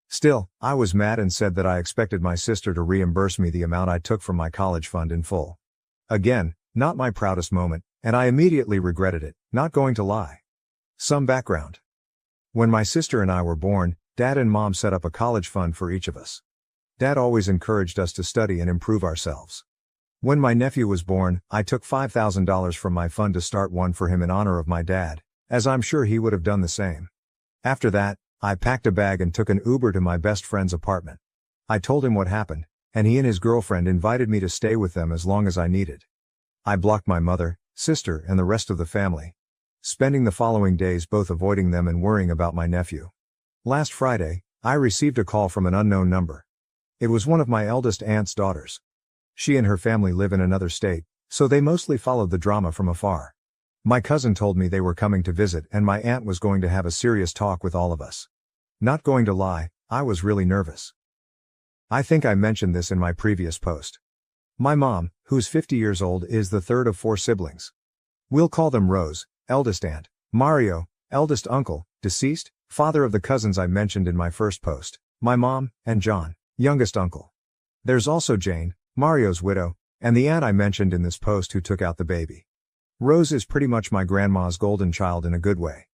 Still, I was mad and said that I expected my sister to reimburse me the amount I took from my college fund in full. Again, not my proudest moment, and I immediately regretted it, not going to lie. Some background. When my sister and I were born, Dad and Mom set up a college fund for each of us. Dad always encouraged us to study and improve ourselves. When my nephew was born, I took $5,000 from my fund to start one for him in honor of my dad, as I'm sure he would have done the same. After that, I packed a bag and took an Uber to my best friend's apartment. I told him what happened, and he and his girlfriend invited me to stay with them as long as I needed. I blocked my mother, sister, and the rest of the family, spending the following days both avoiding them and worrying about my nephew. Last Friday, I received a call from an unknown number. It was one of my eldest aunt's daughters. She and her family live in another state, so they mostly followed the drama from afar. My cousin told me they were coming to visit and my aunt was going to have a serious talk with all of us. Not going to lie, I was really nervous. I think I mentioned this in my previous post. My mom, who's 50 years old, is the third of 4 siblings. We'll call them Rose, eldest aunt, Mario, eldest uncle, deceased, father of the cousins I mentioned in my first post, my mom, and John, youngest uncle. There's also Jane, Mario's widow, and the aunt I mentioned in this post who took out the baby. Rose is pretty much my grandma's golden child in a good way.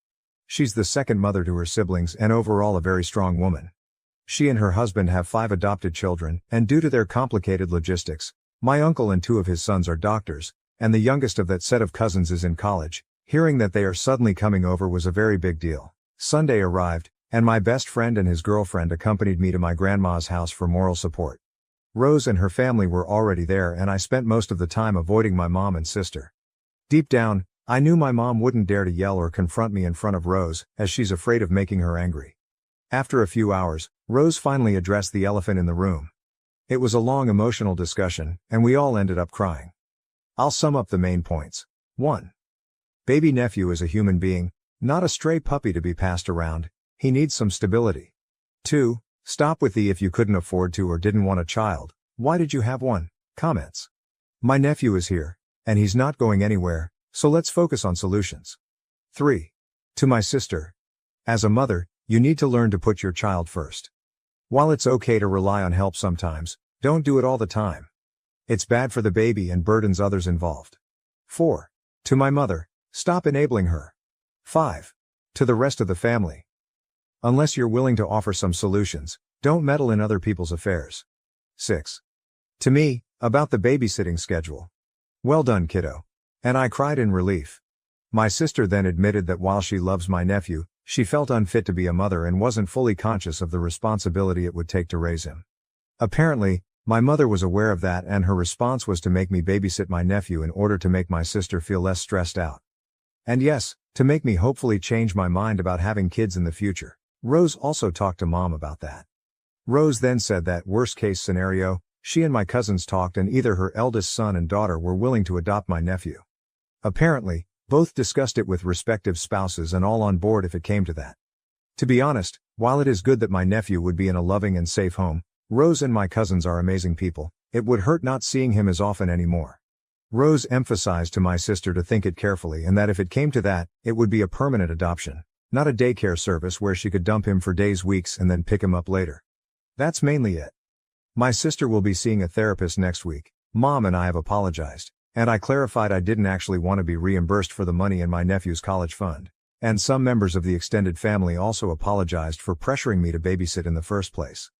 She's the second mother to her siblings and overall a very strong woman. She and her husband have 5 adopted children, and due to their complicated logistics, my uncle and 2 of his sons are doctors, and the youngest of that set of cousins is in college. Hearing that they are suddenly coming over was a very big deal. Sunday arrived, and my best friend and his girlfriend accompanied me to my grandma's house for moral support. Rose and her family were already there and I spent most of the time avoiding my mom and sister. Deep down, I knew my mom wouldn't dare to yell or confront me in front of Rose, as she's afraid of making her angry. After a few hours, Rose finally addressed the elephant in the room. It was a long emotional discussion, and we all ended up crying. I'll sum up the main points. 1. Baby nephew is a human being, not a stray puppy to be passed around. He needs some stability. 2. Stop with the "if you couldn't afford to or didn't want a child, why did you have one?" comments. My nephew is here, and he's not going anywhere, so let's focus on solutions. 3. To my sister. As a mother, you need to learn to put your child first. While it's okay to rely on help sometimes, don't do it all the time. It's bad for the baby and burdens others involved. 4. To my mother, stop enabling her. 5. To the rest of the family. Unless you're willing to offer some solutions, don't meddle in other people's affairs. 6. To me, about the babysitting schedule. Well done, kiddo. And I cried in relief. My sister then admitted that while she loves my nephew, she felt unfit to be a mother and wasn't fully conscious of the responsibility it would take to raise him. Apparently, my mother was aware of that and her response was to make me babysit my nephew in order to make my sister feel less stressed out. And yes, to make me hopefully change my mind about having kids in the future. Rose also talked to mom about that. Rose then said that worst case scenario, she and my cousins talked and either her eldest son and daughter were willing to adopt my nephew. Apparently, both discussed it with respective spouses and all on board if it came to that. To be honest, while it is good that my nephew would be in a loving and safe home, Rose and my cousins are amazing people, it would hurt not seeing him as often anymore. Rose emphasized to my sister to think it carefully and that if it came to that, it would be a permanent adoption, not a daycare service where she could dump him for days, weeks and then pick him up later. That's mainly it. My sister will be seeing a therapist next week. Mom and I have apologized, and I clarified I didn't actually want to be reimbursed for the money in my nephew's college fund. And some members of the extended family also apologized for pressuring me to babysit in the first place.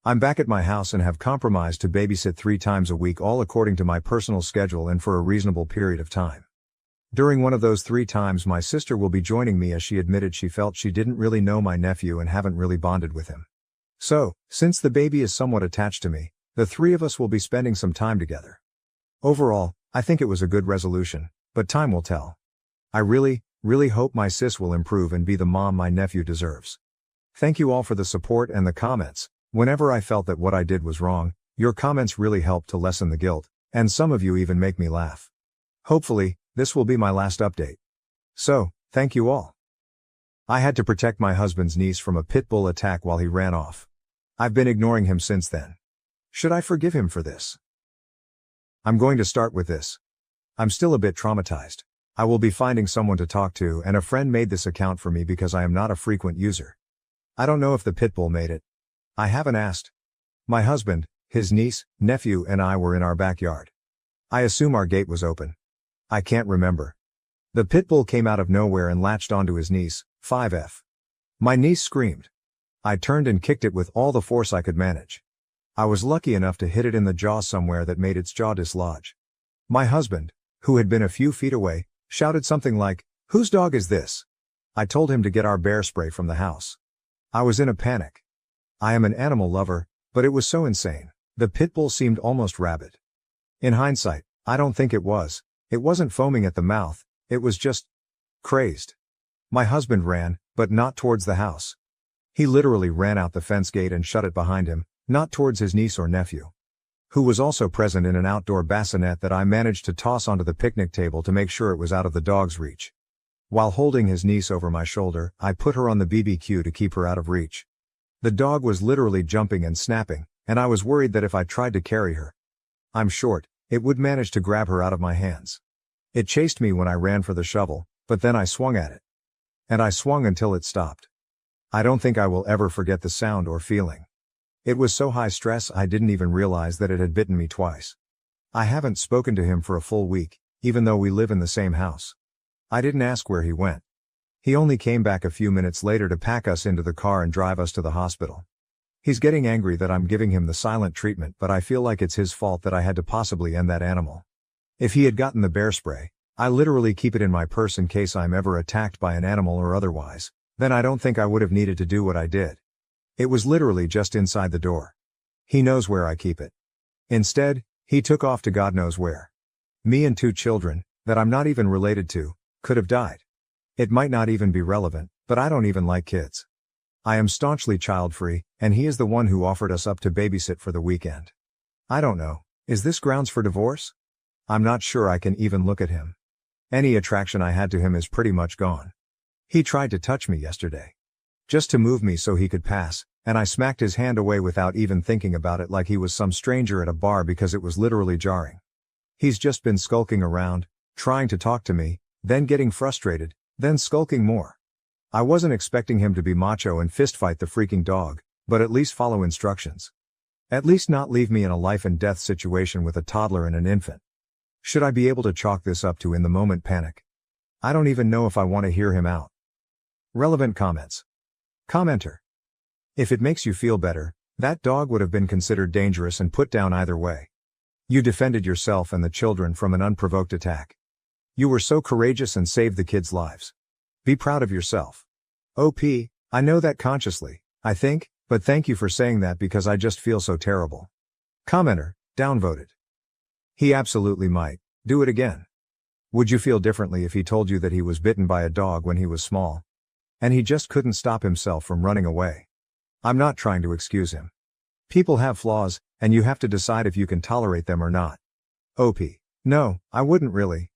I'm back at my house and have compromised to babysit 3 times a week, all according to my personal schedule and for a reasonable period of time. During one of those 3 times my sister will be joining me as she admitted she felt she didn't really know my nephew and haven't really bonded with him. So, since the baby is somewhat attached to me, the 3 of us will be spending some time together. Overall, I think it was a good resolution, but time will tell. I really hope my sis will improve and be the mom my nephew deserves. Thank you all for the support and the comments. Whenever I felt that what I did was wrong, your comments really helped to lessen the guilt, and some of you even make me laugh. Hopefully, this will be my last update. So, thank you all. I had to protect my husband's niece from a pit bull attack while he ran off. I've been ignoring him since then. Should I forgive him for this? I'm going to start with this. I'm still a bit traumatized. I will be finding someone to talk to, and a friend made this account for me because I am not a frequent user. I don't know if the pit bull made it. I haven't asked. My husband, his niece, nephew and I were in our backyard. I assume our gate was open. I can't remember. The pit bull came out of nowhere and latched onto his niece, 5F. My niece screamed. I turned and kicked it with all the force I could manage. I was lucky enough to hit it in the jaw somewhere that made its jaw dislodge. My husband, who had been a few feet away, shouted something like, "Whose dog is this?" I told him to get our bear spray from the house. I was in a panic. I am an animal lover, but it was so insane. The pit bull seemed almost rabid. In hindsight, I don't think it was. It wasn't foaming at the mouth, it was just crazed. My husband ran, but not towards the house. He literally ran out the fence gate and shut it behind him, not towards his niece or nephew, who was also present in an outdoor bassinet that I managed to toss onto the picnic table to make sure it was out of the dog's reach. While holding his niece over my shoulder, I put her on the BBQ to keep her out of reach. The dog was literally jumping and snapping, and I was worried that if I tried to carry her, I'm short, it would manage to grab her out of my hands. It chased me when I ran for the shovel, but then I swung at it. And I swung until it stopped. I don't think I will ever forget the sound or feeling. It was so high stress I didn't even realize that it had bitten me twice. I haven't spoken to him for a full week, even though we live in the same house. I didn't ask where he went. He only came back a few minutes later to pack us into the car and drive us to the hospital. He's getting angry that I'm giving him the silent treatment, but I feel like it's his fault that I had to possibly end that animal. If he had gotten the bear spray, I literally keep it in my purse in case I'm ever attacked by an animal or otherwise, then I don't think I would have needed to do what I did. It was literally just inside the door. He knows where I keep it. Instead, he took off to God knows where. Me and 2 children, that I'm not even related to, could have died. It might not even be relevant, but I don't even like kids. I am staunchly child-free, and he is the one who offered us up to babysit for the weekend. I don't know, is this grounds for divorce? I'm not sure I can even look at him. Any attraction I had to him is pretty much gone. He tried to touch me yesterday. Just to move me so he could pass, and I smacked his hand away without even thinking about it like he was some stranger at a bar because it was literally jarring. He's just been skulking around, trying to talk to me, then getting frustrated, then skulking more. I wasn't expecting him to be macho and fistfight the freaking dog, but at least follow instructions. At least not leave me in a life and death situation with a toddler and an infant. Should I be able to chalk this up to in the moment panic? I don't even know if I want to hear him out. Relevant comments. Commenter. If it makes you feel better, that dog would have been considered dangerous and put down either way. You defended yourself and the children from an unprovoked attack. You were so courageous and saved the kids' lives. Be proud of yourself. OP, I know that consciously, I think, but thank you for saying that because I just feel so terrible. Commenter, downvoted. He absolutely might. Do it again. Would you feel differently if he told you that he was bitten by a dog when he was small? And he just couldn't stop himself from running away? I'm not trying to excuse him. People have flaws, and you have to decide if you can tolerate them or not. OP. No, I wouldn't really.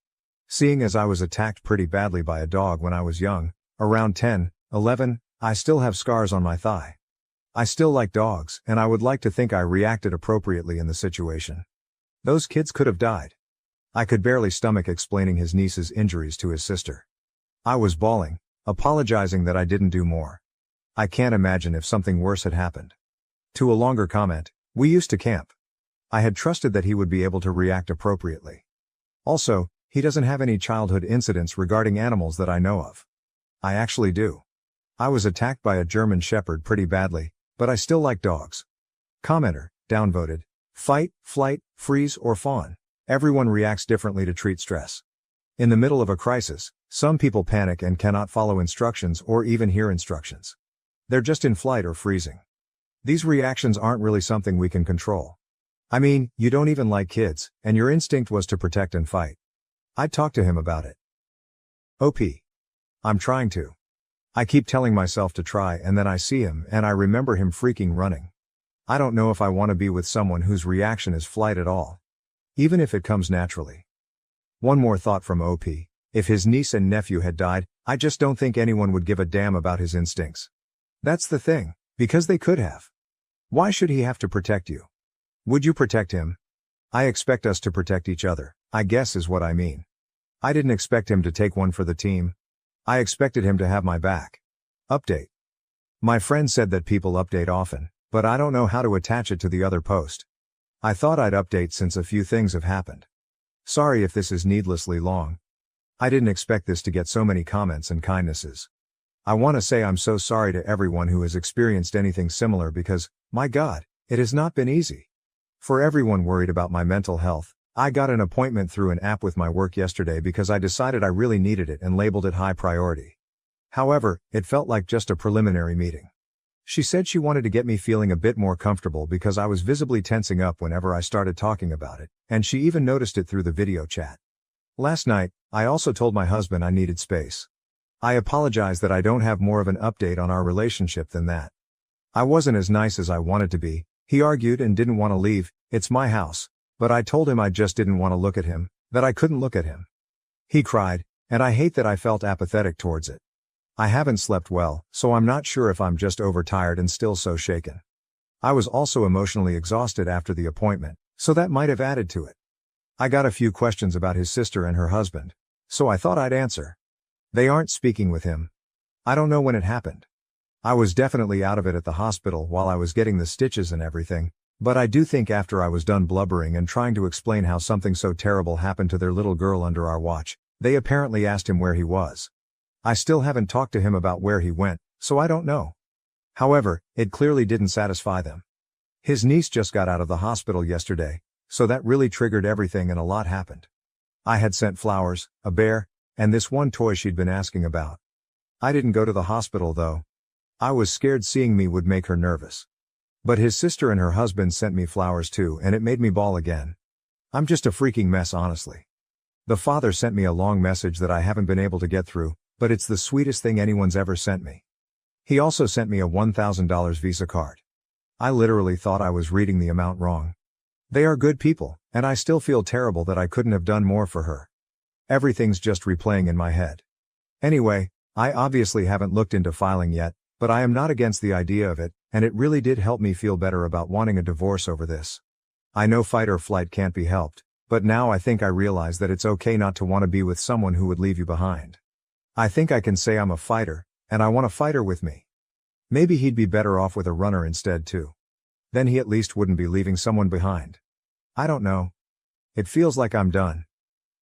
Seeing as I was attacked pretty badly by a dog when I was young, around 10, 11, I still have scars on my thigh. I still like dogs, and I would like to think I reacted appropriately in the situation. Those kids could have died. I could barely stomach explaining his niece's injuries to his sister. I was bawling, apologizing that I didn't do more. I can't imagine if something worse had happened. To a longer comment, we used to camp. I had trusted that he would be able to react appropriately. Also, he doesn't have any childhood incidents regarding animals that I know of. I actually do. I was attacked by a German Shepherd pretty badly, but I still like dogs. Commenter, downvoted. Fight, flight, freeze, or fawn. Everyone reacts differently to treat stress. In the middle of a crisis, some people panic and cannot follow instructions or even hear instructions. They're just in flight or freezing. These reactions aren't really something we can control. I mean, you don't even like kids, and your instinct was to protect and fight. I'd talk to him about it. OP. I'm trying to. I keep telling myself to try and then I see him and I remember him freaking running. I don't know if I want to be with someone whose reaction is flight at all. Even if it comes naturally. One more thought from OP. If his niece and nephew had died, I just don't think anyone would give a damn about his instincts. That's the thing, because they could have. Why should he have to protect you? Would you protect him? I expect us to protect each other, I guess is what I mean. I didn't expect him to take one for the team. I expected him to have my back. Update. My friend said that people update often, but I don't know how to attach it to the other post. I thought I'd update since a few things have happened. Sorry if this is needlessly long. I didn't expect this to get so many comments and kindnesses. I want to say I'm so sorry to everyone who has experienced anything similar because, my God, it has not been easy. For everyone worried about my mental health, I got an appointment through an app with my work yesterday because I decided I really needed it and labeled it high priority. However, it felt like just a preliminary meeting. She said she wanted to get me feeling a bit more comfortable because I was visibly tensing up whenever I started talking about it, and she even noticed it through the video chat. Last night, I also told my husband I needed space. I apologize that I don't have more of an update on our relationship than that. I wasn't as nice as I wanted to be, he argued and didn't want to leave. It's my house. But I told him I just didn't want to look at him, that I couldn't look at him. He cried, and I hate that I felt apathetic towards it. I haven't slept well, so I'm not sure if I'm just overtired and still so shaken. I was also emotionally exhausted after the appointment, so that might have added to it. I got a few questions about his sister and her husband, so I thought I'd answer. They aren't speaking with him. I don't know when it happened. I was definitely out of it at the hospital while I was getting the stitches and everything, but I do think after I was done blubbering and trying to explain how something so terrible happened to their little girl under our watch, they apparently asked him where he was. I still haven't talked to him about where he went, so I don't know. However, it clearly didn't satisfy them. His niece just got out of the hospital yesterday, so that really triggered everything and a lot happened. I had sent flowers, a bear, and this one toy she'd been asking about. I didn't go to the hospital though. I was scared seeing me would make her nervous. But his sister and her husband sent me flowers too, and it made me bawl again. I'm just a freaking mess, honestly. The father sent me a long message that I haven't been able to get through, but it's the sweetest thing anyone's ever sent me. He also sent me a $1,000 Visa card. I literally thought I was reading the amount wrong. They are good people, and I still feel terrible that I couldn't have done more for her. Everything's just replaying in my head. Anyway, I obviously haven't looked into filing yet, but I am not against the idea of it, and it really did help me feel better about wanting a divorce over this. I know fight or flight can't be helped, but now I think I realize that it's okay not to want to be with someone who would leave you behind. I think I can say I'm a fighter, and I want a fighter with me. Maybe he'd be better off with a runner instead too. Then he at least wouldn't be leaving someone behind. I don't know. It feels like I'm done.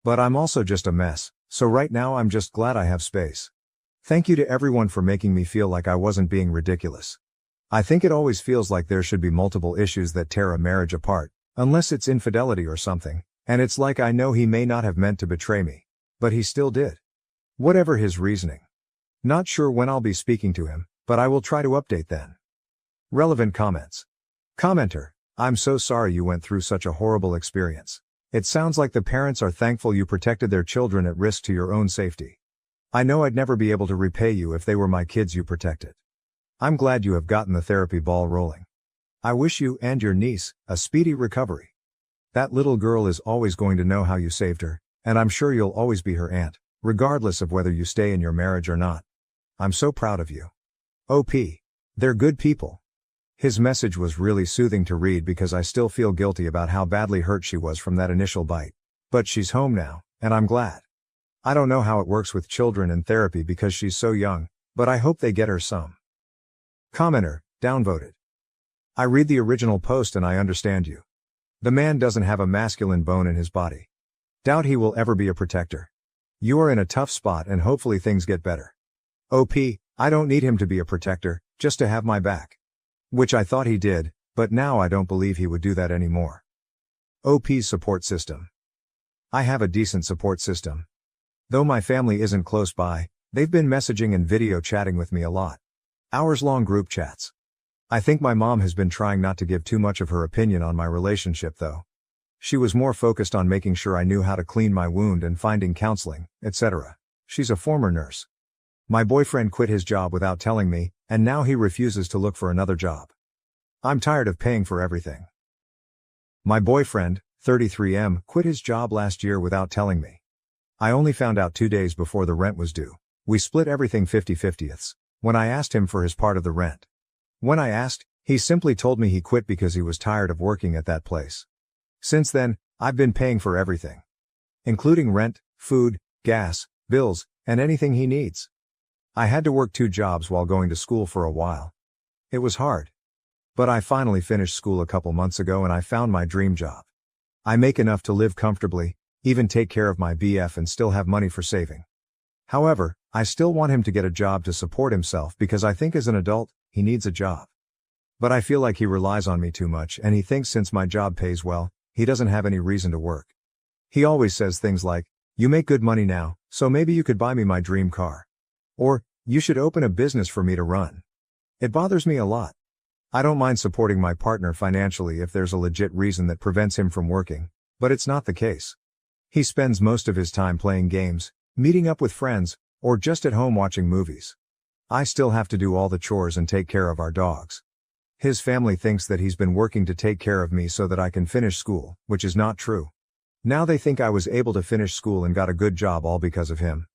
But I'm also just a mess, so right now I'm just glad I have space. Thank you to everyone for making me feel like I wasn't being ridiculous. I think it always feels like there should be multiple issues that tear a marriage apart, unless it's infidelity or something, and it's like I know he may not have meant to betray me. But he still did. Whatever his reasoning. Not sure when I'll be speaking to him, but I will try to update then. Relevant comments. Commenter, I'm so sorry you went through such a horrible experience. It sounds like the parents are thankful you protected their children at risk to your own safety. I know I'd never be able to repay you if they were my kids you protected. I'm glad you have gotten the therapy ball rolling. I wish you and your niece a speedy recovery. That little girl is always going to know how you saved her, and I'm sure you'll always be her aunt, regardless of whether you stay in your marriage or not. I'm so proud of you. OP. They're good people. His message was really soothing to read because I still feel guilty about how badly hurt she was from that initial bite. But she's home now, and I'm glad. I don't know how it works with children and therapy because she's so young, but I hope they get her some. Commenter, downvoted. I read the original post and I understand you. The man doesn't have a masculine bone in his body. Doubt he will ever be a protector. You are in a tough spot and hopefully things get better. OP, I don't need him to be a protector, just to have my back. Which I thought he did, but now I don't believe he would do that anymore. OP's support system. I have a decent support system. Though my family isn't close by, they've been messaging and video chatting with me a lot. Hours-long group chats. I think my mom has been trying not to give too much of her opinion on my relationship though. She was more focused on making sure I knew how to clean my wound and finding counseling, etc. She's a former nurse. My boyfriend quit his job without telling me, and now he refuses to look for another job. I'm tired of paying for everything. My boyfriend, 33M, quit his job last year without telling me. I only found out 2 days before the rent was due. We split everything 50/50ths, when I asked him for his part of the rent. When I asked, he simply told me he quit because he was tired of working at that place. Since then, I've been paying for everything. Including rent, food, gas, bills, and anything he needs. I had to work 2 jobs while going to school for a while. It was hard. But I finally finished school a couple months ago and I found my dream job. I make enough to live comfortably, even take care of my BF and still have money for saving. However, I still want him to get a job to support himself because I think as an adult, he needs a job. But I feel like he relies on me too much and he thinks since my job pays well, he doesn't have any reason to work. He always says things like, "You make good money now, so maybe you could buy me my dream car." Or, "You should open a business for me to run." It bothers me a lot. I don't mind supporting my partner financially if there's a legit reason that prevents him from working, but it's not the case. He spends most of his time playing games, meeting up with friends, or just at home watching movies. I still have to do all the chores and take care of our dogs. His family thinks that he's been working to take care of me so that I can finish school, which is not true. Now they think I was able to finish school and got a good job all because of him.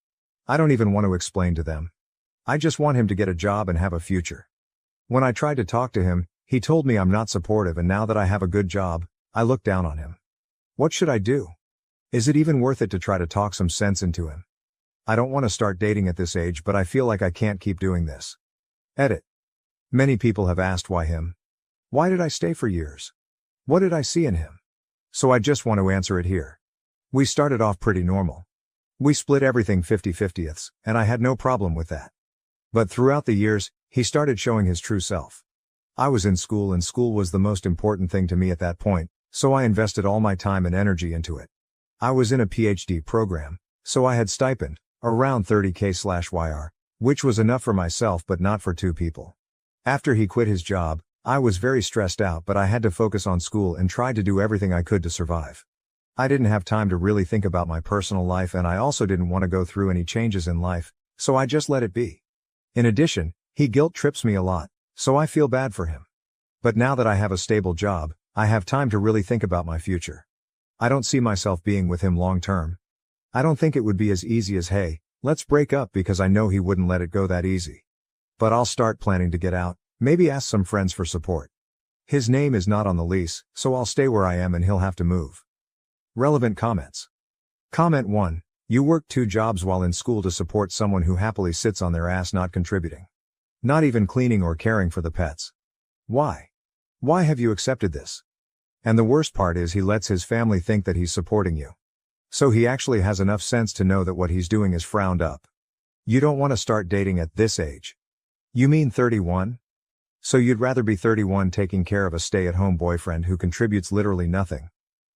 I don't even want to explain to them. I just want him to get a job and have a future. When I tried to talk to him, he told me I'm not supportive, and now that I have a good job, I look down on him. What should I do? Is it even worth it to try to talk some sense into him? I don't want to start dating at this age, but I feel like I can't keep doing this. Edit. Many people have asked why him. Why did I stay for years? What did I see in him? So I just want to answer it here. We started off pretty normal. We split everything 50-50ths, and I had no problem with that. But throughout the years, he started showing his true self. I was in school, and school was the most important thing to me at that point, so I invested all my time and energy into it. I was in a PhD program, so I had stipend, around $30K/YR, which was enough for myself but not for two people. After he quit his job, I was very stressed out, but I had to focus on school and tried to do everything I could to survive. I didn't have time to really think about my personal life, and I also didn't want to go through any changes in life, so I just let it be. In addition, he guilt trips me a lot, so I feel bad for him. But now that I have a stable job, I have time to really think about my future. I don't see myself being with him long term. I don't think it would be as easy as, hey, let's break up, because I know he wouldn't let it go that easy. But I'll start planning to get out, maybe ask some friends for support. His name is not on the lease, so I'll stay where I am and he'll have to move. Relevant comments. Comment 1. You work 2 jobs while in school to support someone who happily sits on their ass not contributing. Not even cleaning or caring for the pets. Why? Why have you accepted this? And the worst part is he lets his family think that he's supporting you. So he actually has enough sense to know that what he's doing is frowned up. You don't want to start dating at this age. You mean 31? So you'd rather be 31 taking care of a stay-at-home boyfriend who contributes literally nothing.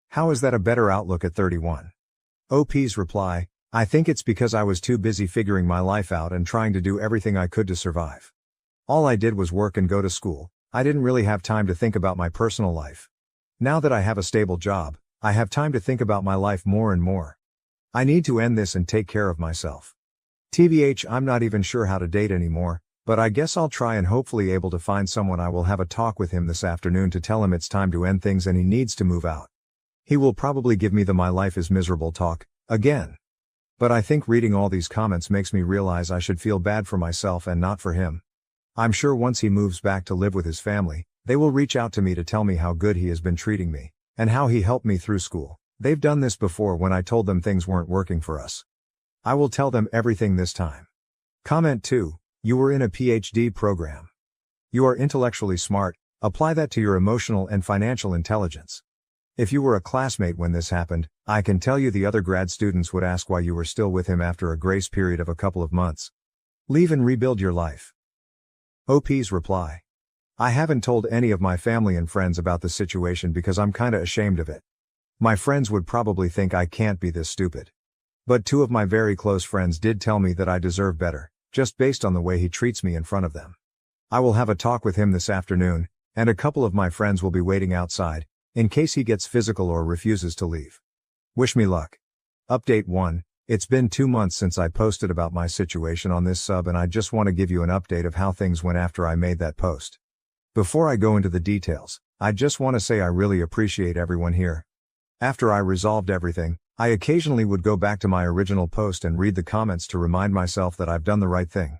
How is that a better outlook at 31? OP's reply, I think it's because I was too busy figuring my life out and trying to do everything I could to survive. All I did was work and go to school. I didn't really have time to think about my personal life. Now that I have a stable job, I have time to think about my life more and more. I need to end this and take care of myself. TBH, I'm not even sure how to date anymore, but I guess I'll try and hopefully able to find someone. I will have a talk with him this afternoon to tell him it's time to end things and he needs to move out. He will probably give me the "my life is miserable" talk, again. But I think reading all these comments makes me realize I should feel bad for myself and not for him. I'm sure once he moves back to live with his family, they will reach out to me to tell me how good he has been treating me, and how he helped me through school. They've done this before when I told them things weren't working for us. I will tell them everything this time. Comment 2. You were in a PhD program. You are intellectually smart, apply that to your emotional and financial intelligence. If you were a classmate when this happened, I can tell you the other grad students would ask why you were still with him after a grace period of a couple of months. Leave and rebuild your life. OP's reply. I haven't told any of my family and friends about the situation because I'm kinda ashamed of it. My friends would probably think I can't be this stupid. But 2 of my very close friends did tell me that I deserve better, just based on the way he treats me in front of them. I will have a talk with him this afternoon, and a couple of my friends will be waiting outside, in case he gets physical or refuses to leave. Wish me luck. Update 1. It's been 2 months since I posted about my situation on this sub, and I just want to give you an update of how things went after I made that post. Before I go into the details, I just want to say I really appreciate everyone here. After I resolved everything, I occasionally would go back to my original post and read the comments to remind myself that I've done the right thing.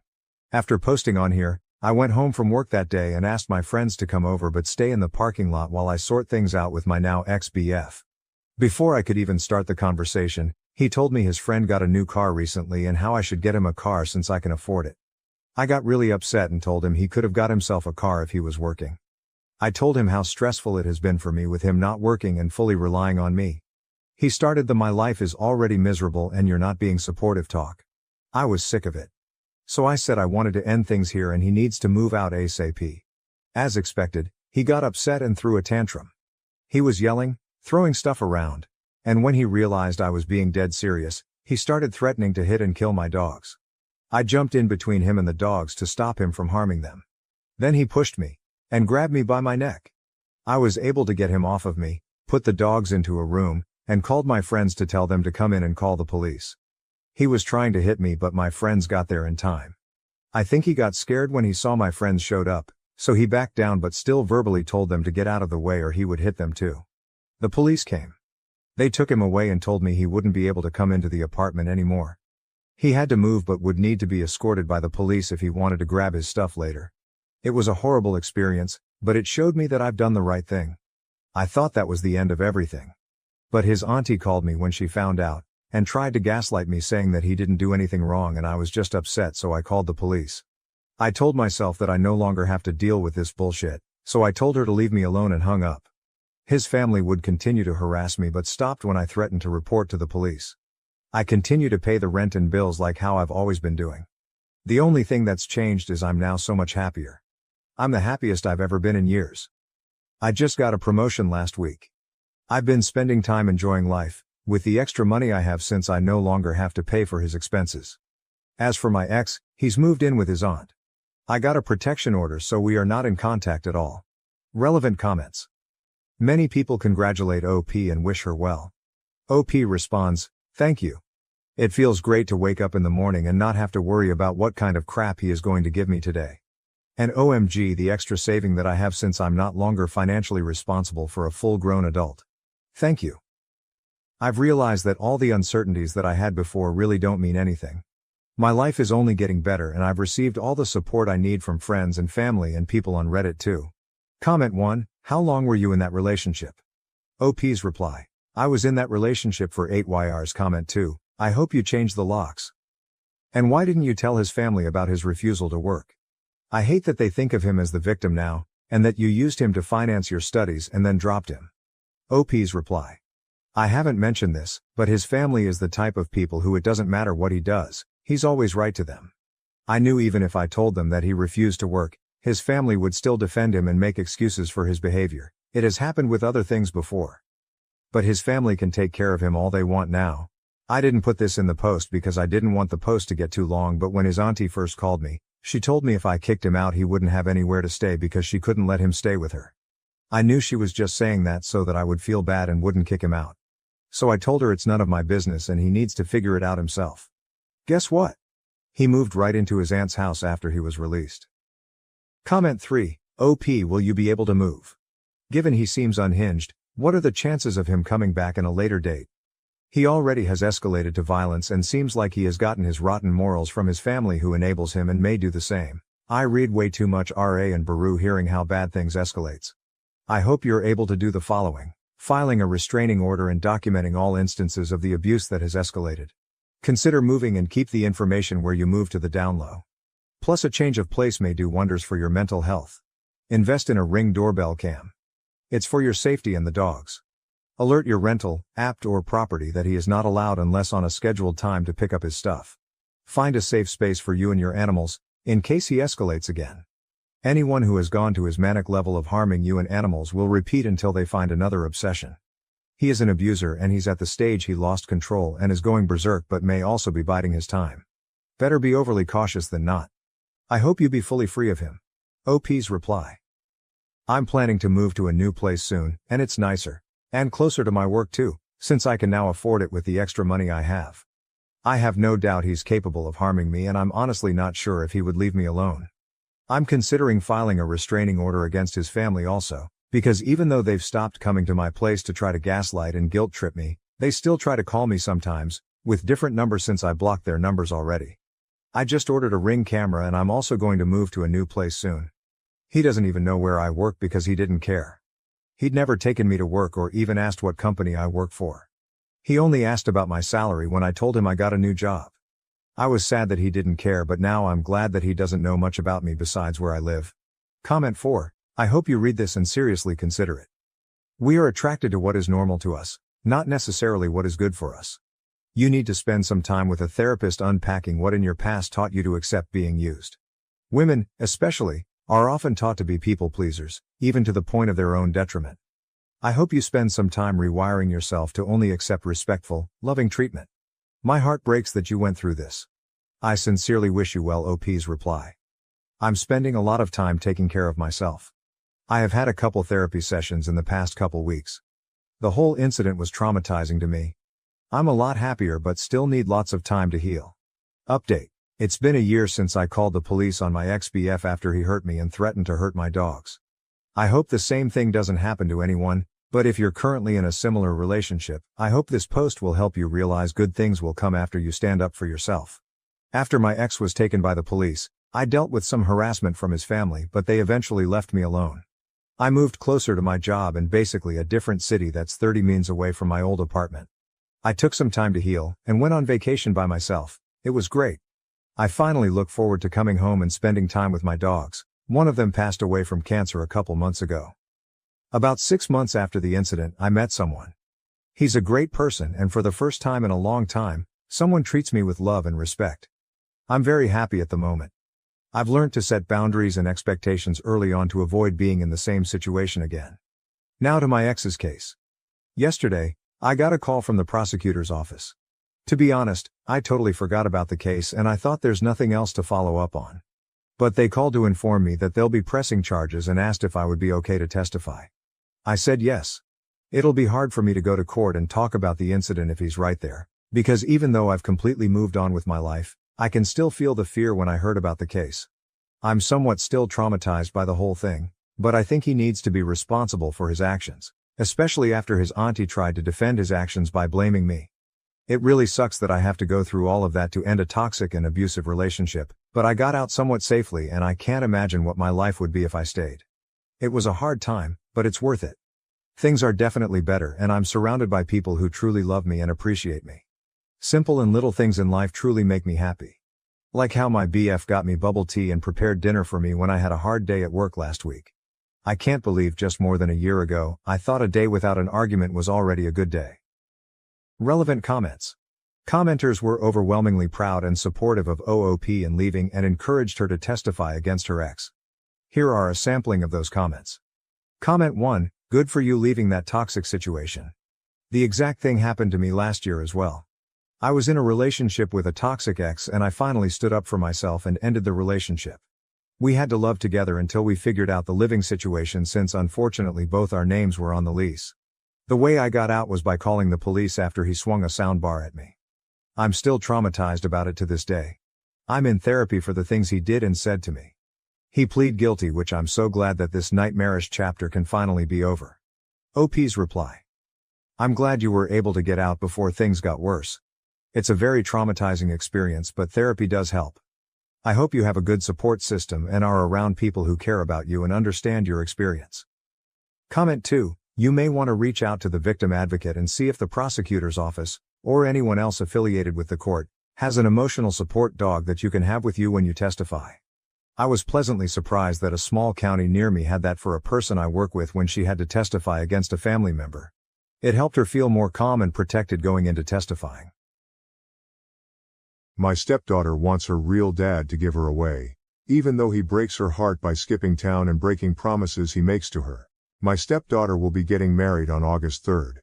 After posting on here, I went home from work that day and asked my friends to come over but stay in the parking lot while I sort things out with my now ex-BF. Before I could even start the conversation, he told me his friend got a new car recently and how I should get him a car since I can afford it. I got really upset and told him he could have got himself a car if he was working. I told him how stressful it has been for me with him not working and fully relying on me. He started the "my life is already miserable and you're not being supportive" talk. I was sick of it. So I said I wanted to end things here and he needs to move out ASAP. As expected, he got upset and threw a tantrum. He was yelling, throwing stuff around, and when he realized I was being dead serious, he started threatening to hit and kill my dogs. I jumped in between him and the dogs to stop him from harming them. Then he pushed me and grabbed me by my neck. I was able to get him off of me, put the dogs into a room, and called my friends to tell them to come in and call the police. He was trying to hit me, but my friends got there in time. I think he got scared when he saw my friends showed up, so he backed down but still verbally told them to get out of the way or he would hit them too. The police came. They took him away and told me he wouldn't be able to come into the apartment anymore. He had to move but would need to be escorted by the police if he wanted to grab his stuff later. It was a horrible experience, but it showed me that I've done the right thing. I thought that was the end of everything. But his auntie called me when she found out, and tried to gaslight me saying that he didn't do anything wrong and I was just upset, so I called the police. I told myself that I no longer have to deal with this bullshit, so I told her to leave me alone and hung up. His family would continue to harass me but stopped when I threatened to report to the police. I continue to pay the rent and bills like how I've always been doing. The only thing that's changed is I'm now so much happier. I'm the happiest I've ever been in years. I just got a promotion last week. I've been spending time enjoying life, with the extra money I have since I no longer have to pay for his expenses. As for my ex, he's moved in with his aunt. I got a protection order so we are not in contact at all. Relevant comments. Many people congratulate OP and wish her well. OP responds, "Thank you. It feels great to wake up in the morning and not have to worry about what kind of crap he is going to give me today. And OMG, the extra saving that I have since I'm not longer financially responsible for a full-grown adult. Thank you. I've realized that all the uncertainties that I had before really don't mean anything. My life is only getting better and I've received all the support I need from friends and family and people on Reddit too." Comment 1, how long were you in that relationship? OP's reply, I was in that relationship for 8 years. Comment 2, I hope you changed the locks. And why didn't you tell his family about his refusal to work? I hate that they think of him as the victim now, and that you used him to finance your studies and then dropped him. OP's reply, I haven't mentioned this, but his family is the type of people who it doesn't matter what he does, he's always right to them. I knew even if I told them that he refused to work, his family would still defend him and make excuses for his behavior. It has happened with other things before. But his family can take care of him all they want now. I didn't put this in the post because I didn't want the post to get too long, but when his auntie first called me, she told me if I kicked him out he wouldn't have anywhere to stay because she couldn't let him stay with her. I knew she was just saying that so that I would feel bad and wouldn't kick him out. So I told her it's none of my business and he needs to figure it out himself. Guess what? He moved right into his aunt's house after he was released. Comment 3, OP, will you be able to move? Given he seems unhinged, what are the chances of him coming back in a later date? He already has escalated to violence and seems like he has gotten his rotten morals from his family who enables him and may do the same. I read way too much RA and Baru hearing how bad things escalates. I hope you're able to do the following: filing a restraining order and documenting all instances of the abuse that has escalated. Consider moving and keep the information where you move to the down low. Plus a change of place may do wonders for your mental health. Invest in a Ring doorbell cam. It's for your safety and the dog's. Alert your rental, app or property that he is not allowed unless on a scheduled time to pick up his stuff. Find a safe space for you and your animals, in case he escalates again. Anyone who has gone to his manic level of harming you and animals will repeat until they find another obsession. He is an abuser and he's at the stage he lost control and is going berserk but may also be biding his time. Better be overly cautious than not. I hope you be fully free of him. OP's reply. I'm planning to move to a new place soon, and it's nicer. And closer to my work too, since I can now afford it with the extra money I have. I have no doubt he's capable of harming me and I'm honestly not sure if he would leave me alone. I'm considering filing a restraining order against his family also, because even though they've stopped coming to my place to try to gaslight and guilt trip me, they still try to call me sometimes, with different numbers since I blocked their numbers already. I just ordered a Ring camera and I'm also going to move to a new place soon. He doesn't even know where I work because he didn't care. He'd never taken me to work or even asked what company I work for. He only asked about my salary when I told him I got a new job. I was sad that he didn't care, but now I'm glad that he doesn't know much about me besides where I live. Comment 4, I hope you read this and seriously consider it. We are attracted to what is normal to us, not necessarily what is good for us. You need to spend some time with a therapist unpacking what in your past taught you to accept being used. Women, especially, are often taught to be people pleasers, even to the point of their own detriment. I hope you spend some time rewiring yourself to only accept respectful, loving treatment. My heart breaks that you went through this. I sincerely wish you well. OP's reply. I'm spending a lot of time taking care of myself. I have had a couple therapy sessions in the past couple weeks. The whole incident was traumatizing to me. I'm a lot happier but still need lots of time to heal. Update. It's been a year since I called the police on my ex-BF after he hurt me and threatened to hurt my dogs. I hope the same thing doesn't happen to anyone, but if you're currently in a similar relationship, I hope this post will help you realize good things will come after you stand up for yourself. After my ex was taken by the police, I dealt with some harassment from his family, but they eventually left me alone. I moved closer to my job in basically a different city that's 30 minutes away from my old apartment. I took some time to heal and went on vacation by myself. It was great. I finally look forward to coming home and spending time with my dogs. One of them passed away from cancer a couple months ago. About 6 months after the incident, I met someone. He's a great person, and for the first time in a long time, someone treats me with love and respect. I'm very happy at the moment. I've learned to set boundaries and expectations early on to avoid being in the same situation again. Now to my ex's case. Yesterday, I got a call from the prosecutor's office. To be honest, I totally forgot about the case and I thought there's nothing else to follow up on. But they called to inform me that they'll be pressing charges and asked if I would be okay to testify. I said yes. It'll be hard for me to go to court and talk about the incident if he's right there, because even though I've completely moved on with my life, I can still feel the fear when I heard about the case. I'm somewhat still traumatized by the whole thing, but I think he needs to be responsible for his actions, especially after his auntie tried to defend his actions by blaming me. It really sucks that I have to go through all of that to end a toxic and abusive relationship, but I got out somewhat safely and I can't imagine what my life would be if I stayed. It was a hard time, but it's worth it. Things are definitely better and I'm surrounded by people who truly love me and appreciate me. Simple and little things in life truly make me happy. Like how my BF got me bubble tea and prepared dinner for me when I had a hard day at work last week. I can't believe just more than a year ago, I thought a day without an argument was already a good day. Relevant comments. Commenters were overwhelmingly proud and supportive of OOP and leaving and encouraged her to testify against her ex. Here are a sampling of those comments. Comment 1, good for you leaving that toxic situation. The exact thing happened to me last year as well. I was in a relationship with a toxic ex and I finally stood up for myself and ended the relationship. We had to love together until we figured out the living situation since unfortunately both our names were on the lease. The way I got out was by calling the police after he swung a soundbar at me. I'm still traumatized about it to this day. I'm in therapy for the things he did and said to me. He pleaded guilty, which I'm so glad that this nightmarish chapter can finally be over. OP's reply. I'm glad you were able to get out before things got worse. It's a very traumatizing experience, but therapy does help. I hope you have a good support system and are around people who care about you and understand your experience. Comment 2. You may want to reach out to the victim advocate and see if the prosecutor's office, or anyone else affiliated with the court, has an emotional support dog that you can have with you when you testify. I was pleasantly surprised that a small county near me had that for a person I work with when she had to testify against a family member. It helped her feel more calm and protected going into testifying. My stepdaughter wants her real dad to give her away, even though he breaks her heart by skipping town and breaking promises he makes to her. My stepdaughter will be getting married on August 3rd.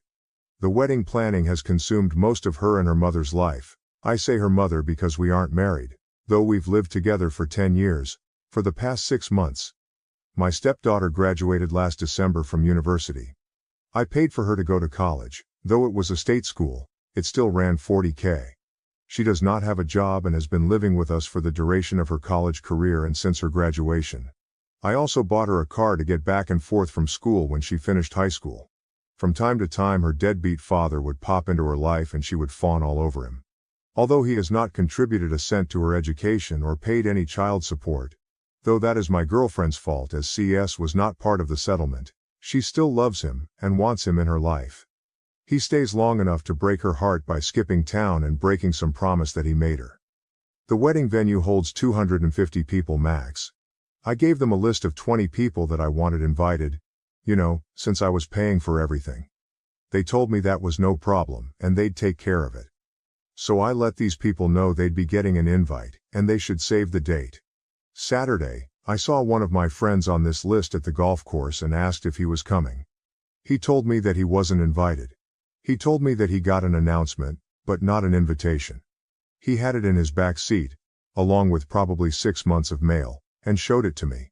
The wedding planning has consumed most of her and her mother's life. I say her mother because we aren't married, though we've lived together for 10 years, for the past 6 months. My stepdaughter graduated last December from university. I paid for her to go to college, though it was a state school, it still ran $40,000. She does not have a job and has been living with us for the duration of her college career and since her graduation. I also bought her a car to get back and forth from school when she finished high school. From time to time her deadbeat father would pop into her life and she would fawn all over him. Although he has not contributed a cent to her education or paid any child support, though that is my girlfriend's fault as CS was not part of the settlement, she still loves him and wants him in her life. He stays long enough to break her heart by skipping town and breaking some promise that he made her. The wedding venue holds 250 people max. I gave them a list of 20 people that I wanted invited, since I was paying for everything. They told me that was no problem and they'd take care of it. So I let these people know they'd be getting an invite and they should save the date. Saturday, I saw one of my friends on this list at the golf course and asked if he was coming. He told me that he wasn't invited. He told me that he got an announcement, but not an invitation. He had it in his back seat, along with probably 6 months of mail. and showed it to me.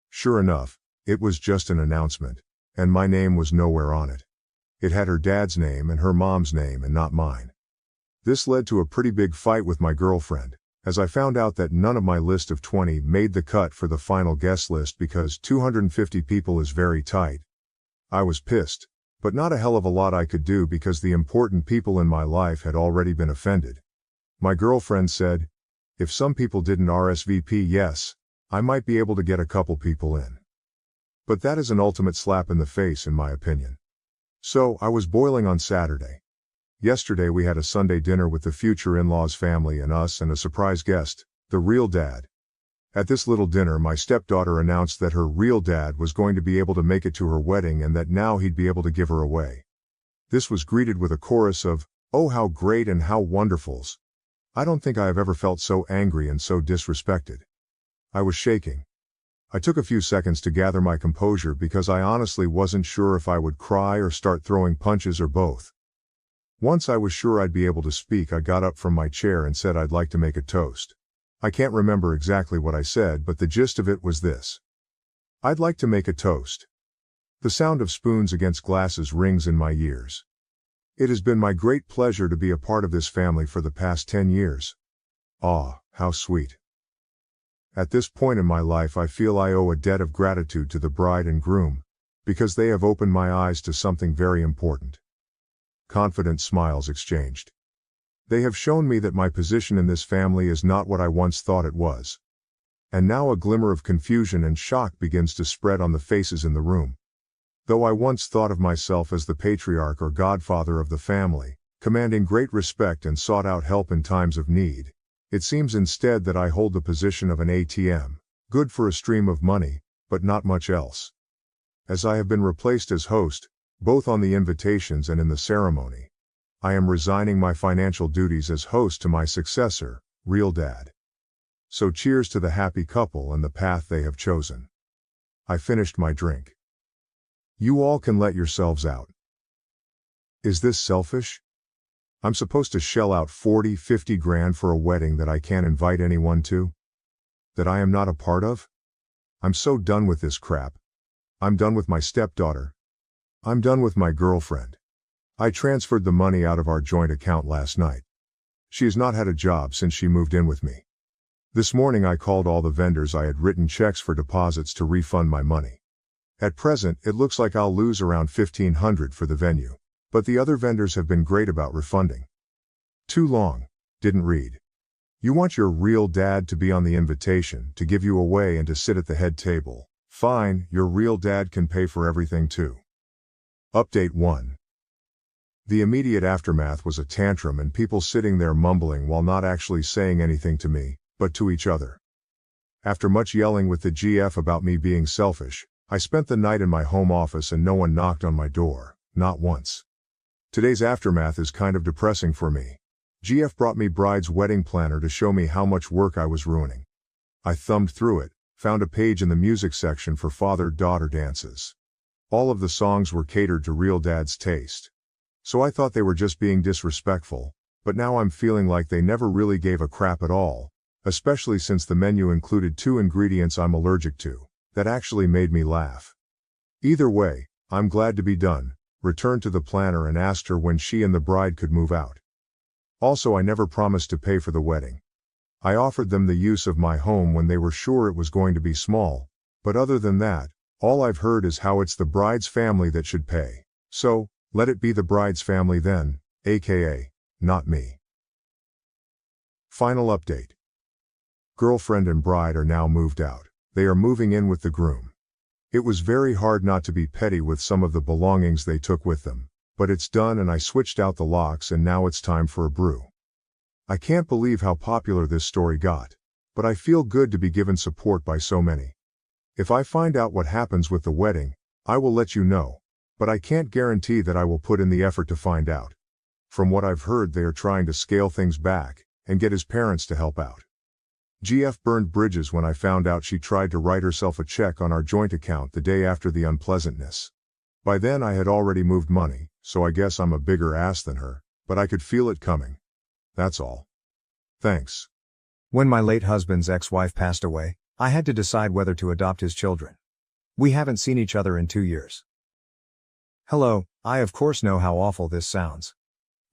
Sure enough, it was just an announcement, and my name was nowhere on it. It had her dad's name and her mom's name and not mine. This led to a pretty big fight with my girlfriend, as I found out that none of my list of 20 made the cut for the final guest list because 250 people is very tight. I was pissed, but not a hell of a lot I could do because the important people in my life had already been offended. My girlfriend said, if some people didn't RSVP yes, I might be able to get a couple people in. But that is an ultimate slap in the face in my opinion. So, I was boiling on Saturday. Yesterday we had a Sunday dinner with the future in-laws family and us and a surprise guest, the real dad. At this little dinner my stepdaughter announced that her real dad was going to be able to make it to her wedding and that now he'd be able to give her away. This was greeted with a chorus of, "Oh how great and how wonderfuls." I don't think I have ever felt so angry and so disrespected. I was shaking. I took a few seconds to gather my composure because I honestly wasn't sure if I would cry or start throwing punches or both. Once I was sure I'd be able to speak, I got up from my chair and said I'd like to make a toast. I can't remember exactly what I said, but the gist of it was this. I'd like to make a toast. The sound of spoons against glasses rings in my ears. It has been my great pleasure to be a part of this family for the past 10 years. Ah, how sweet. At this point in my life I feel I owe a debt of gratitude to the bride and groom, because they have opened my eyes to something very important. Confident smiles exchanged. They have shown me that my position in this family is not what I once thought it was. And now a glimmer of confusion and shock begins to spread on the faces in the room. Though I once thought of myself as the patriarch or godfather of the family, commanding great respect and sought out help in times of need, it seems instead that I hold the position of an ATM, good for a stream of money, but not much else. As I have been replaced as host, both on the invitations and in the ceremony, I am resigning my financial duties as host to my successor, real dad. So cheers to the happy couple and the path they have chosen. I finished my drink. You all can let yourselves out. Is this selfish? I'm supposed to shell out 40-50 grand for a wedding that I can't invite anyone to? That I am not a part of? I'm so done with this crap. I'm done with my stepdaughter. I'm done with my girlfriend. I transferred the money out of our joint account last night. She has not had a job since she moved in with me. This morning I called all the vendors I had written checks for deposits to refund my money. At present, it looks like I'll lose around $1,500 for the venue, but the other vendors have been great about refunding. Too long, didn't read. You want your real dad to be on the invitation, to give you away and to sit at the head table. Fine, your real dad can pay for everything too. Update 1. The immediate aftermath was a tantrum and people sitting there mumbling while not actually saying anything to me, but to each other. After much yelling with the GF about me being selfish, I spent the night in my home office and no one knocked on my door, not once. Today's aftermath is kind of depressing for me. GF brought me bride's wedding planner to show me how much work I was ruining. I thumbed through it, found a page in the music section for father-daughter dances. All of the songs were catered to real dad's taste. So I thought they were just being disrespectful, but now I'm feeling like they never really gave a crap at all, especially since the menu included 2 ingredients I'm allergic to, that actually made me laugh. Either way, I'm glad to be done, returned to the planner and asked her when she and the bride could move out. Also, I never promised to pay for the wedding. I offered them the use of my home when they were sure it was going to be small, but other than that, all I've heard is how it's the bride's family that should pay. So, let it be the bride's family then, aka, not me. Final update. Girlfriend and bride are now moved out. They are moving in with the groom. It was very hard not to be petty with some of the belongings they took with them, but it's done and I switched out the locks and now it's time for a brew. I can't believe how popular this story got, but I feel good to be given support by so many. If I find out what happens with the wedding, I will let you know, but I can't guarantee that I will put in the effort to find out. From what I've heard, they are trying to scale things back and get his parents to help out. GF burned bridges when I found out she tried to write herself a check on our joint account the day after the unpleasantness. By then I had already moved money, so I guess I'm a bigger ass than her, but I could feel it coming. That's all. Thanks. When my late husband's ex-wife passed away, I had to decide whether to adopt his children. We haven't seen each other in 2 years. Hello, I of course know how awful this sounds.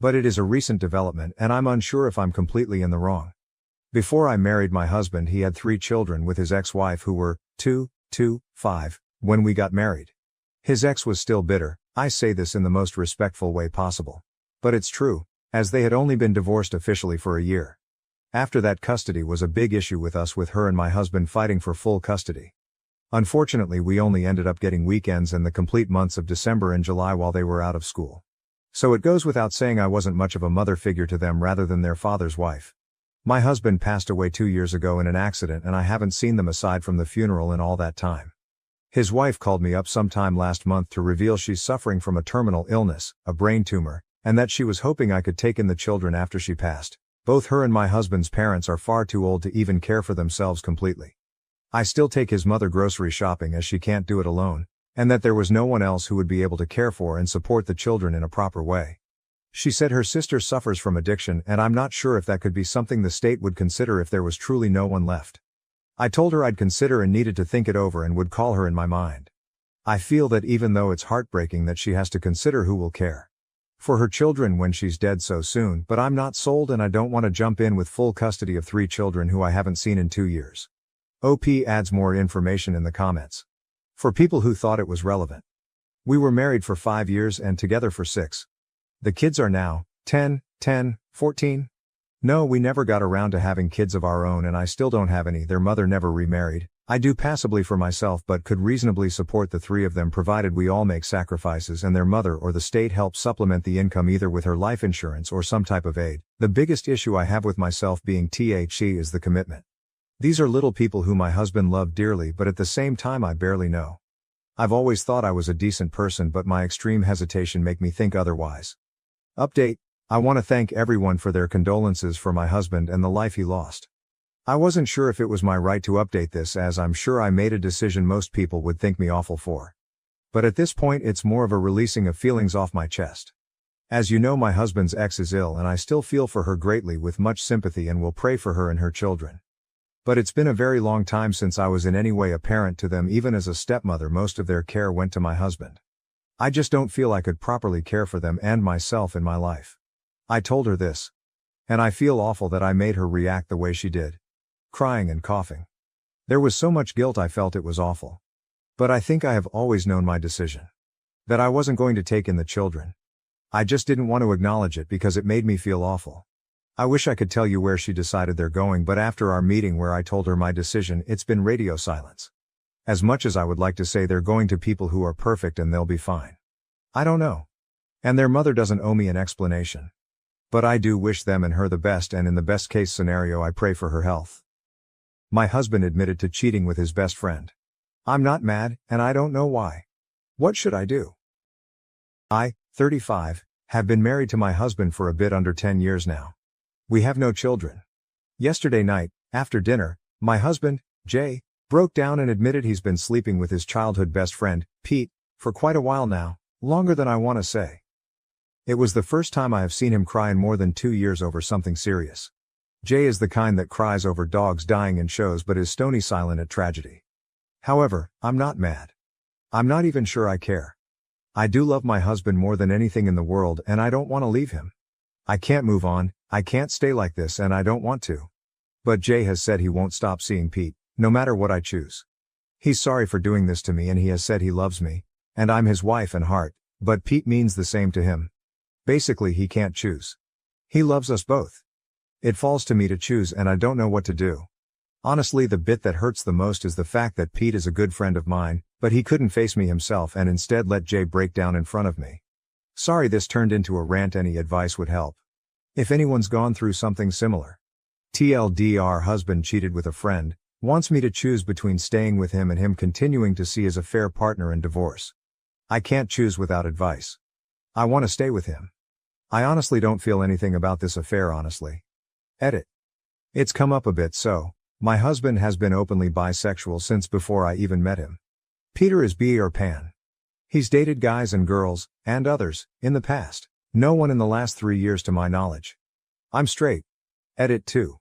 But it is a recent development and I'm unsure if I'm completely in the wrong. Before I married my husband, he had 3 children with his ex-wife who were 2, 5, when we got married. His ex was still bitter. I say this in the most respectful way possible. But it's true, as they had only been divorced officially for a year. After that, custody was a big issue with us, with her and my husband fighting for full custody. Unfortunately, we only ended up getting weekends and the complete months of December and July while they were out of school. So it goes without saying I wasn't much of a mother figure to them rather than their father's wife. My husband passed away 2 years ago in an accident and I haven't seen them aside from the funeral in all that time. His wife called me up sometime last month to reveal she's suffering from a terminal illness, a brain tumor, and that she was hoping I could take in the children after she passed. Both her and my husband's parents are far too old to even care for themselves completely. I still take his mother grocery shopping as she can't do it alone, and that there was no one else who would be able to care for and support the children in a proper way. She said her sister suffers from addiction and I'm not sure if that could be something the state would consider if there was truly no one left. I told her I'd consider and needed to think it over and would call her in my mind. I feel that even though it's heartbreaking that she has to consider who will care for her children when she's dead so soon, but I'm not sold and I don't want to jump in with full custody of 3 children who I haven't seen in 2 years. OP adds more information in the comments. For people who thought it was relevant. We were married for 5 years and together for 6. The kids are now 10, 14. No, we never got around to having kids of our own and I still don't have any. Their mother never remarried. I do passively for myself but could reasonably support the 3 of them provided we all make sacrifices and their mother or the state helps supplement the income either with her life insurance or some type of aid. The biggest issue I have with myself being THE is the commitment. These are little people who my husband loved dearly but at the same time I barely know. I've always thought I was a decent person but my extreme hesitation make me think otherwise. Update. I want to thank everyone for their condolences for my husband and the life he lost. I wasn't sure if it was my right to update this as I'm sure I made a decision most people would think me awful for. But at this point it's more of a releasing of feelings off my chest. As you know, my husband's ex is ill and I still feel for her greatly with much sympathy and will pray for her and her children. But it's been a very long time since I was in any way a parent to them. Even as a stepmother, most of their care went to my husband. I just don't feel I could properly care for them and myself in my life. I told her this. And I feel awful that I made her react the way she did. Crying and coughing. There was so much guilt I felt it was awful. But I think I have always known my decision. That I wasn't going to take in the children. I just didn't want to acknowledge it because it made me feel awful. I wish I could tell you where she decided they're going, but after our meeting where I told her my decision, it's been radio silence. As much as I would like to say they're going to people who are perfect and they'll be fine. I don't know. And their mother doesn't owe me an explanation. But I do wish them and her the best, and in the best case scenario I pray for her health. My husband admitted to cheating with his best friend. I'm not mad, and I don't know why. What should I do? I, 35, have been married to my husband for a bit under 10 years now. We have no children. Yesterday night, after dinner, my husband, Jay, broke down and admitted he's been sleeping with his childhood best friend, Pete, for quite a while now, longer than I want to say. It was the first time I have seen him cry in more than 2 years over something serious. Jay is the kind that cries over dogs dying in shows but is stony silent at tragedy. However, I'm not mad. I'm not even sure I care. I do love my husband more than anything in the world and I don't want to leave him. I can't move on, I can't stay like this and I don't want to. But Jay has said he won't stop seeing Pete, no matter what I choose. He's sorry for doing this to me and he has said he loves me, and I'm his wife and heart, but Pete means the same to him. Basically he can't choose. He loves us both. It falls to me to choose and I don't know what to do. Honestly, the bit that hurts the most is the fact that Pete is a good friend of mine, but he couldn't face me himself and instead let Jay break down in front of me. Sorry this turned into a rant, any advice would help. If anyone's gone through something similar. TLDR, husband cheated with a friend, wants me to choose between staying with him and him continuing to see as a fair partner and divorce. I can't choose without advice. I want to stay with him. I honestly don't feel anything about this affair honestly. Edit. It's come up a bit so, my husband has been openly bisexual since before I even met him. Peter is bi or pan. He's dated guys and girls, and others, in the past. No one in the last 3 years to my knowledge. I'm straight. Edit 2.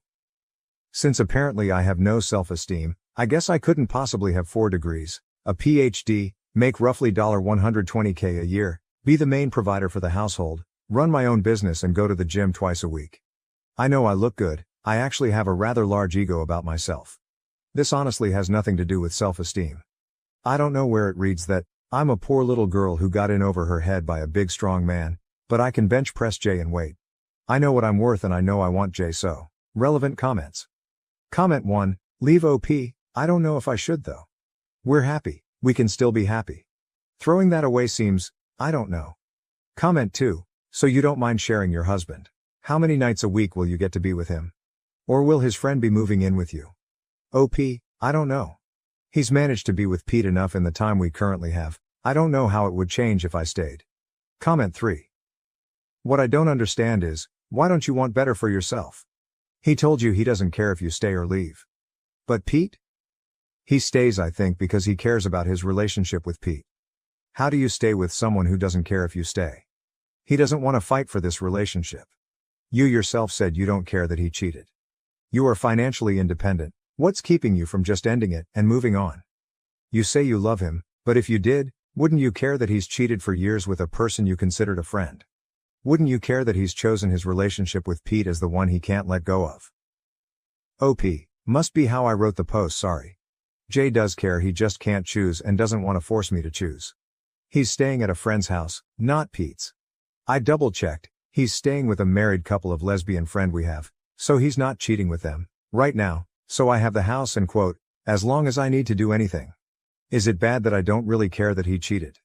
Since apparently I have no self-esteem, I guess I couldn't possibly have 4 degrees, a PhD, make roughly $120K a year, be the main provider for the household, run my own business and go to the gym twice a week. I know I look good, I actually have a rather large ego about myself. This honestly has nothing to do with self-esteem. I don't know where it reads that, I'm a poor little girl who got in over her head by a big strong man, but I can bench press J and wait. I know what I'm worth and I know I want J so. Relevant comments. Comment 1, leave OP, I don't know if I should though. We're happy, we can still be happy. Throwing that away seems, I don't know. Comment 2, so you don't mind sharing your husband. How many nights a week will you get to be with him? Or will his friend be moving in with you? OP, I don't know. He's managed to be with Pete enough in the time we currently have, I don't know how it would change if I stayed. Comment 3. What I don't understand is, why don't you want better for yourself? He told you he doesn't care if you stay or leave. But Pete? He stays I think because he cares about his relationship with Pete. How do you stay with someone who doesn't care if you stay? He doesn't want to fight for this relationship. You yourself said you don't care that he cheated. You are financially independent, what's keeping you from just ending it and moving on? You say you love him, but if you did, wouldn't you care that he's cheated for years with a person you considered a friend? Wouldn't you care that he's chosen his relationship with Pete as the one he can't let go of? OP, must be how I wrote the post, sorry. Jay does care, he just can't choose and doesn't want to force me to choose. He's staying at a friend's house, not Pete's. I double-checked, he's staying with a married couple of lesbian friend we have, so he's not cheating with them, right now, so I have the house and quote, as long as I need to do anything. Is it bad that I don't really care that he cheated?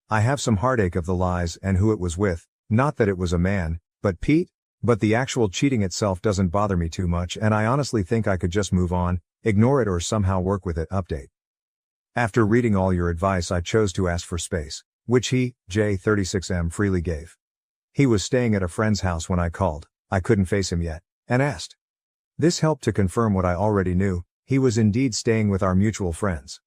I have some heartache of the lies and who it was with, not that it was a man, but Pete, but the actual cheating itself doesn't bother me too much and I honestly think I could just move on, ignore it or somehow work with it. Update. After reading all your advice I chose to ask for space, which he, J36M, freely gave. He was staying at a friend's house when I called, I couldn't face him yet, and asked. This helped to confirm what I already knew, he was indeed staying with our mutual friends.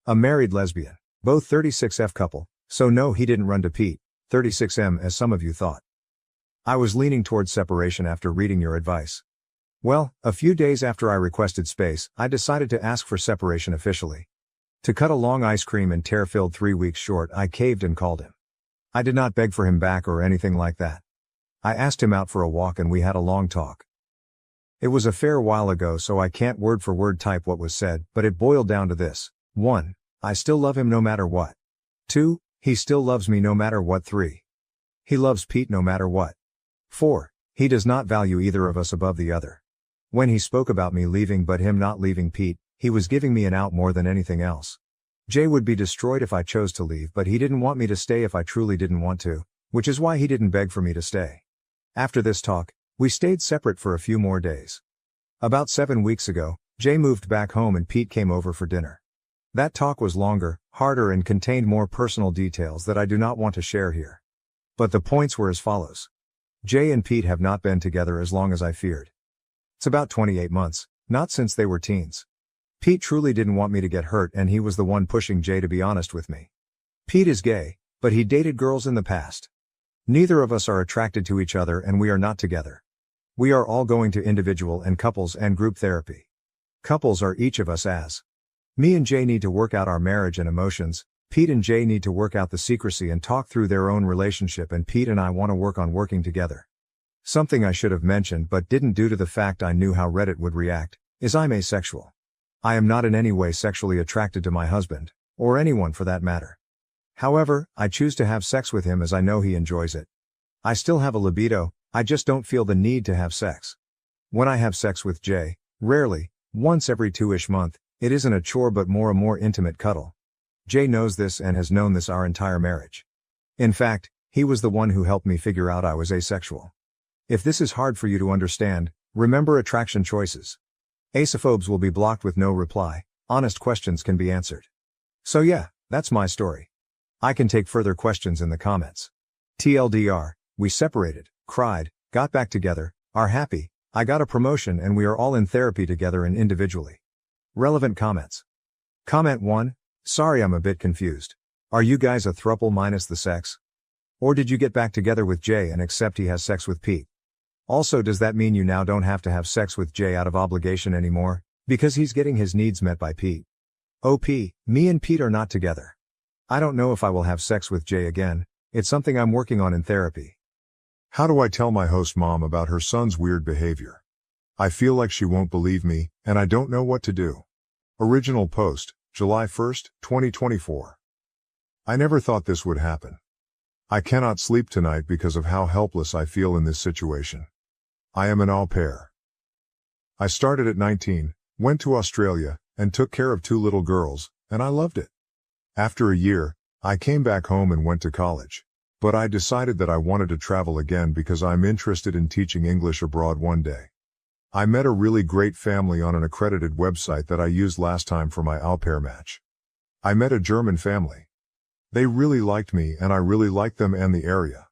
A married lesbian, both 36F couple, so no he didn't run to Pete, 36M as some of you thought. I was leaning towards separation after reading your advice. Well, a few days after I requested space, I decided to ask for separation officially. To cut a long ice cream and tear-filled 3 weeks short, I caved and called him. I did not beg for him back or anything like that. I asked him out for a walk and we had a long talk. It was a fair while ago so I can't word for word type what was said, but it boiled down to this. 1. I still love him no matter what. 2. He still loves me no matter what. 3. He loves Pete no matter what. 4. He does not value either of us above the other. When he spoke about me leaving but him not leaving Pete, he was giving me an out more than anything else. Jay would be destroyed if I chose to leave but he didn't want me to stay if I truly didn't want to, which is why he didn't beg for me to stay. After this talk, we stayed separate for a few more days. About 7 weeks ago, Jay moved back home and Pete came over for dinner. That talk was longer, harder and contained more personal details that I do not want to share here. But the points were as follows. Jay and Pete have not been together as long as I feared. It's about 28 months, not since they were teens. Pete truly didn't want me to get hurt and he was the one pushing Jay to be honest with me. Pete is gay, but he dated girls in the past. Neither of us are attracted to each other and we are not together. We are all going to individual and couples and group therapy. Couples are each of us as. Me and Jay need to work out our marriage and emotions, Pete and Jay need to work out the secrecy and talk through their own relationship and Pete and I want to work on working together. Something I should have mentioned but didn't due to the fact I knew how Reddit would react, is I'm asexual. I am not in any way sexually attracted to my husband, or anyone for that matter. However, I choose to have sex with him as I know he enjoys it. I still have a libido, I just don't feel the need to have sex. When I have sex with Jay, rarely, once every 2-ish month, it isn't a chore but more a more intimate cuddle. Jay knows this and has known this our entire marriage. In fact, he was the one who helped me figure out I was asexual. If this is hard for you to understand, remember attraction choices. Asophobes will be blocked with no reply, honest questions can be answered. So yeah, that's my story. I can take further questions in the comments. TLDR, we separated, cried, got back together, are happy, I got a promotion and we are all in therapy together and individually. Relevant comments. Comment 1, sorry I'm a bit confused. Are you guys a throuple minus the sex? Or did you get back together with Jay and accept he has sex with Pete? Also does that mean you now don't have to have sex with Jay out of obligation anymore? Because he's getting his needs met by Pete. OP, me and Pete are not together. I don't know if I will have sex with Jay again, it's something I'm working on in therapy. How do I tell my host mom about her son's weird behavior? I feel like she won't believe me, and I don't know what to do. Original post, July 1st, 2024. I never thought this would happen. I cannot sleep tonight because of how helpless I feel in this situation. I am an au pair. I started at 19, went to Australia, and took care of 2 little girls, and I loved it. After a year, I came back home and went to college. But I decided that I wanted to travel again because I'm interested in teaching English abroad one day. I met a really great family on an accredited website that I used last time for my au pair match. I met a German family. They really liked me and I really liked them and the area.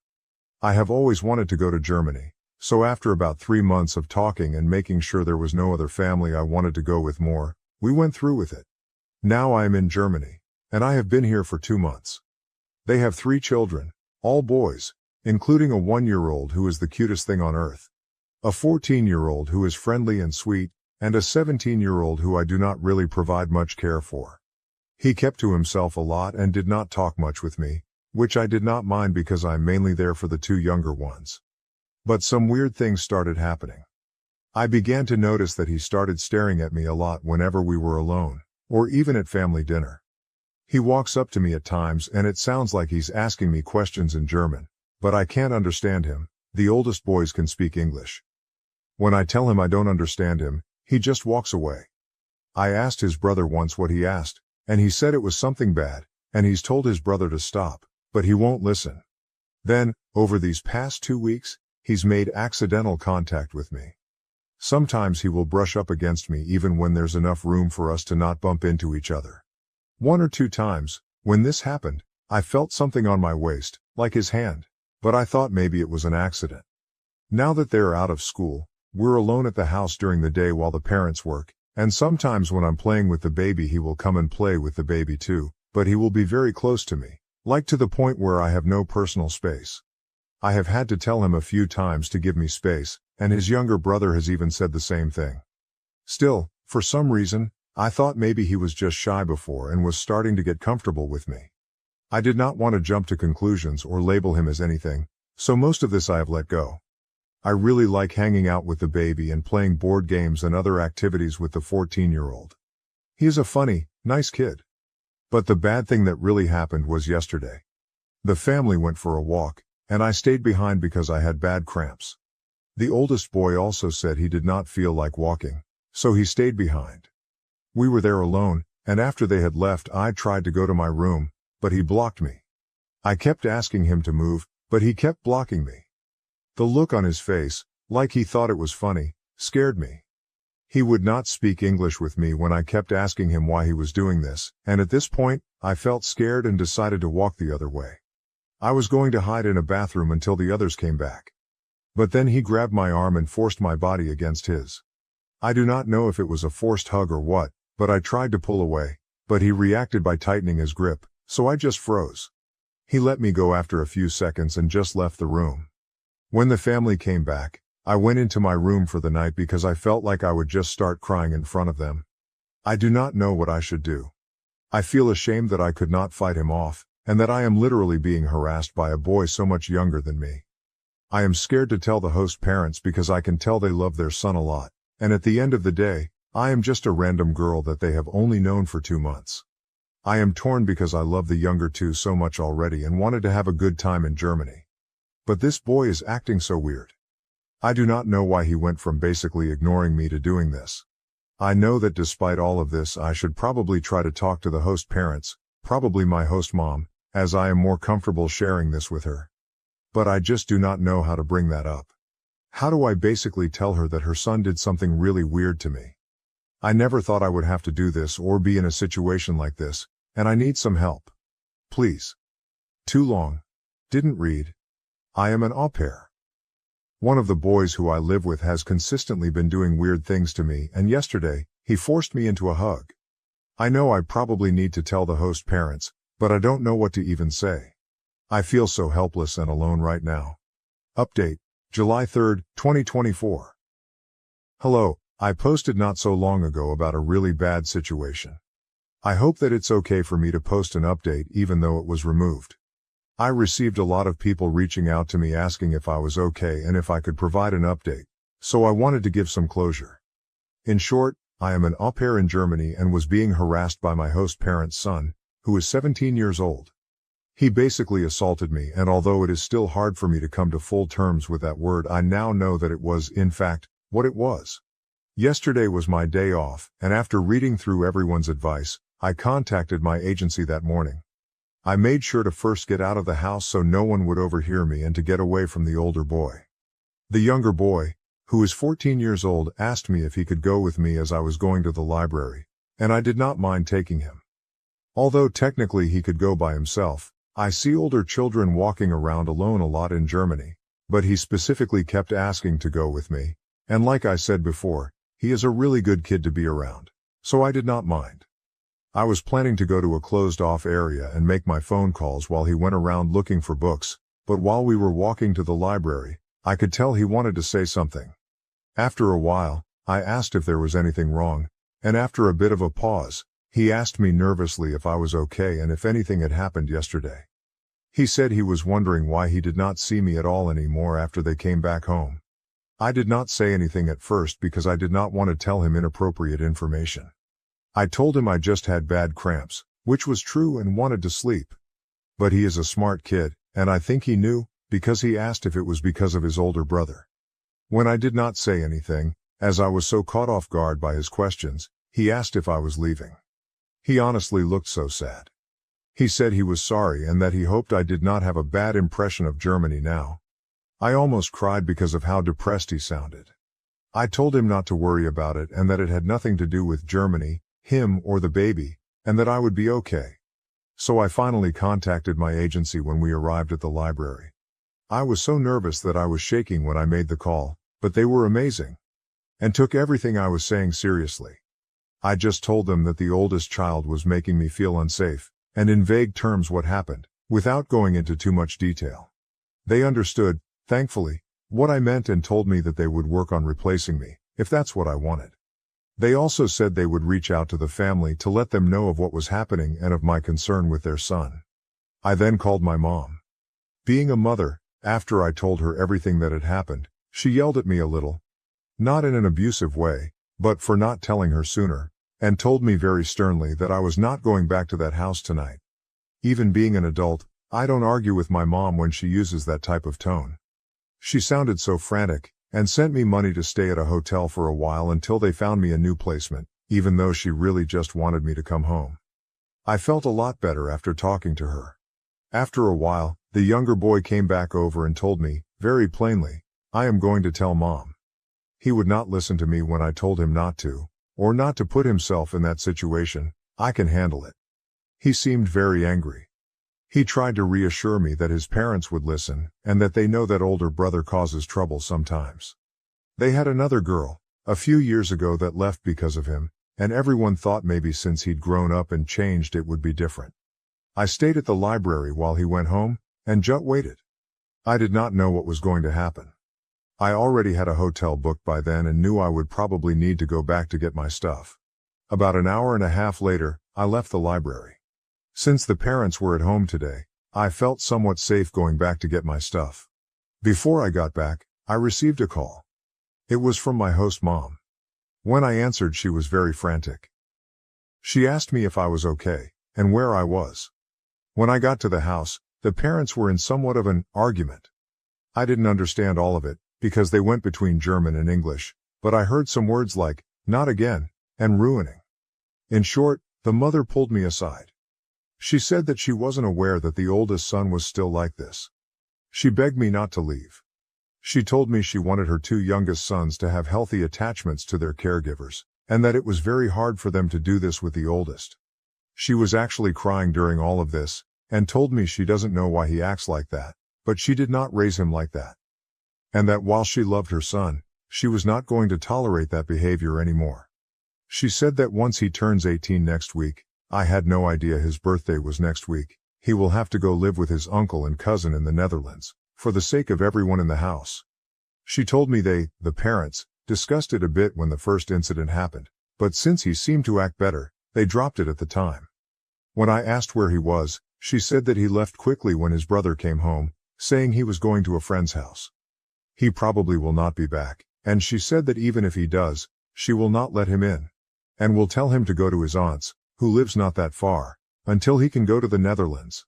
I have always wanted to go to Germany, so after about 3 months of talking and making sure there was no other family I wanted to go with more, we went through with it. Now I am in Germany, and I have been here for 2 months. They have 3 children. All boys, including a 1-year-old who is the cutest thing on earth, a 14-year-old who is friendly and sweet, and a 17-year-old who I do not really provide much care for. He kept to himself a lot and did not talk much with me, which I did not mind because I'm mainly there for the 2 younger ones. But some weird things started happening. I began to notice that he started staring at me a lot whenever we were alone, or even at family dinner. He walks up to me at times and it sounds like he's asking me questions in German, but I can't understand him. The oldest boys can speak English. When I tell him I don't understand him, he just walks away. I asked his brother once what he asked, and he said it was something bad, and he's told his brother to stop, but he won't listen. Then, over these past 2 weeks, he's made accidental contact with me. Sometimes he will brush up against me even when there's enough room for us to not bump into each other. 1 or 2 times, when this happened, I felt something on my waist, like his hand, but I thought maybe it was an accident. Now that they're out of school, we're alone at the house during the day while the parents work, and sometimes when I'm playing with the baby he will come and play with the baby too, but he will be very close to me, like to the point where I have no personal space. I have had to tell him a few times to give me space, and his younger brother has even said the same thing. Still, for some reason, I thought maybe he was just shy before and was starting to get comfortable with me. I did not want to jump to conclusions or label him as anything, so most of this I have let go. I really like hanging out with the baby and playing board games and other activities with the 14-year-old. He is a funny, nice kid. But the bad thing that really happened was yesterday. The family went for a walk, and I stayed behind because I had bad cramps. The oldest boy also said he did not feel like walking, so he stayed behind. We were there alone, and after they had left I tried to go to my room, but he blocked me. I kept asking him to move, but he kept blocking me. The look on his face, like he thought it was funny, scared me. He would not speak English with me when I kept asking him why he was doing this, and at this point, I felt scared and decided to walk the other way. I was going to hide in a bathroom until the others came back. But then he grabbed my arm and forced my body against his. I do not know if it was a forced hug or what, but I tried to pull away, but he reacted by tightening his grip, so I just froze. He let me go after a few seconds and just left the room. When the family came back, I went into my room for the night because I felt like I would just start crying in front of them. I do not know what I should do. I feel ashamed that I could not fight him off, and that I am literally being harassed by a boy so much younger than me. I am scared to tell the host parents because I can tell they love their son a lot, and at the end of the day, I am just a random girl that they have only known for 2 months. I am torn because I love the younger 2 so much already and wanted to have a good time in Germany. But this boy is acting so weird. I do not know why he went from basically ignoring me to doing this. I know that despite all of this I should probably try to talk to the host parents, probably my host mom, as I am more comfortable sharing this with her. But I just do not know how to bring that up. How do I basically tell her that her son did something really weird to me? I never thought I would have to do this or be in a situation like this, and I need some help. Please. Too long. Didn't read. I am an au pair. One of the boys who I live with has consistently been doing weird things to me, and yesterday, he forced me into a hug. I know I probably need to tell the host parents, but I don't know what to even say. I feel so helpless and alone right now. Update, July 3, 2024. Hello, I posted not so long ago about a really bad situation. I hope that it's okay for me to post an update even though it was removed. I received a lot of people reaching out to me asking if I was okay and if I could provide an update, so I wanted to give some closure. In short, I am an au pair in Germany and was being harassed by my host parent's son, who is 17 years old. He basically assaulted me, and although it is still hard for me to come to full terms with that word, I now know that it was, in fact, what it was. Yesterday was my day off, and after reading through everyone's advice, I contacted my agency that morning. I made sure to first get out of the house so no one would overhear me and to get away from the older boy. The younger boy, who is 14 years old, asked me if he could go with me as I was going to the library, and I did not mind taking him. Although technically he could go by himself, I see older children walking around alone a lot in Germany, but he specifically kept asking to go with me, and like I said before, he is a really good kid to be around, so I did not mind. I was planning to go to a closed-off area and make my phone calls while he went around looking for books, but while we were walking to the library, I could tell he wanted to say something. After a while, I asked if there was anything wrong, and after a bit of a pause, he asked me nervously if I was okay and if anything had happened yesterday. He said he was wondering why he did not see me at all anymore after they came back home. I did not say anything at first because I did not want to tell him inappropriate information. I told him I just had bad cramps, which was true, and wanted to sleep. But he is a smart kid, and I think he knew, because he asked if it was because of his older brother. When I did not say anything, as I was so caught off guard by his questions, he asked if I was leaving. He honestly looked so sad. He said he was sorry and that he hoped I did not have a bad impression of Germany now. I almost cried because of how depressed he sounded. I told him not to worry about it and that it had nothing to do with Germany, him, or the baby, and that I would be okay. So I finally contacted my agency when we arrived at the library. I was so nervous that I was shaking when I made the call, but they were amazing and took everything I was saying seriously. I just told them that the oldest child was making me feel unsafe, and in vague terms what happened, without going into too much detail. They understood, thankfully, what I meant and told me that they would work on replacing me, if that's what I wanted. They also said they would reach out to the family to let them know of what was happening and of my concern with their son. I then called my mom. Being a mother, after I told her everything that had happened, she yelled at me a little. Not in an abusive way, but for not telling her sooner, and told me very sternly that I was not going back to that house tonight. Even being an adult, I don't argue with my mom when she uses that type of tone. She sounded so frantic, and sent me money to stay at a hotel for a while until they found me a new placement, even though she really just wanted me to come home. I felt a lot better after talking to her. After a while, the younger boy came back over and told me, very plainly, I am going to tell Mom. He would not listen to me when I told him not to, or not to put himself in that situation. I can handle it. He seemed very angry. He tried to reassure me that his parents would listen, and that they know that older brother causes trouble sometimes. They had another girl, a few years ago, that left because of him, and everyone thought maybe since he'd grown up and changed it would be different. I stayed at the library while he went home, and just waited. I did not know what was going to happen. I already had a hotel booked by then and knew I would probably need to go back to get my stuff. About an hour and a half later, I left the library. Since the parents were at home today, I felt somewhat safe going back to get my stuff. Before I got back, I received a call. It was from my host mom. When I answered, she was very frantic. She asked me if I was okay, and where I was. When I got to the house, the parents were in somewhat of an argument. I didn't understand all of it, because they went between German and English, but I heard some words like, not again, and ruining. In short, the mother pulled me aside. She said that she wasn't aware that the oldest son was still like this. She begged me not to leave. She told me she wanted her two youngest sons to have healthy attachments to their caregivers, and that it was very hard for them to do this with the oldest. She was actually crying during all of this, and told me she doesn't know why he acts like that, but she did not raise him like that. And that while she loved her son, she was not going to tolerate that behavior anymore. She said that once he turns 18 next week, I had no idea his birthday was next week, he will have to go live with his uncle and cousin in the Netherlands, for the sake of everyone in the house. She told me they, the parents, discussed it a bit when the first incident happened, but since he seemed to act better, they dropped it at the time. When I asked where he was, she said that he left quickly when his brother came home, saying he was going to a friend's house. He probably will not be back, and she said that even if he does, she will not let him in, and will tell him to go to his aunt's, who lives not that far, until he can go to the Netherlands.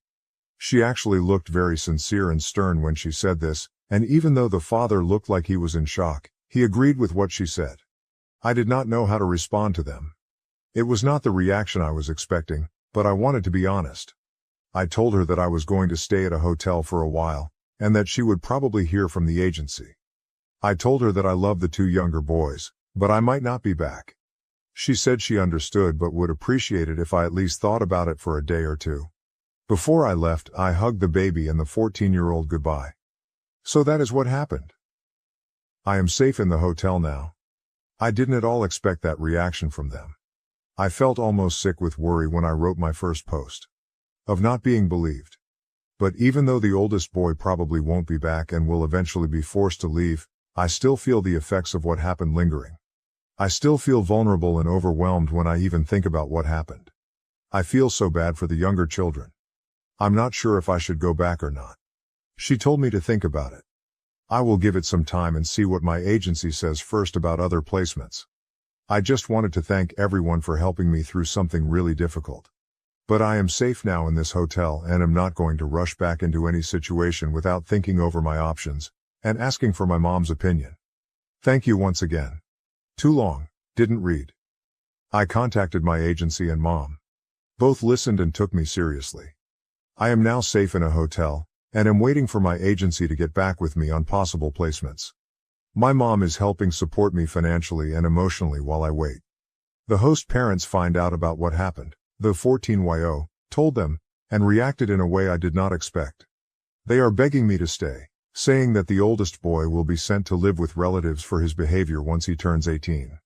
She actually looked very sincere and stern when she said this, and even though the father looked like he was in shock, he agreed with what she said. I did not know how to respond to them. It was not the reaction I was expecting, but I wanted to be honest. I told her that I was going to stay at a hotel for a while, and that she would probably hear from the agency. I told her that I loved the two younger boys, but I might not be back. She said she understood but would appreciate it if I at least thought about it for a day or two. Before I left, I hugged the baby and the 14-year-old goodbye. So that is what happened. I am safe in the hotel now. I didn't at all expect that reaction from them. I felt almost sick with worry when I wrote my first post. Of not being believed. But even though the oldest boy probably won't be back and will eventually be forced to leave, I still feel the effects of what happened lingering. I still feel vulnerable and overwhelmed when I even think about what happened. I feel so bad for the younger children. I'm not sure if I should go back or not. She told me to think about it. I will give it some time and see what my agency says first about other placements. I just wanted to thank everyone for helping me through something really difficult. But I am safe now in this hotel and am not going to rush back into any situation without thinking over my options and asking for my mom's opinion. Thank you once again. Too long, didn't read. I contacted my agency and mom. Both listened and took me seriously. I am now safe in a hotel, and am waiting for my agency to get back with me on possible placements. My mom is helping support me financially and emotionally while I wait. The host parents find out about what happened. The 14-YO told them, and reacted in a way I did not expect. They are begging me to stay, saying that the oldest boy will be sent to live with relatives for his behavior once he turns 18.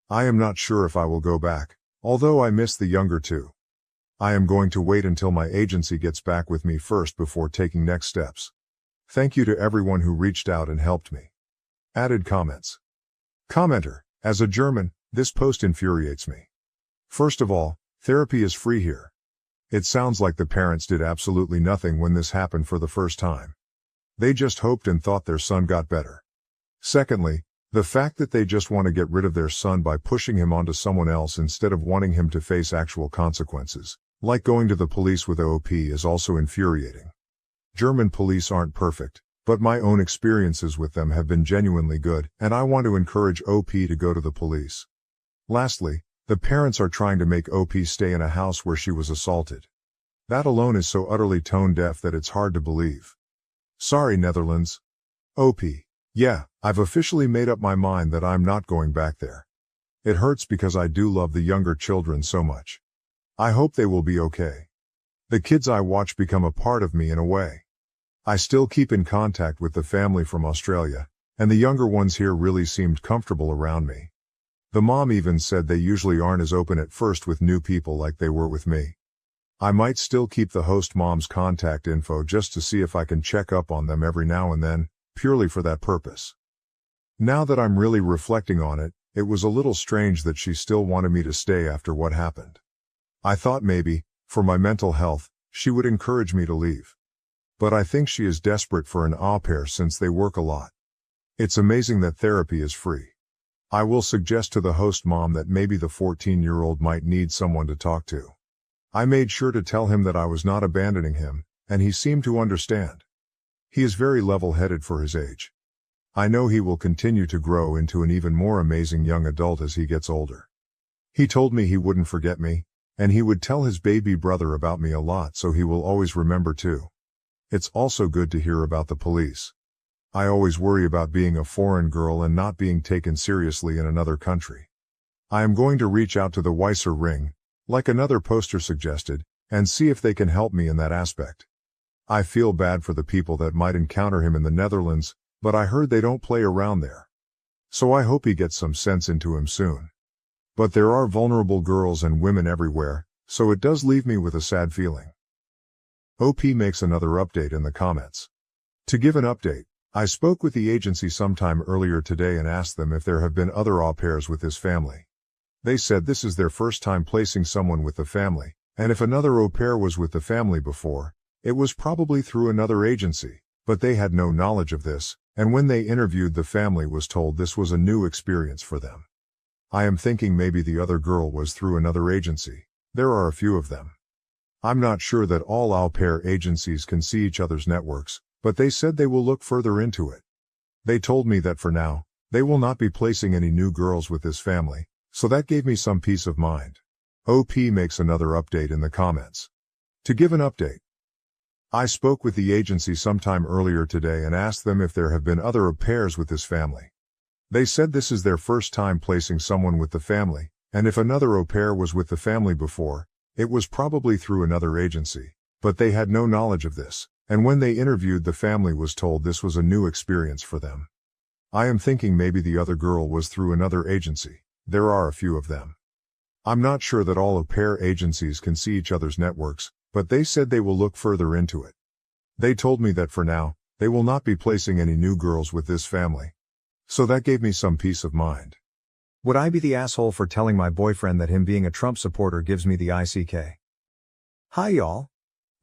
I am not sure if I will go back, although I miss the younger two. I am going to wait until my agency gets back with me first before taking next steps. Thank you to everyone who reached out and helped me. Added comments. Commenter, as a German, this post infuriates me. First of all, therapy is free here. It sounds like the parents did absolutely nothing when this happened for the first time. They just hoped and thought their son got better. Secondly, the fact that they just want to get rid of their son by pushing him onto someone else instead of wanting him to face actual consequences, like going to the police with OP, is also infuriating. German police aren't perfect, but my own experiences with them have been genuinely good, and I want to encourage OP to go to the police. Lastly, the parents are trying to make OP stay in a house where she was assaulted. That alone is so utterly tone-deaf that it's hard to believe. Sorry, Netherlands. OP. Yeah, I've officially made up my mind that I'm not going back there. It hurts because I do love the younger children so much. I hope they will be okay. The kids I watch become a part of me in a way. I still keep in contact with the family from Australia, and the younger ones here really seemed comfortable around me. The mom even said they usually aren't as open at first with new people like they were with me. I might still keep the host mom's contact info just to see if I can check up on them every now and then, purely for that purpose. Now that I'm really reflecting on it, it was a little strange that she still wanted me to stay after what happened. I thought maybe, for my mental health, she would encourage me to leave. But I think she is desperate for an au pair since they work a lot. It's amazing that therapy is free. I will suggest to the host mom that maybe the 14-year-old might need someone to talk to. I made sure to tell him that I was not abandoning him, and he seemed to understand. He is very level-headed for his age. I know he will continue to grow into an even more amazing young adult as he gets older. He told me he wouldn't forget me, and he would tell his baby brother about me a lot, so he will always remember too. It's also good to hear about the police. I always worry about being a foreign girl and not being taken seriously in another country. I am going to reach out to the Weisser Ring, like another poster suggested, and see if they can help me in that aspect. I feel bad for the people that might encounter him in the Netherlands, but I heard they don't play around there. So I hope he gets some sense into him soon. But there are vulnerable girls and women everywhere, so it does leave me with a sad feeling. OP makes another update in the comments. To give an update, I spoke with the agency sometime earlier today and asked them if there have been other au pairs with this family. They said this is their first time placing someone with the family, and if another au pair was with the family before, it was probably through another agency, but they had no knowledge of this, and when they interviewed the family was told this was a new experience for them. I am thinking maybe the other girl was through another agency. There are a few of them. I'm not sure that all au pair agencies can see each other's networks, but they said they will look further into it. They told me that for now, they will not be placing any new girls with this family, so that gave me some peace of mind. OP makes another update in the comments. To give an update, I spoke with the agency sometime earlier today and asked them if there have been other au pairs with this family. They said this is their first time placing someone with the family, and if another au pair was with the family before, it was probably through another agency, but they had no knowledge of this, and when they interviewed the family was told this was a new experience for them. I am thinking maybe the other girl was through another agency. There are a few of them. I'm not sure that all au pair agencies can see each other's networks, but they said they will look further into it. They told me that for now, they will not be placing any new girls with this family. So that gave me some peace of mind. Would I be the asshole for telling my boyfriend that him being a Trump supporter gives me the ICK? Hi y'all.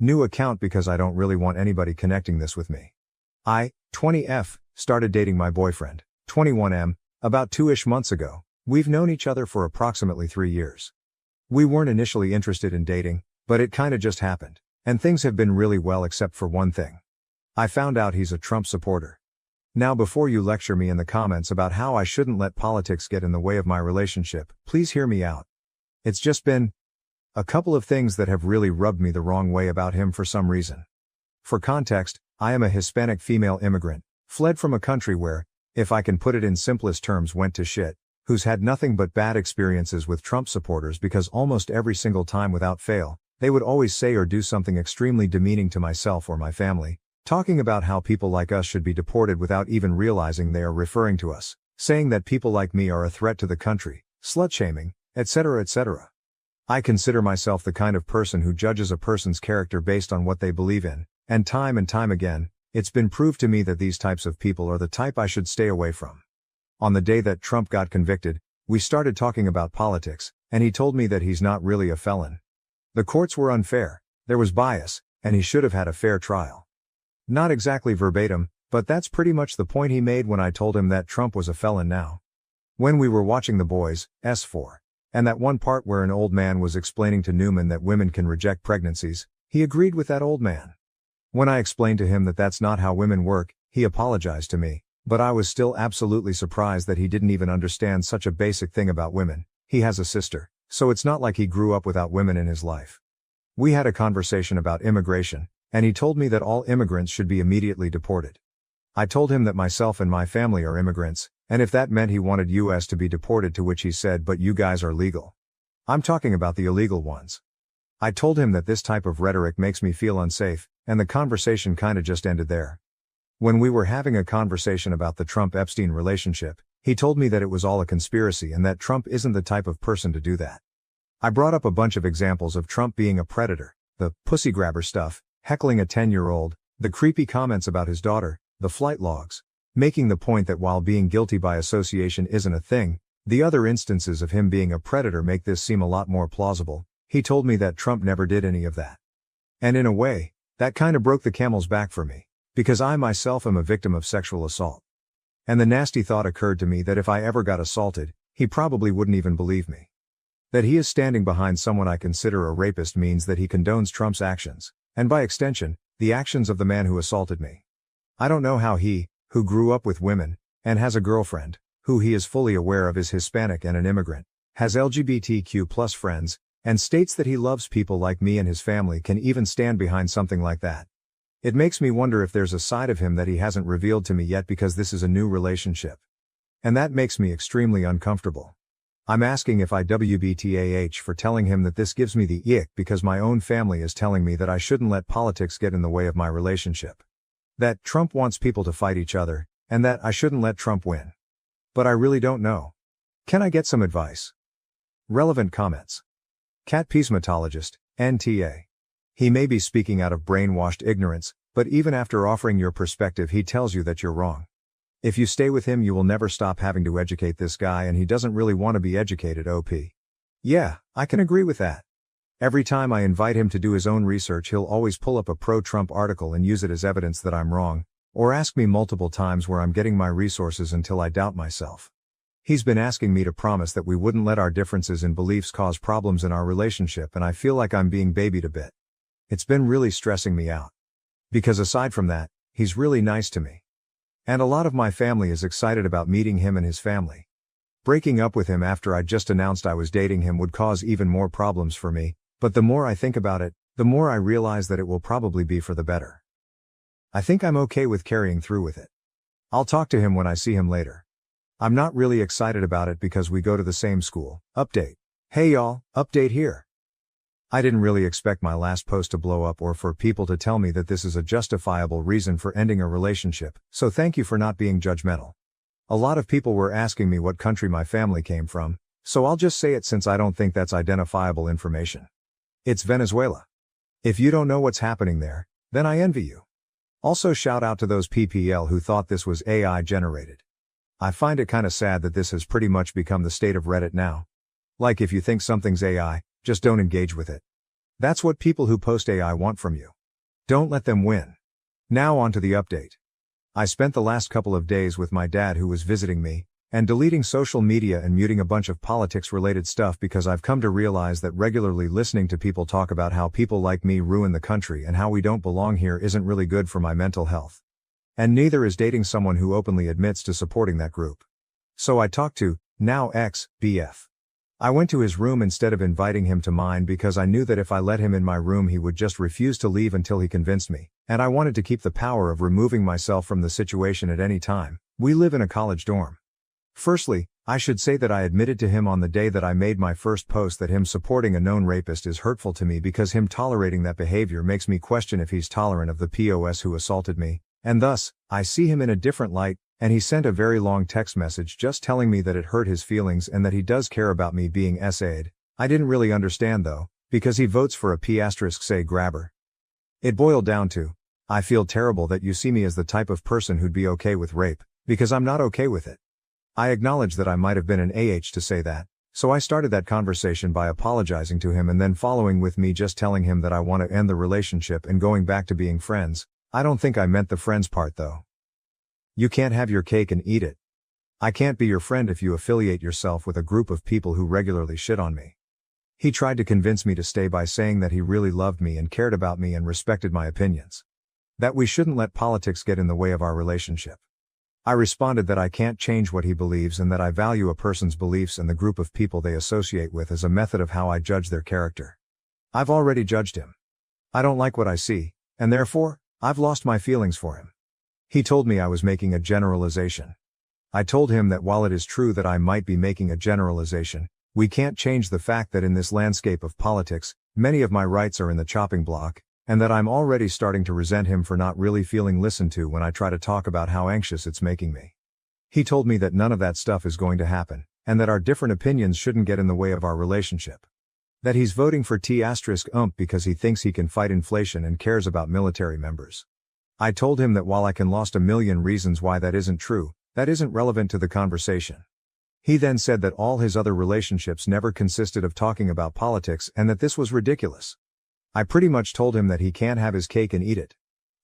New account because I don't really want anybody connecting this with me. I, 20F, started dating my boyfriend, 21M, about 2-ish months ago. We've known each other for approximately 3 years. We weren't initially interested in dating, but it kinda just happened, and things have been really well except for one thing. I found out he's a Trump supporter. Now before you lecture me in the comments about how I shouldn't let politics get in the way of my relationship, please hear me out. It's just been a couple of things that have really rubbed me the wrong way about him for some reason. For context, I am a Hispanic female immigrant, fled from a country where, if I can put it in simplest terms, went to shit, who's had nothing but bad experiences with Trump supporters because almost every single time without fail, they would always say or do something extremely demeaning to myself or my family, talking about how people like us should be deported without even realizing they are referring to us, saying that people like me are a threat to the country, slut-shaming, etc. etc. I consider myself the kind of person who judges a person's character based on what they believe in, and time again, it's been proved to me that these types of people are the type I should stay away from. On the day that Trump got convicted, we started talking about politics, and he told me that he's not really a felon. The courts were unfair, there was bias, and he should have had a fair trial. Not exactly verbatim, but that's pretty much the point he made when I told him that Trump was a felon now. When we were watching The Boys, S4, and that one part where an old man was explaining to Newman that women can reject pregnancies, he agreed with that old man. When I explained to him that that's not how women work, he apologized to me, but I was still absolutely surprised that he didn't even understand such a basic thing about women. He has a sister, so it's not like he grew up without women in his life. We had a conversation about immigration, and he told me that all immigrants should be immediately deported. I told him that myself and my family are immigrants, and if that meant he wanted US to be deported, to which he said, but you guys are legal. I'm talking about the illegal ones. I told him that this type of rhetoric makes me feel unsafe, and the conversation kinda just ended there. When we were having a conversation about the Trump-Epstein relationship, he told me that it was all a conspiracy and that Trump isn't the type of person to do that. I brought up a bunch of examples of Trump being a predator, the pussy grabber stuff, heckling a 10-year-old, the creepy comments about his daughter, the flight logs, making the point that while being guilty by association isn't a thing, the other instances of him being a predator make this seem a lot more plausible. He told me that Trump never did any of that. And in a way, that kinda broke the camel's back for me, because I myself am a victim of sexual assault. And the nasty thought occurred to me that if I ever got assaulted, he probably wouldn't even believe me. That he is standing behind someone I consider a rapist means that he condones Trump's actions, and by extension, the actions of the man who assaulted me. I don't know how he, who grew up with women, and has a girlfriend, who he is fully aware of is Hispanic and an immigrant, has LGBTQ+ friends, and states that he loves people like me and his family, can even stand behind something like that. It makes me wonder if there's a side of him that he hasn't revealed to me yet, because this is a new relationship. And that makes me extremely uncomfortable. I'm asking if I WBTAH for telling him that this gives me the ick, because my own family is telling me that I shouldn't let politics get in the way of my relationship. That Trump wants people to fight each other, and that I shouldn't let Trump win. But I really don't know. Can I get some advice? Relevant comments. Cat Peacematologist, NTA. He may be speaking out of brainwashed ignorance, but even after offering your perspective he tells you that you're wrong. If you stay with him you will never stop having to educate this guy and he doesn't really want to be educated OP. Yeah, I can agree with that. Every time I invite him to do his own research he'll always pull up a pro-Trump article and use it as evidence that I'm wrong, or ask me multiple times where I'm getting my resources until I doubt myself. He's been asking me to promise that we wouldn't let our differences in beliefs cause problems in our relationship and I feel like I'm being babied a bit. It's been really stressing me out. Because aside from that, he's really nice to me. And a lot of my family is excited about meeting him and his family. Breaking up with him after I just announced I was dating him would cause even more problems for me, but the more I think about it, the more I realize that it will probably be for the better. I think I'm okay with carrying through with it. I'll talk to him when I see him later. I'm not really excited about it because we go to the same school. Update. Hey y'all, update here. I didn't really expect my last post to blow up or for people to tell me that this is a justifiable reason for ending a relationship, so thank you for not being judgmental. A lot of people were asking me what country my family came from, so I'll just say it since I don't think that's identifiable information. It's Venezuela. If you don't know what's happening there, then I envy you. Also shout out to those PPL who thought this was AI generated. I find it kinda sad that this has pretty much become the state of Reddit now. Like if you think something's AI, just don't engage with it. That's what people who post AI want from you. Don't let them win. Now on to the update. I spent the last couple of days with my dad who was visiting me, and deleting social media and muting a bunch of politics-related stuff because I've come to realize that regularly listening to people talk about how people like me ruin the country and how we don't belong here isn't really good for my mental health. And neither is dating someone who openly admits to supporting that group. So I talked to, now ex-BF. I went to his room instead of inviting him to mine because I knew that if I let him in my room he would just refuse to leave until he convinced me, and I wanted to keep the power of removing myself from the situation at any time. We live in a college dorm. Firstly, I should say that I admitted to him on the day that I made my first post that him supporting a known rapist is hurtful to me because him tolerating that behavior makes me question if he's tolerant of the POS who assaulted me, and thus, I see him in a different light, and he sent a very long text message just telling me that it hurt his feelings and that he does care about me being SA'd. I didn't really understand though, because he votes for a P*say grabber. It boiled down to, I feel terrible that you see me as the type of person who'd be okay with rape, because I'm not okay with it. I acknowledge that I might have been an to say that, so I started that conversation by apologizing to him and then following with me just telling him that I want to end the relationship and going back to being friends. I don't think I meant the friends part though. You can't have your cake and eat it. I can't be your friend if you affiliate yourself with a group of people who regularly shit on me. He tried to convince me to stay by saying that he really loved me and cared about me and respected my opinions. That we shouldn't let politics get in the way of our relationship. I responded that I can't change what he believes and that I value a person's beliefs and the group of people they associate with as a method of how I judge their character. I've already judged him. I don't like what I see, and therefore, I've lost my feelings for him. He told me I was making a generalization. I told him that while it is true that I might be making a generalization, we can't change the fact that in this landscape of politics, many of my rights are in the chopping block, and that I'm already starting to resent him for not really feeling listened to when I try to talk about how anxious it's making me. He told me that none of that stuff is going to happen, and that our different opinions shouldn't get in the way of our relationship. That he's voting for T*ump because he thinks he can fight inflation and cares about military members. I told him that while I can list a million reasons why that isn't true, that isn't relevant to the conversation. He then said that all his other relationships never consisted of talking about politics and that this was ridiculous. I pretty much told him that he can't have his cake and eat it.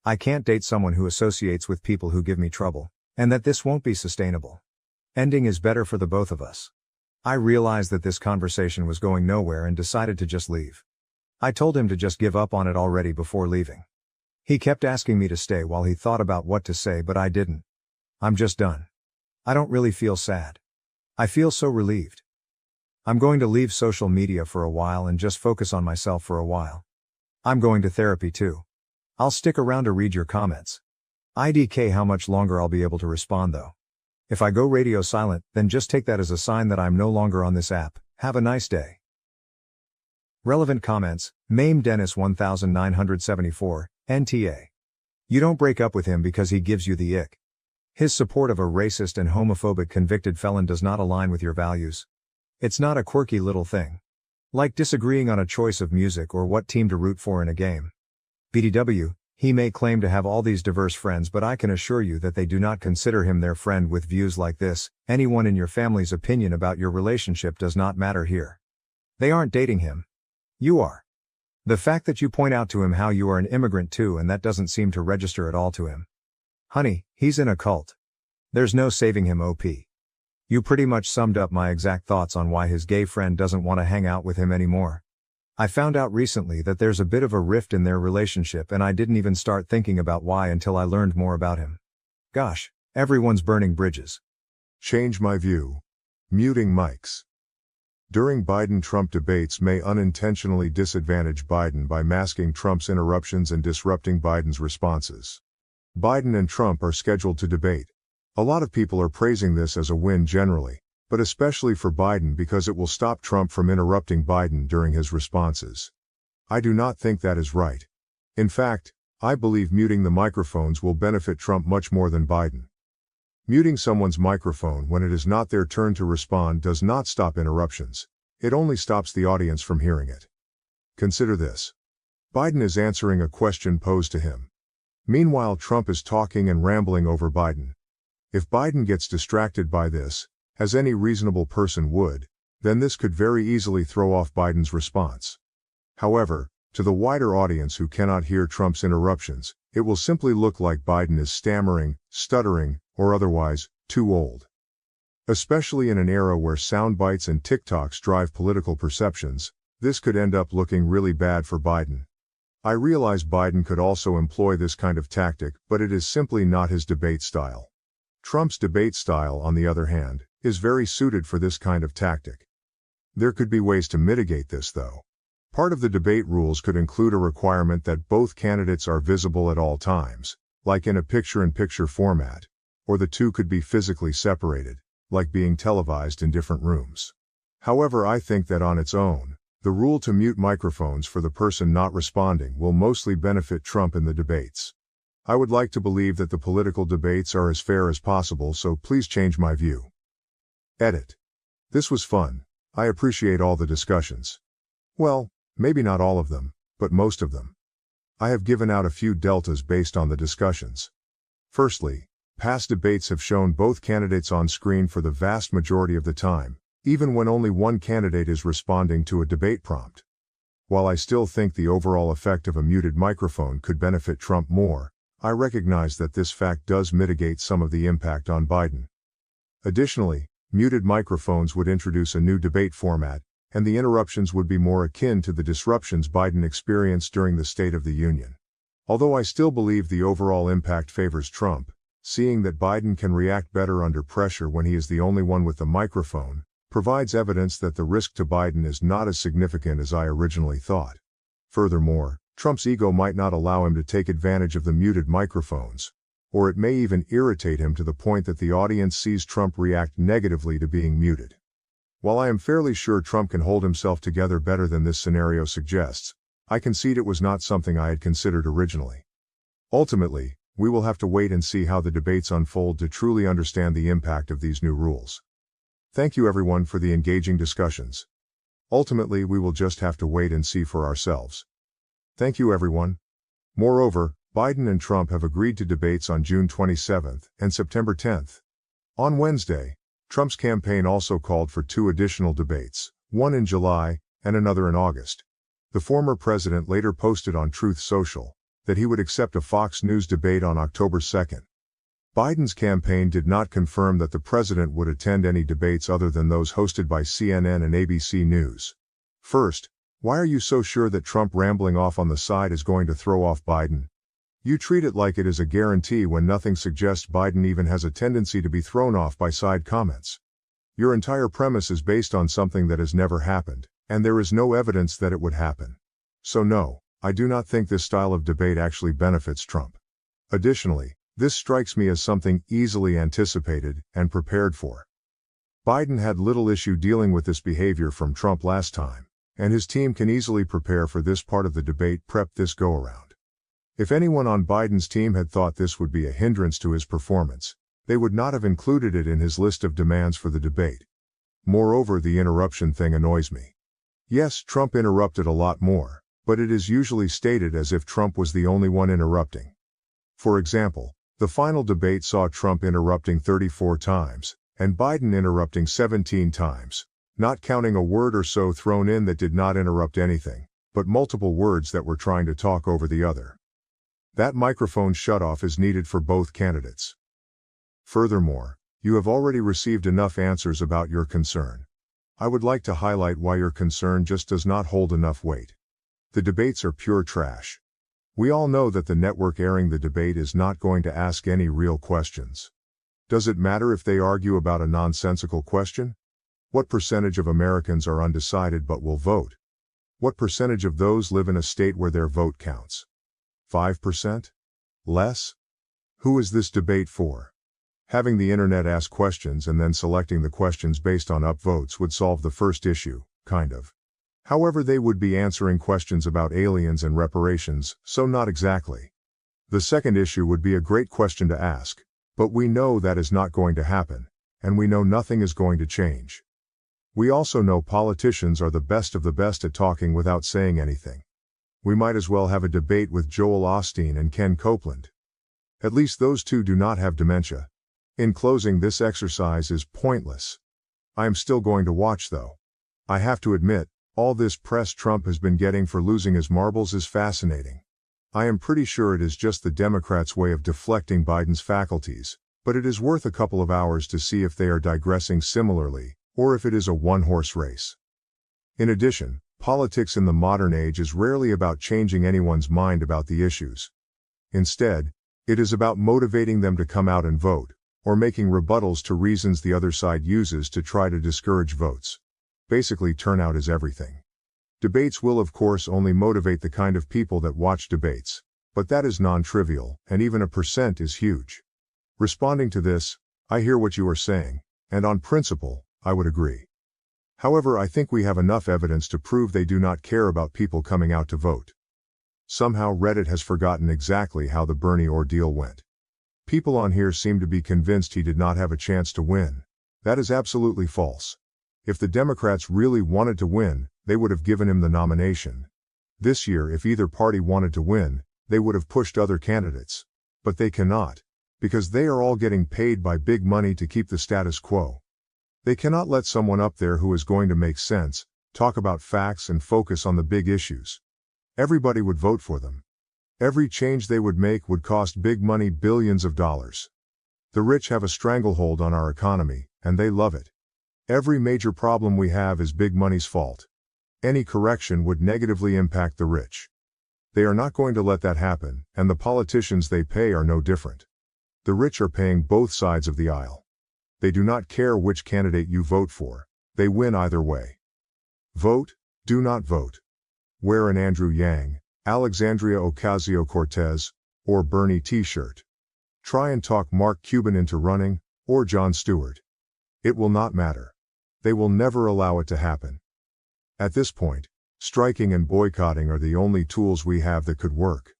I can't date someone who associates with people who give me trouble, and that this won't be sustainable. Ending is better for the both of us. I realized that this conversation was going nowhere and decided to just leave. I told him to just give up on it already before leaving. He kept asking me to stay while he thought about what to say, but I didn't. I'm just done. I don't really feel sad. I feel so relieved. I'm going to leave social media for a while and just focus on myself for a while. I'm going to therapy too. I'll stick around to read your comments. IDK how much longer I'll be able to respond though. If I go radio silent, then just take that as a sign that I'm no longer on this app. Have a nice day. Relevant comments, Mame Dennis 1974, NTA. You don't break up with him because he gives you the ick. His support of a racist and homophobic convicted felon does not align with your values. It's not a quirky little thing. Like disagreeing on a choice of music or what team to root for in a game. BTW, He may claim to have all these diverse friends, but I can assure you that they do not consider him their friend with views like this. Anyone in your family's opinion about your relationship does not matter here. They aren't dating him. You are. The fact that you point out to him how you are an immigrant too, and that doesn't seem to register at all to him. Honey, he's in a cult. There's no saving him, OP. You pretty much summed up my exact thoughts on why his gay friend doesn't want to hang out with him anymore. I found out recently that there's a bit of a rift in their relationship, and I didn't even start thinking about why until I learned more about him. Gosh, everyone's burning bridges. Change my view. Muting mics. During Biden-Trump debates may unintentionally disadvantage Biden by masking Trump's interruptions and disrupting Biden's responses. Biden and Trump are scheduled to debate. A lot of people are praising this as a win generally, but especially for Biden because it will stop Trump from interrupting Biden during his responses. I do not think that is right. In fact, I believe muting the microphones will benefit Trump much more than Biden. Muting someone's microphone when it is not their turn to respond does not stop interruptions. It only stops the audience from hearing it. Consider this. Biden is answering a question posed to him. Meanwhile, Trump is talking and rambling over Biden. If Biden gets distracted by this, as any reasonable person would, then this could very easily throw off Biden's response. However, to the wider audience who cannot hear Trump's interruptions, it will simply look like Biden is stammering, stuttering, or otherwise, too old. Especially in an era where sound bites and TikToks drive political perceptions, this could end up looking really bad for Biden. I realize Biden could also employ this kind of tactic, but it is simply not his debate style. Trump's debate style, on the other hand, is very suited for this kind of tactic. There could be ways to mitigate this though. Part of the debate rules could include a requirement that both candidates are visible at all times, like in a picture-in-picture format, or the two could be physically separated, like being televised in different rooms. However, I think that on its own, the rule to mute microphones for the person not responding will mostly benefit Trump in the debates. I would like to believe that the political debates are as fair as possible, so please change my view. Edit. This was fun. I appreciate all the discussions. Well, maybe not all of them, but most of them. I have given out a few deltas based on the discussions. Firstly, past debates have shown both candidates on screen for the vast majority of the time, even when only one candidate is responding to a debate prompt. While I still think the overall effect of a muted microphone could benefit Trump more, I recognize that this fact does mitigate some of the impact on Biden. Additionally, muted microphones would introduce a new debate format, and the interruptions would be more akin to the disruptions Biden experienced during the State of the Union. Although I still believe the overall impact favors Trump, seeing that Biden can react better under pressure when he is the only one with the microphone, provides evidence that the risk to Biden is not as significant as I originally thought. Furthermore, Trump's ego might not allow him to take advantage of the muted microphones, or it may even irritate him to the point that the audience sees Trump react negatively to being muted. While I am fairly sure Trump can hold himself together better than this scenario suggests, I concede it was not something I had considered originally. Ultimately, we will have to wait and see how the debates unfold to truly understand the impact of these new rules. Thank you everyone for the engaging discussions. Ultimately, we will just have to wait and see for ourselves. Thank you everyone. Moreover, Biden and Trump have agreed to debates on June 27th and September 10th. On Wednesday, Trump's campaign also called for 2 additional debates, one in July and another in August. The former president later posted on Truth Social that he would accept a Fox News debate on October 2nd. Biden's campaign did not confirm that the president would attend any debates other than those hosted by CNN and ABC News. First, why are you so sure that Trump rambling off on the side is going to throw off Biden? You treat it like it is a guarantee when nothing suggests Biden even has a tendency to be thrown off by side comments. Your entire premise is based on something that has never happened, and there is no evidence that it would happen. So no, I do not think this style of debate actually benefits Trump. Additionally, this strikes me as something easily anticipated and prepared for. Biden had little issue dealing with this behavior from Trump last time, and his team can easily prepare for this part of the debate prep this go-around. If anyone on Biden's team had thought this would be a hindrance to his performance, they would not have included it in his list of demands for the debate. Moreover, the interruption thing annoys me. Yes, Trump interrupted a lot more, but it is usually stated as if Trump was the only one interrupting. For example, the final debate saw Trump interrupting 34 times, and Biden interrupting 17 times, not counting a word or so thrown in that did not interrupt anything, but multiple words that were trying to talk over the other. That microphone shutoff is needed for both candidates. Furthermore, you have already received enough answers about your concern. I would like to highlight why your concern just does not hold enough weight. The debates are pure trash. We all know that the network airing the debate is not going to ask any real questions. Does it matter if they argue about a nonsensical question? What percentage of Americans are undecided but will vote? What percentage of those live in a state where their vote counts? 5%? Less? Who is this debate for? Having the internet ask questions and then selecting the questions based on upvotes would solve the first issue, kind of. However, they would be answering questions about aliens and reparations, so not exactly. The second issue would be a great question to ask, but we know that is not going to happen, and we know nothing is going to change. We also know politicians are the best of the best at talking without saying anything. We might as well have a debate with Joel Osteen and Ken Copeland. At least those two do not have dementia. In closing, this exercise is pointless. I am still going to watch though. I have to admit, all this press Trump has been getting for losing his marbles is fascinating. I am pretty sure it is just the Democrats' way of deflecting Biden's faculties, but it is worth a couple of hours to see if they are digressing similarly, or if it is a one-horse race. In addition, politics in the modern age is rarely about changing anyone's mind about the issues. Instead, it is about motivating them to come out and vote, or making rebuttals to reasons the other side uses to try to discourage votes. Basically, turnout is everything. Debates will of course only motivate the kind of people that watch debates, but that is non-trivial, and even a percent is huge. Responding to this, I hear what you are saying, and on principle, I would agree. However, I think we have enough evidence to prove they do not care about people coming out to vote. Somehow Reddit has forgotten exactly how the Bernie ordeal went. People on here seem to be convinced he did not have a chance to win. That is absolutely false. If the Democrats really wanted to win, they would have given him the nomination. This year, if either party wanted to win, they would have pushed other candidates. But they cannot, because they are all getting paid by big money to keep the status quo. They cannot let someone up there who is going to make sense, talk about facts and focus on the big issues. Everybody would vote for them. Every change they would make would cost big money, billions of dollars. The rich have a stranglehold on our economy, and they love it. Every major problem we have is big money's fault. Any correction would negatively impact the rich. They are not going to let that happen, and the politicians they pay are no different. The rich are paying both sides of the aisle. They do not care which candidate you vote for, they win either way. Vote, do not vote. Wear an Andrew Yang, Alexandria Ocasio-Cortez, or Bernie t-shirt. Try and talk Mark Cuban into running, or Jon Stewart. It will not matter. They will never allow it to happen. At this point, striking and boycotting are the only tools we have that could work.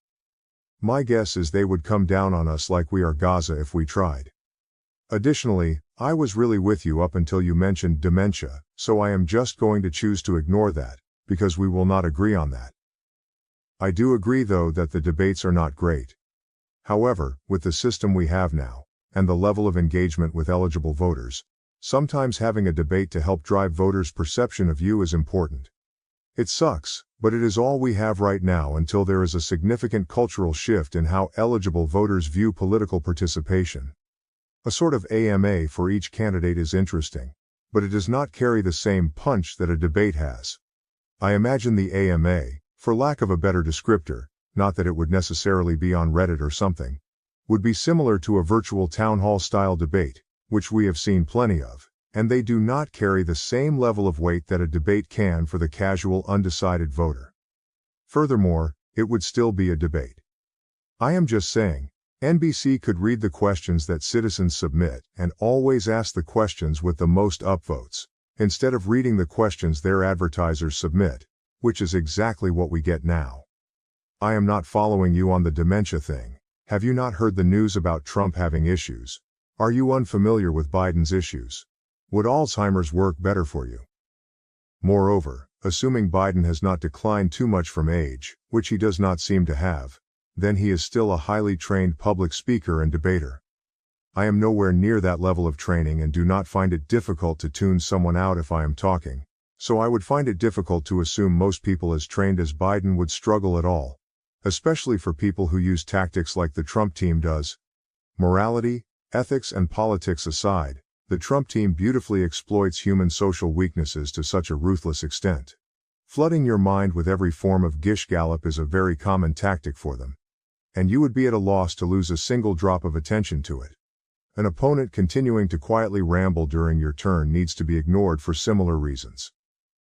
My guess is they would come down on us like we are Gaza if we tried. Additionally, I was really with you up until you mentioned dementia, so I am just going to choose to ignore that, because we will not agree on that. I do agree though that the debates are not great. However, with the system we have now, and the level of engagement with eligible voters, sometimes having a debate to help drive voters' perception of you is important. It sucks, but it is all we have right now until there is a significant cultural shift in how eligible voters view political participation. A sort of AMA for each candidate is interesting, but it does not carry the same punch that a debate has. I imagine the AMA, for lack of a better descriptor, not that it would necessarily be on Reddit or something, would be similar to a virtual town hall style debate, which we have seen plenty of, and they do not carry the same level of weight that a debate can for the casual undecided voter. Furthermore, it would still be a debate. I am just saying, NBC could read the questions that citizens submit and always ask the questions with the most upvotes, instead of reading the questions their advertisers submit, which is exactly what we get now. I am not following you on the dementia thing. Have you not heard the news about Trump having issues? Are you unfamiliar with Biden's issues? Would Alzheimer's work better for you? Moreover, Assuming Biden has not declined too much from age, which he does not seem to have, then he is still a highly trained public speaker and debater. I am nowhere near that level of training and do not find it difficult to tune someone out if I am talking, so I would find it difficult to assume most people as trained as Biden would struggle at all, especially for people who use tactics like the Trump team does. Morality, ethics and politics aside, the Trump team beautifully exploits human social weaknesses to such a ruthless extent. Flooding your mind with every form of gish gallop is a very common tactic for them, and you would be at a loss to lose a single drop of attention to it. An opponent continuing to quietly ramble during your turn needs to be ignored for similar reasons.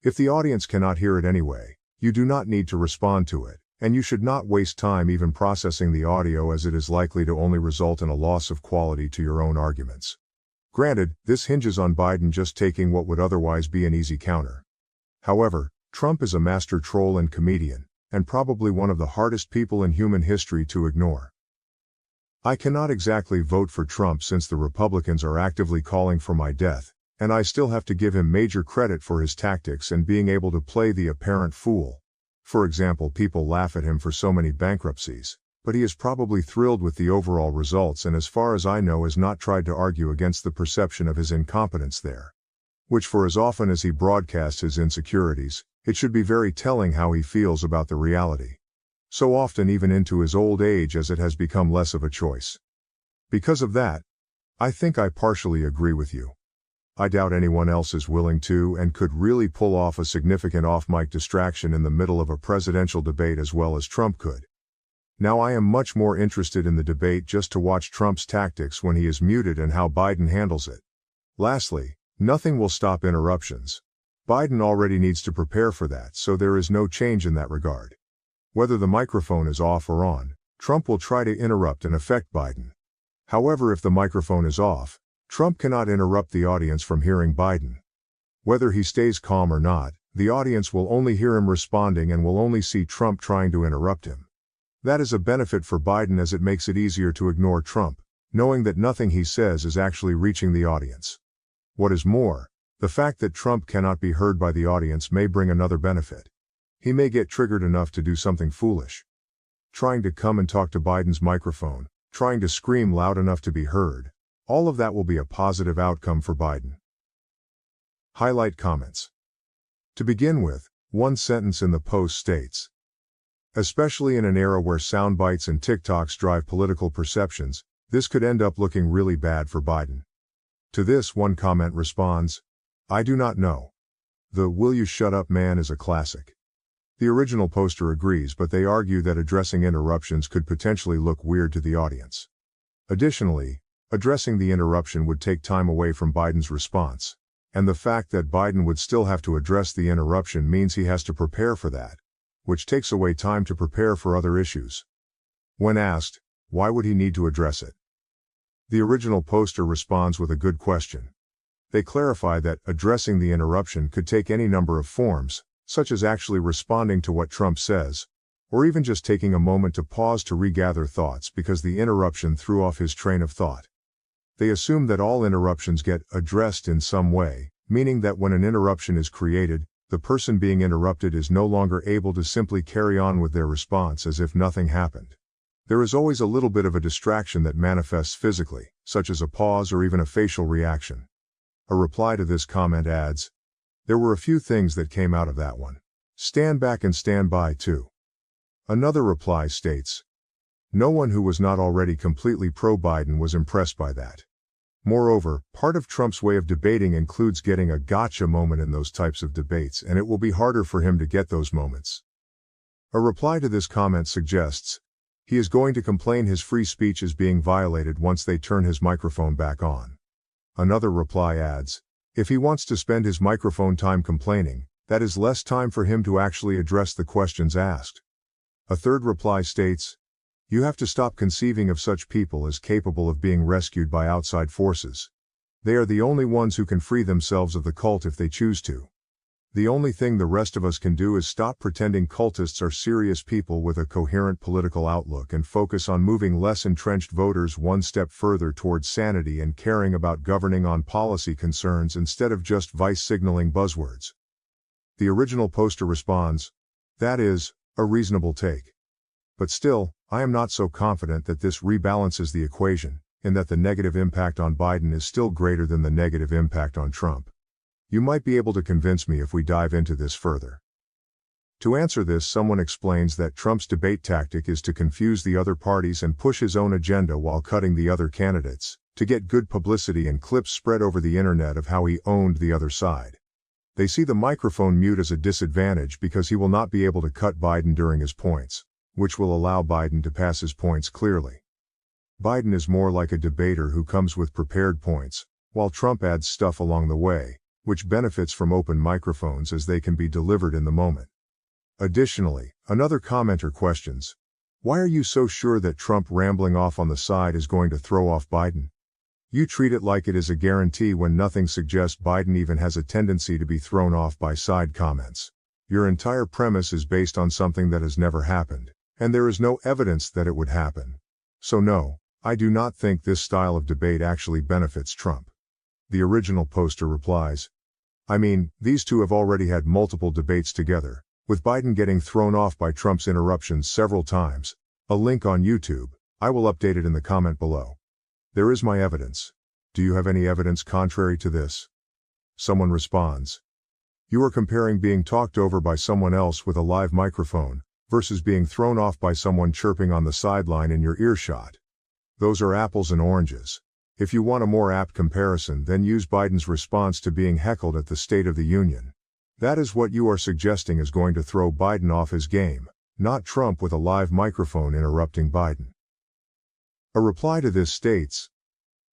If the audience cannot hear it anyway, you do not need to respond to it, and you should not waste time even processing the audio, as it is likely to only result in a loss of quality to your own arguments. Granted, this hinges on Biden just taking what would otherwise be an easy counter. However, Trump is a master troll and comedian, and probably one of the hardest people in human history to ignore. I cannot exactly vote for Trump since the Republicans are actively calling for my death, and I still have to give him major credit for his tactics and being able to play the apparent fool. For example, people laugh at him for so many bankruptcies, but he is probably thrilled with the overall results and, as far as I know, has not tried to argue against the perception of his incompetence there. Which, for as often as he broadcasts his insecurities, it should be very telling how he feels about the reality. So often even into his old age, as it has become less of a choice. Because of that, I think I partially agree with you. I doubt anyone else is willing to and could really pull off a significant off-mic distraction in the middle of a presidential debate as well as Trump could. Now I am much more interested in the debate just to watch Trump's tactics when he is muted and how Biden handles it. Lastly, nothing will stop interruptions. Biden already needs to prepare for that, so there is no change in that regard. Whether the microphone is off or on, Trump will try to interrupt and affect Biden. However, if the microphone is off, Trump cannot interrupt the audience from hearing Biden. Whether he stays calm or not, the audience will only hear him responding and will only see Trump trying to interrupt him. That is a benefit for Biden, as it makes it easier to ignore Trump, knowing that nothing he says is actually reaching the audience. What is more, the fact that Trump cannot be heard by the audience may bring another benefit. He may get triggered enough to do something foolish. Trying to come and talk to Biden's microphone, trying to scream loud enough to be heard, all of that will be a positive outcome for Biden. Highlight comments. To begin with, one sentence in the post states, especially in an era where sound bites and TikToks drive political perceptions, this could end up looking really bad for Biden. To this, one comment responds, I do not know. The "will you shut up man" is a classic. The original poster agrees, but they argue that addressing interruptions could potentially look weird to the audience. Additionally, addressing the interruption would take time away from Biden's response, and the fact that Biden would still have to address the interruption means he has to prepare for that, which takes away time to prepare for other issues. When asked, why would he need to address it? The original poster responds with a good question. They clarify that addressing the interruption could take any number of forms, such as actually responding to what Trump says, or even just taking a moment to pause to regather thoughts because the interruption threw off his train of thought. They assume that all interruptions get addressed in some way, meaning that when an interruption is created, the person being interrupted is no longer able to simply carry on with their response as if nothing happened. There is always a little bit of a distraction that manifests physically, such as a pause or even a facial reaction. A reply to this comment adds, there were a few things that came out of that one. Stand back and stand by too. Another reply states, no one who was not already completely pro-Biden was impressed by that. Moreover, part of Trump's way of debating includes getting a gotcha moment in those types of debates, and it will be harder for him to get those moments. A reply to this comment suggests, he is going to complain his free speech is being violated once they turn his microphone back on. Another reply adds, if he wants to spend his microphone time complaining, that is less time for him to actually address the questions asked. A third reply states, you have to stop conceiving of such people as capable of being rescued by outside forces. They are the only ones who can free themselves of the cult if they choose to. The only thing the rest of us can do is stop pretending cultists are serious people with a coherent political outlook and focus on moving less entrenched voters one step further towards sanity and caring about governing on policy concerns instead of just vice signaling buzzwords. The original poster responds, "That is a reasonable take. But still, I am not so confident that this rebalances the equation, in that the negative impact on Biden is still greater than the negative impact on Trump. You might be able to convince me if we dive into this further." To answer this, someone explains that Trump's debate tactic is to confuse the other parties and push his own agenda while cutting the other candidates, to get good publicity and clips spread over the internet of how he owned the other side. They see the microphone mute as a disadvantage because he will not be able to cut Biden during his points, which will allow Biden to pass his points clearly. Biden is more like a debater who comes with prepared points, while Trump adds stuff along the way, which benefits from open microphones as they can be delivered in the moment. Additionally, another commenter questions, "Why are you so sure that Trump rambling off on the side is going to throw off Biden? You treat it like it is a guarantee when nothing suggests Biden even has a tendency to be thrown off by side comments. Your entire premise is based on something that has never happened, and there is no evidence that it would happen. So no, I do not think this style of debate actually benefits Trump." The original poster replies, "I mean, these two have already had multiple debates together, with Biden getting thrown off by Trump's interruptions several times. A link on YouTube, I will update it in the comment below. There is my evidence. Do you have any evidence contrary to this?" Someone responds, "You are comparing being talked over by someone else with a live microphone, versus being thrown off by someone chirping on the sideline in your earshot. Those are apples and oranges. If you want a more apt comparison, then use Biden's response to being heckled at the State of the Union. That is what you are suggesting is going to throw Biden off his game, not Trump with a live microphone interrupting Biden." A reply to this states,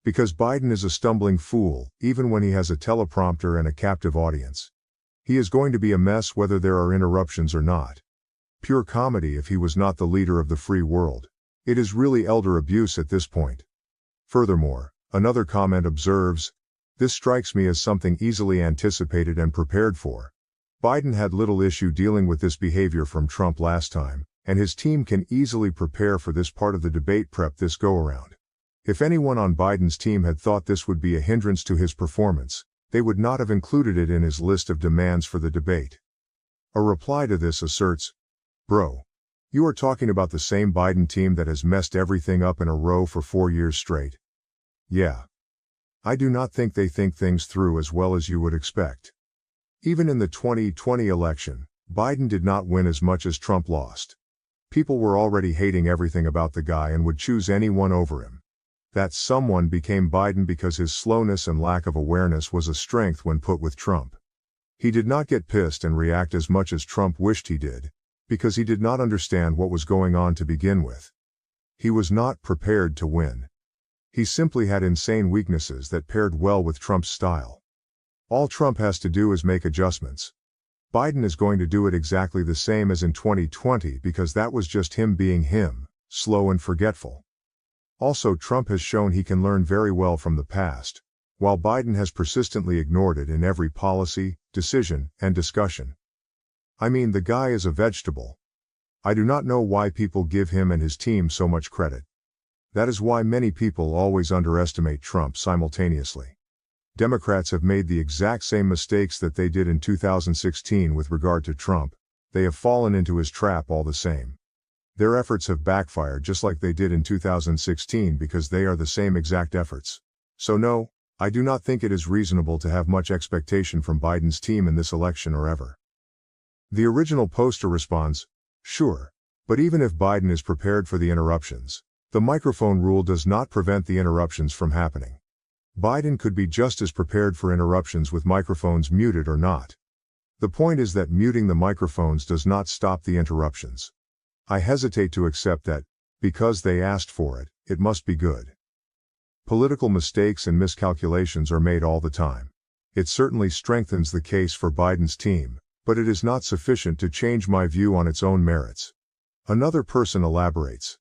"Because Biden is a stumbling fool, even when he has a teleprompter and a captive audience. He is going to be a mess whether there are interruptions or not. Pure comedy if he was not the leader of the free world. It is really elder abuse at this point." Furthermore, another comment observes, "This strikes me as something easily anticipated and prepared for. Biden had little issue dealing with this behavior from Trump last time, and his team can easily prepare for this part of the debate prep this go-around. If anyone on Biden's team had thought this would be a hindrance to his performance, they would not have included it in his list of demands for the debate." A reply to this asserts, "Bro, you are talking about the same Biden team that has messed everything up in a row for 4 years straight. Yeah. I do not think they think things through as well as you would expect. Even in the 2020 election, Biden did not win as much as Trump lost. People were already hating everything about the guy and would choose anyone over him. That someone became Biden because his slowness and lack of awareness was a strength when put with Trump. He did not get pissed and react as much as Trump wished he did, because he did not understand what was going on to begin with. He was not prepared to win. He simply had insane weaknesses that paired well with Trump's style. All Trump has to do is make adjustments. Biden is going to do it exactly the same as in 2020 because that was just him being him, slow and forgetful. Also, Trump has shown he can learn very well from the past, while Biden has persistently ignored it in every policy, decision, and discussion. I mean, the guy is a vegetable. I do not know why people give him and his team so much credit. That is why many people always underestimate Trump simultaneously. Democrats have made the exact same mistakes that they did in 2016 with regard to Trump. They have fallen into his trap all the same. Their efforts have backfired just like they did in 2016 because they are the same exact efforts. So no, I do not think it is reasonable to have much expectation from Biden's team in this election or ever. The original poster responds, "Sure, but even if Biden is prepared for the interruptions, the microphone rule does not prevent the interruptions from happening. Biden could be just as prepared for interruptions with microphones muted or not. The point is that muting the microphones does not stop the interruptions. I hesitate to accept that, because they asked for it, it must be good. Political mistakes and miscalculations are made all the time. It certainly strengthens the case for Biden's team, but it is not sufficient to change my view on its own merits." Another person elaborates,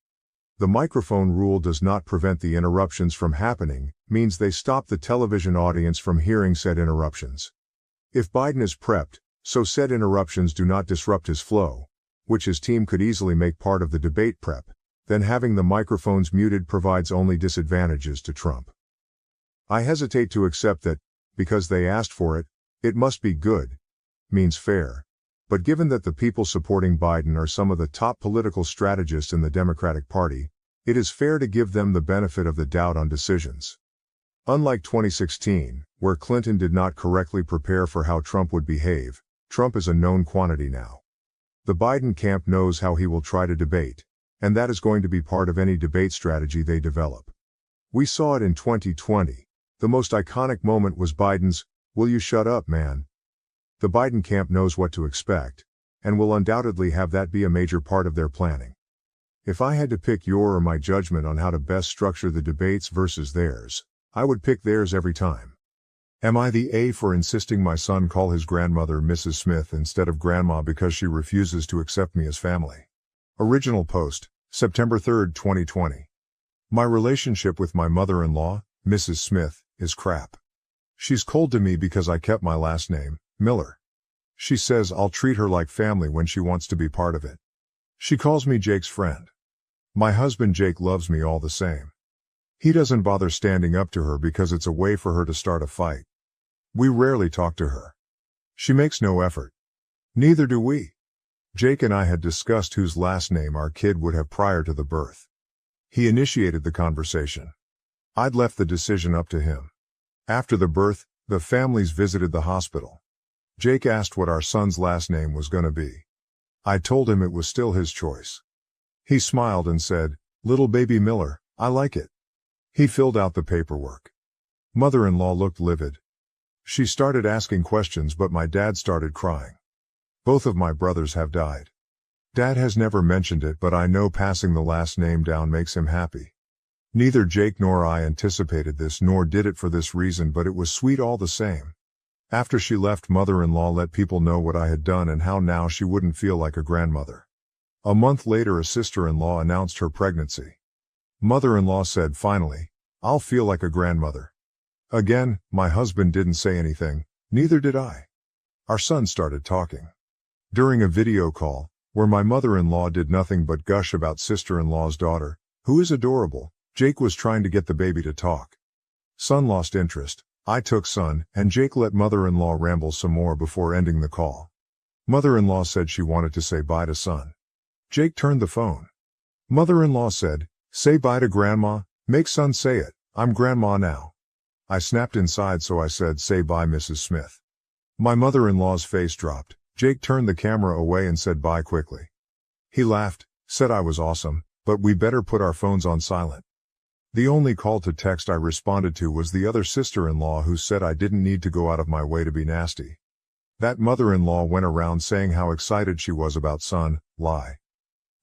"The microphone rule does not prevent the interruptions from happening, means they stop the television audience from hearing said interruptions. If Biden is prepped, so said interruptions do not disrupt his flow, which his team could easily make part of the debate prep, then having the microphones muted provides only disadvantages to Trump. I hesitate to accept that, because they asked for it, it must be good, means fair. But given that the people supporting Biden are some of the top political strategists in the Democratic Party, it is fair to give them the benefit of the doubt on decisions. Unlike 2016, where Clinton did not correctly prepare for how Trump would behave, Trump is a known quantity now. The Biden camp knows how he will try to debate, and that is going to be part of any debate strategy they develop. We saw it in 2020. The most iconic moment was Biden's, "Will you shut up, man?" The Biden camp knows what to expect, and will undoubtedly have that be a major part of their planning. If I had to pick your or my judgment on how to best structure the debates versus theirs, I would pick theirs every time. Am I the A for insisting my son call his grandmother Mrs. Smith instead of Grandma because she refuses to accept me as family? Original post, September 3, 2020. My relationship with my mother-in-law, Mrs. Smith, is crap. She's cold to me because I kept my last name, Miller. She says I'll treat her like family when she wants to be part of it. She calls me Jake's friend. My husband Jake loves me all the same. He doesn't bother standing up to her because it's a way for her to start a fight. We rarely talk to her. She makes no effort. Neither do we. Jake and I had discussed whose last name our kid would have prior to the birth. He initiated the conversation. I'd left the decision up to him. After the birth, the families visited the hospital. Jake asked what our son's last name was going to be. I told him it was still his choice. He smiled and said, "Little baby Miller, I like it." He filled out the paperwork. Mother-in-law looked livid. She started asking questions, but my dad started crying. Both of my brothers have died. Dad has never mentioned it, but I know passing the last name down makes him happy. Neither Jake nor I anticipated this, nor did it for this reason, but it was sweet all the same. After she left, mother-in-law let people know what I had done and how now she wouldn't feel like a grandmother. A month later, a sister-in-law announced her pregnancy. Mother-in-law said, "Finally, I'll feel like a grandmother." Again, my husband didn't say anything, neither did I. Our son started talking. During a video call, where my mother-in-law did nothing but gush about sister-in-law's daughter, who is adorable, Jake was trying to get the baby to talk. Son lost interest. I took son, and Jake let mother-in-law ramble some more before ending the call. Mother-in-law said she wanted to say bye to son. Jake turned the phone. Mother-in-law said, "Say bye to Grandma, make son say it, I'm Grandma now." I snapped inside, so I said, "Say bye, Mrs. Smith." My mother-in-law's face dropped. Jake turned the camera away and said bye quickly. He laughed, said I was awesome, but we better put our phones on silent. The only call to text I responded to was the other sister-in-law, who said I didn't need to go out of my way to be nasty. That mother-in-law went around saying how excited she was about son, lie.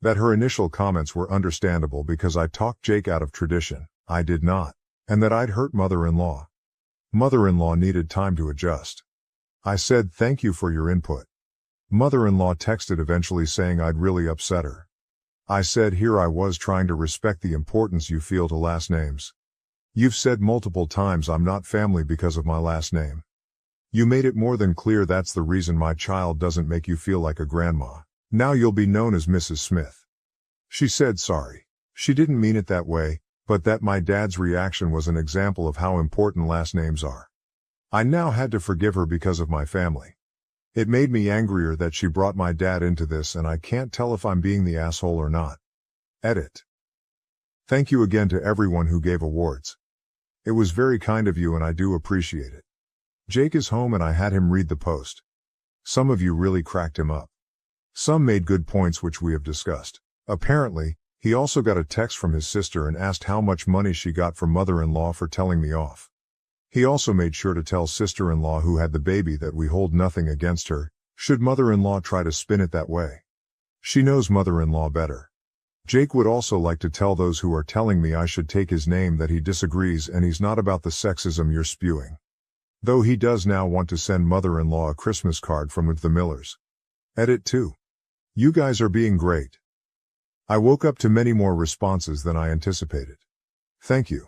That her initial comments were understandable because I talked Jake out of tradition, I did not, and that I'd hurt mother-in-law. Mother-in-law needed time to adjust. I said thank you for your input. Mother-in-law texted eventually saying I'd really upset her. I said here I was trying to respect the importance you feel to last names. You've said multiple times I'm not family because of my last name. You made it more than clear that's the reason my child doesn't make you feel like a grandma. Now you'll be known as Mrs. Smith. She said sorry. She didn't mean it that way, but that my dad's reaction was an example of how important last names are. I now had to forgive her because of my family. It made me angrier that she brought my dad into this, and I can't tell if I'm being the asshole or not. Edit. Thank you again to everyone who gave awards. It was very kind of you and I do appreciate it. Jake is home and I had him read the post. Some of you really cracked him up. Some made good points which we have discussed. Apparently, he also got a text from his sister and asked how much money she got from mother-in-law for telling me off. He also made sure to tell sister-in-law who had the baby that we hold nothing against her, should mother-in-law try to spin it that way. She knows mother-in-law better. Jake would also like to tell those who are telling me I should take his name that he disagrees and he's not about the sexism you're spewing. Though he does now want to send mother-in-law a Christmas card from the Millers. Edit 2. You guys are being great. I woke up to many more responses than I anticipated. Thank you.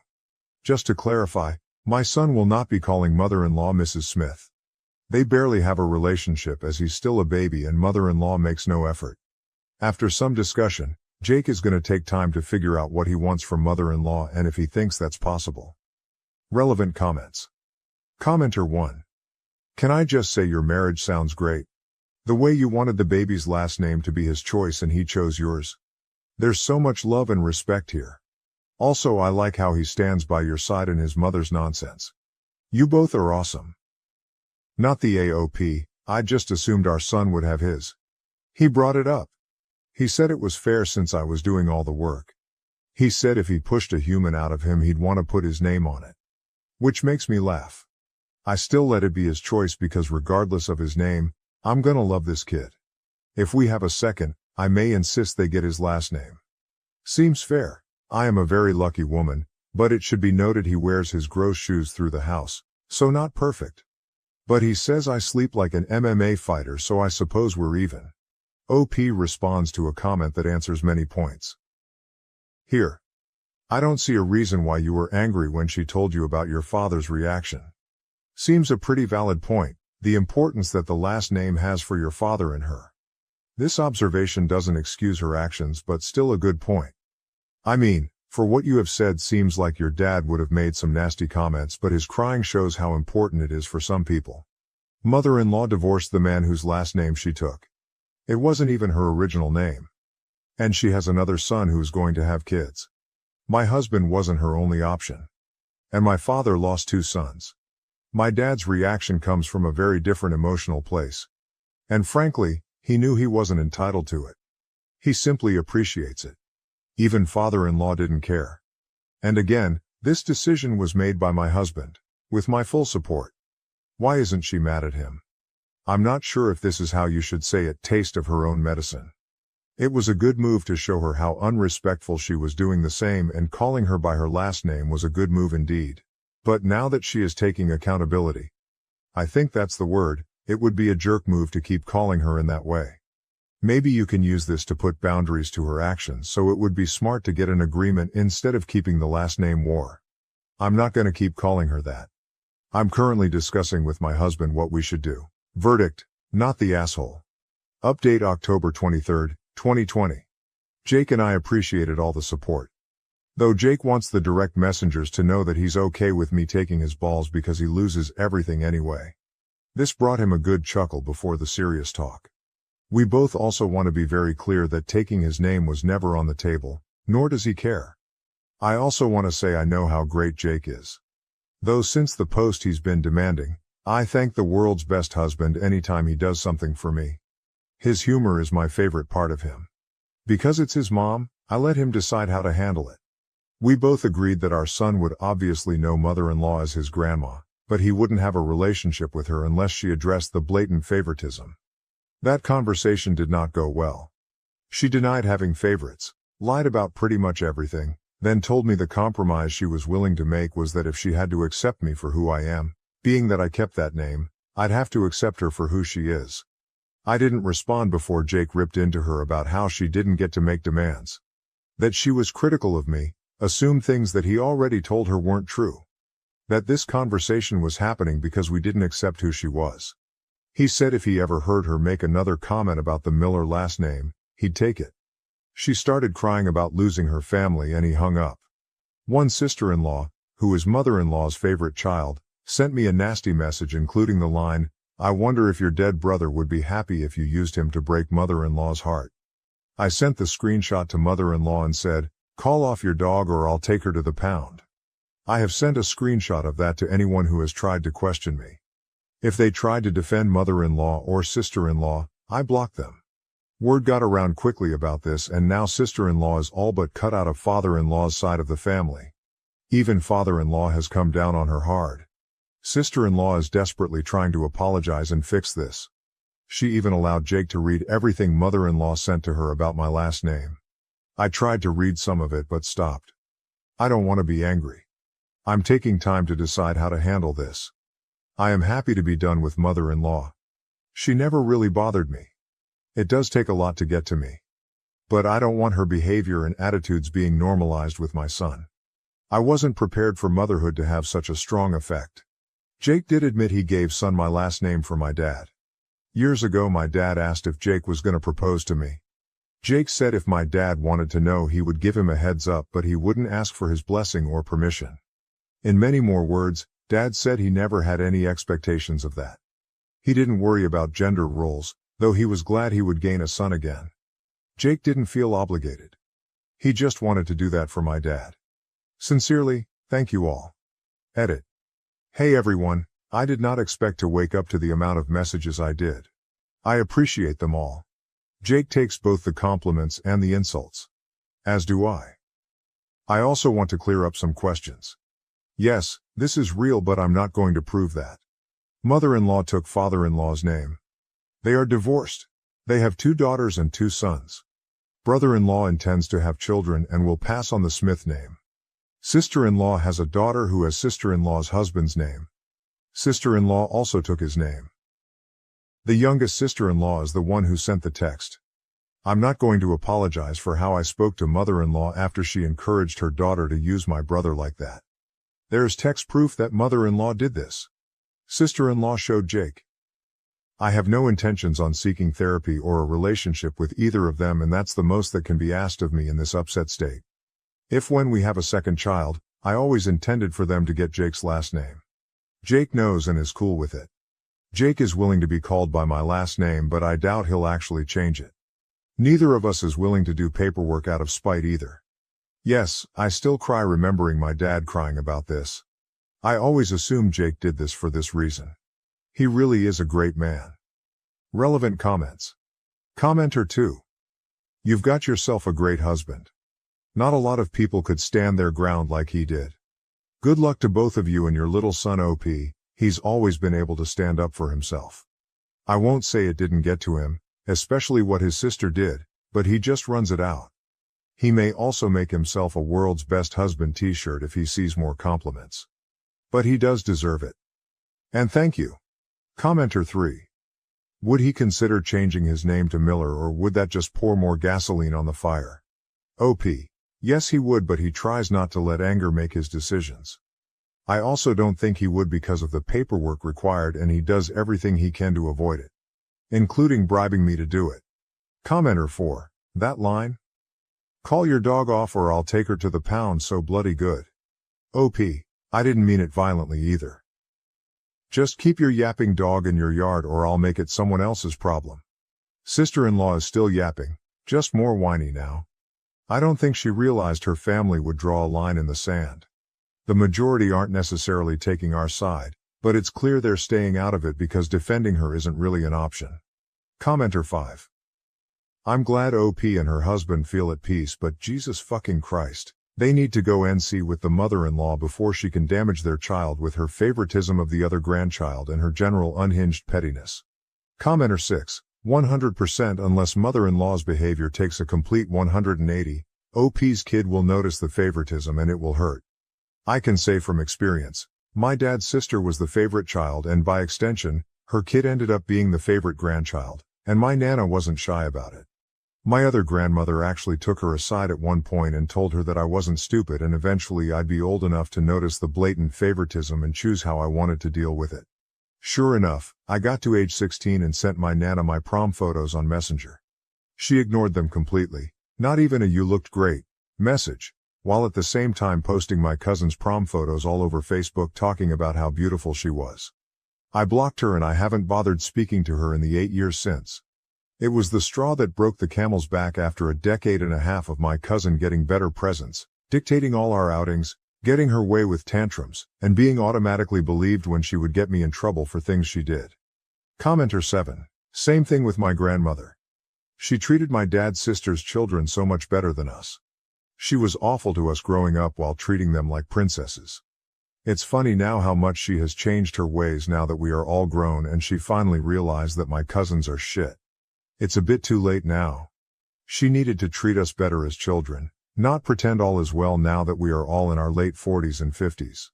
Just to clarify, my son will not be calling mother-in-law Mrs. Smith. They barely have a relationship as he's still a baby and mother-in-law makes no effort. After some discussion, Jake is going to take time to figure out what he wants from mother-in-law and if he thinks that's possible. Relevant comments. Commenter 1. Can I just say your marriage sounds great? The way you wanted the baby's last name to be his choice and he chose yours. There's so much love and respect here. Also, I like how he stands by your side in his mother's nonsense. You both are awesome. Not the AOP, I just assumed our son would have his. He brought it up. He said it was fair since I was doing all the work. He said if he pushed a human out of him he'd want to put his name on it. Which makes me laugh. I still let it be his choice because regardless of his name, I'm gonna love this kid. If we have a second, I may insist they get his last name. Seems fair. I am a very lucky woman, but it should be noted he wears his gross shoes through the house, so not perfect. But he says I sleep like an MMA fighter, so I suppose we're even. OP responds to a comment that answers many points. Here. I don't see a reason why you were angry when she told you about your father's reaction. Seems a pretty valid point, the importance that the last name has for your father and her. This observation doesn't excuse her actions but still a good point. I mean, for what you have said seems like your dad would have made some nasty comments, but his crying shows how important it is for some people. Mother-in-law divorced the man whose last name she took. It wasn't even her original name. And she has another son who's going to have kids. My husband wasn't her only option. And my father lost 2 sons. My dad's reaction comes from a very different emotional place. And frankly, he knew he wasn't entitled to it. He simply appreciates it. Even father-in-law didn't care. And again, this decision was made by my husband, with my full support. Why isn't she mad at him? I'm not sure if this is how you should say it, taste of her own medicine. It was a good move to show her how unrespectful she was doing the same, and calling her by her last name was a good move indeed. But now that she is taking accountability, I think that's the word, it would be a jerk move to keep calling her in that way. Maybe you can use this to put boundaries to her actions, so it would be smart to get an agreement instead of keeping the last name war. I'm not gonna keep calling her that. I'm currently discussing with my husband what we should do. Verdict, not the asshole. Update October 23, 2020. Jake and I appreciated all the support. Though Jake wants the direct messengers to know that he's okay with me taking his balls because he loses everything anyway. This brought him a good chuckle before the serious talk. We both also want to be very clear that taking his name was never on the table, nor does he care. I also want to say I know how great Jake is. Though since the post he's been demanding, I thank the world's best husband anytime he does something for me. His humor is my favorite part of him. Because it's his mom, I let him decide how to handle it. We both agreed that our son would obviously know mother-in-law as his grandma, but he wouldn't have a relationship with her unless she addressed the blatant favoritism. That conversation did not go well. She denied having favorites, lied about pretty much everything, then told me the compromise she was willing to make was that if she had to accept me for who I am, being that I kept that name, I'd have to accept her for who she is. I didn't respond before Jake ripped into her about how she didn't get to make demands. That she was critical of me, assumed things that he already told her weren't true. That this conversation was happening because we didn't accept who she was. He said if he ever heard her make another comment about the Miller last name, he'd take it. She started crying about losing her family and he hung up. One sister-in-law, who is mother-in-law's favorite child, sent me a nasty message including the line, "I wonder if your dead brother would be happy if you used him to break mother-in-law's heart." I sent the screenshot to mother-in-law and said, "Call off your dog or I'll take her to the pound." I have sent a screenshot of that to anyone who has tried to question me. If they tried to defend mother-in-law or sister-in-law, I blocked them. Word got around quickly about this and now sister-in-law is all but cut out of father-in-law's side of the family. Even father-in-law has come down on her hard. Sister-in-law is desperately trying to apologize and fix this. She even allowed Jake to read everything mother-in-law sent to her about my last name. I tried to read some of it but stopped. I don't want to be angry. I'm taking time to decide how to handle this. I am happy to be done with mother-in-law. She never really bothered me. It does take a lot to get to me. But I don't want her behavior and attitudes being normalized with my son. I wasn't prepared for motherhood to have such a strong effect. Jake did admit he gave son my last name for my dad. Years ago my dad asked if Jake was gonna propose to me. Jake said if my dad wanted to know he would give him a heads up but he wouldn't ask for his blessing or permission. In many more words, Dad said he never had any expectations of that. He didn't worry about gender roles, though he was glad he would gain a son again. Jake didn't feel obligated. He just wanted to do that for my dad. Sincerely, thank you all. Edit. Hey everyone, I did not expect to wake up to the amount of messages I did. I appreciate them all. Jake takes both the compliments and the insults. As do I. I also want to clear up some questions. Yes, this is real, but I'm not going to prove that. Mother-in-law took father-in-law's name. They are divorced. They have 2 daughters and 2 sons. Brother-in-law intends to have children and will pass on the Smith name. Sister-in-law has a daughter who has sister-in-law's husband's name. Sister-in-law also took his name. The youngest sister-in-law is the one who sent the text. I'm not going to apologize for how I spoke to mother-in-law after she encouraged her daughter to use my brother like that. There's text proof that mother-in-law did this. Sister-in-law showed Jake. I have no intentions on seeking therapy or a relationship with either of them, and that's the most that can be asked of me in this upset state. If when we have a second child, I always intended for them to get Jake's last name. Jake knows and is cool with it. Jake is willing to be called by my last name, but I doubt he'll actually change it. Neither of us is willing to do paperwork out of spite either. Yes, I still cry remembering my dad crying about this. I always assumed Jake did this for this reason. He really is a great man. Relevant comments. Commenter 2. You've got yourself a great husband. Not a lot of people could stand their ground like he did. Good luck to both of you and your little son OP, he's always been able to stand up for himself. I won't say it didn't get to him, especially what his sister did, but he just runs it out. He may also make himself a world's best husband t-shirt if he sees more compliments. But he does deserve it. And thank you. Commenter 3. Would he consider changing his name to Miller, or would that just pour more gasoline on the fire? OP. Yes, he would, but he tries not to let anger make his decisions. I also don't think he would because of the paperwork required, and he does everything he can to avoid it, including bribing me to do it. Commenter 4. That line? Call your dog off or I'll take her to the pound so bloody good. OP. I didn't mean it violently either. Just keep your yapping dog in your yard or I'll make it someone else's problem. Sister-in-law is still yapping, just more whiny now. I don't think she realized her family would draw a line in the sand. The majority aren't necessarily taking our side, but it's clear they're staying out of it because defending her isn't really an option. Commenter 5. I'm glad OP and her husband feel at peace, but Jesus fucking Christ. They need to go NC with the mother-in-law before she can damage their child with her favoritism of the other grandchild and her general unhinged pettiness. Commenter 6. 100% unless mother-in-law's behavior takes a complete 180, OP's kid will notice the favoritism and it will hurt. I can say from experience, my dad's sister was the favorite child and by extension, her kid ended up being the favorite grandchild, and my nana wasn't shy about it. My other grandmother actually took her aside at one point and told her that I wasn't stupid and eventually I'd be old enough to notice the blatant favoritism and choose how I wanted to deal with it. Sure enough, I got to age 16 and sent my nana my prom photos on Messenger. She ignored them completely, not even a "you looked great" message, while at the same time posting my cousin's prom photos all over Facebook talking about how beautiful she was. I blocked her and I haven't bothered speaking to her in the 8 years since. It was the straw that broke the camel's back after a decade and a half of my cousin getting better presents, dictating all our outings, getting her way with tantrums, and being automatically believed when she would get me in trouble for things she did. Commenter 7. Same thing with my grandmother. She treated my dad's sister's children so much better than us. She was awful to us growing up while treating them like princesses. It's funny now how much she has changed her ways now that we are all grown and she finally realized that my cousins are shit. It's a bit too late now. She needed to treat us better as children, not pretend all is well now that we are all in our late 40s and 50s.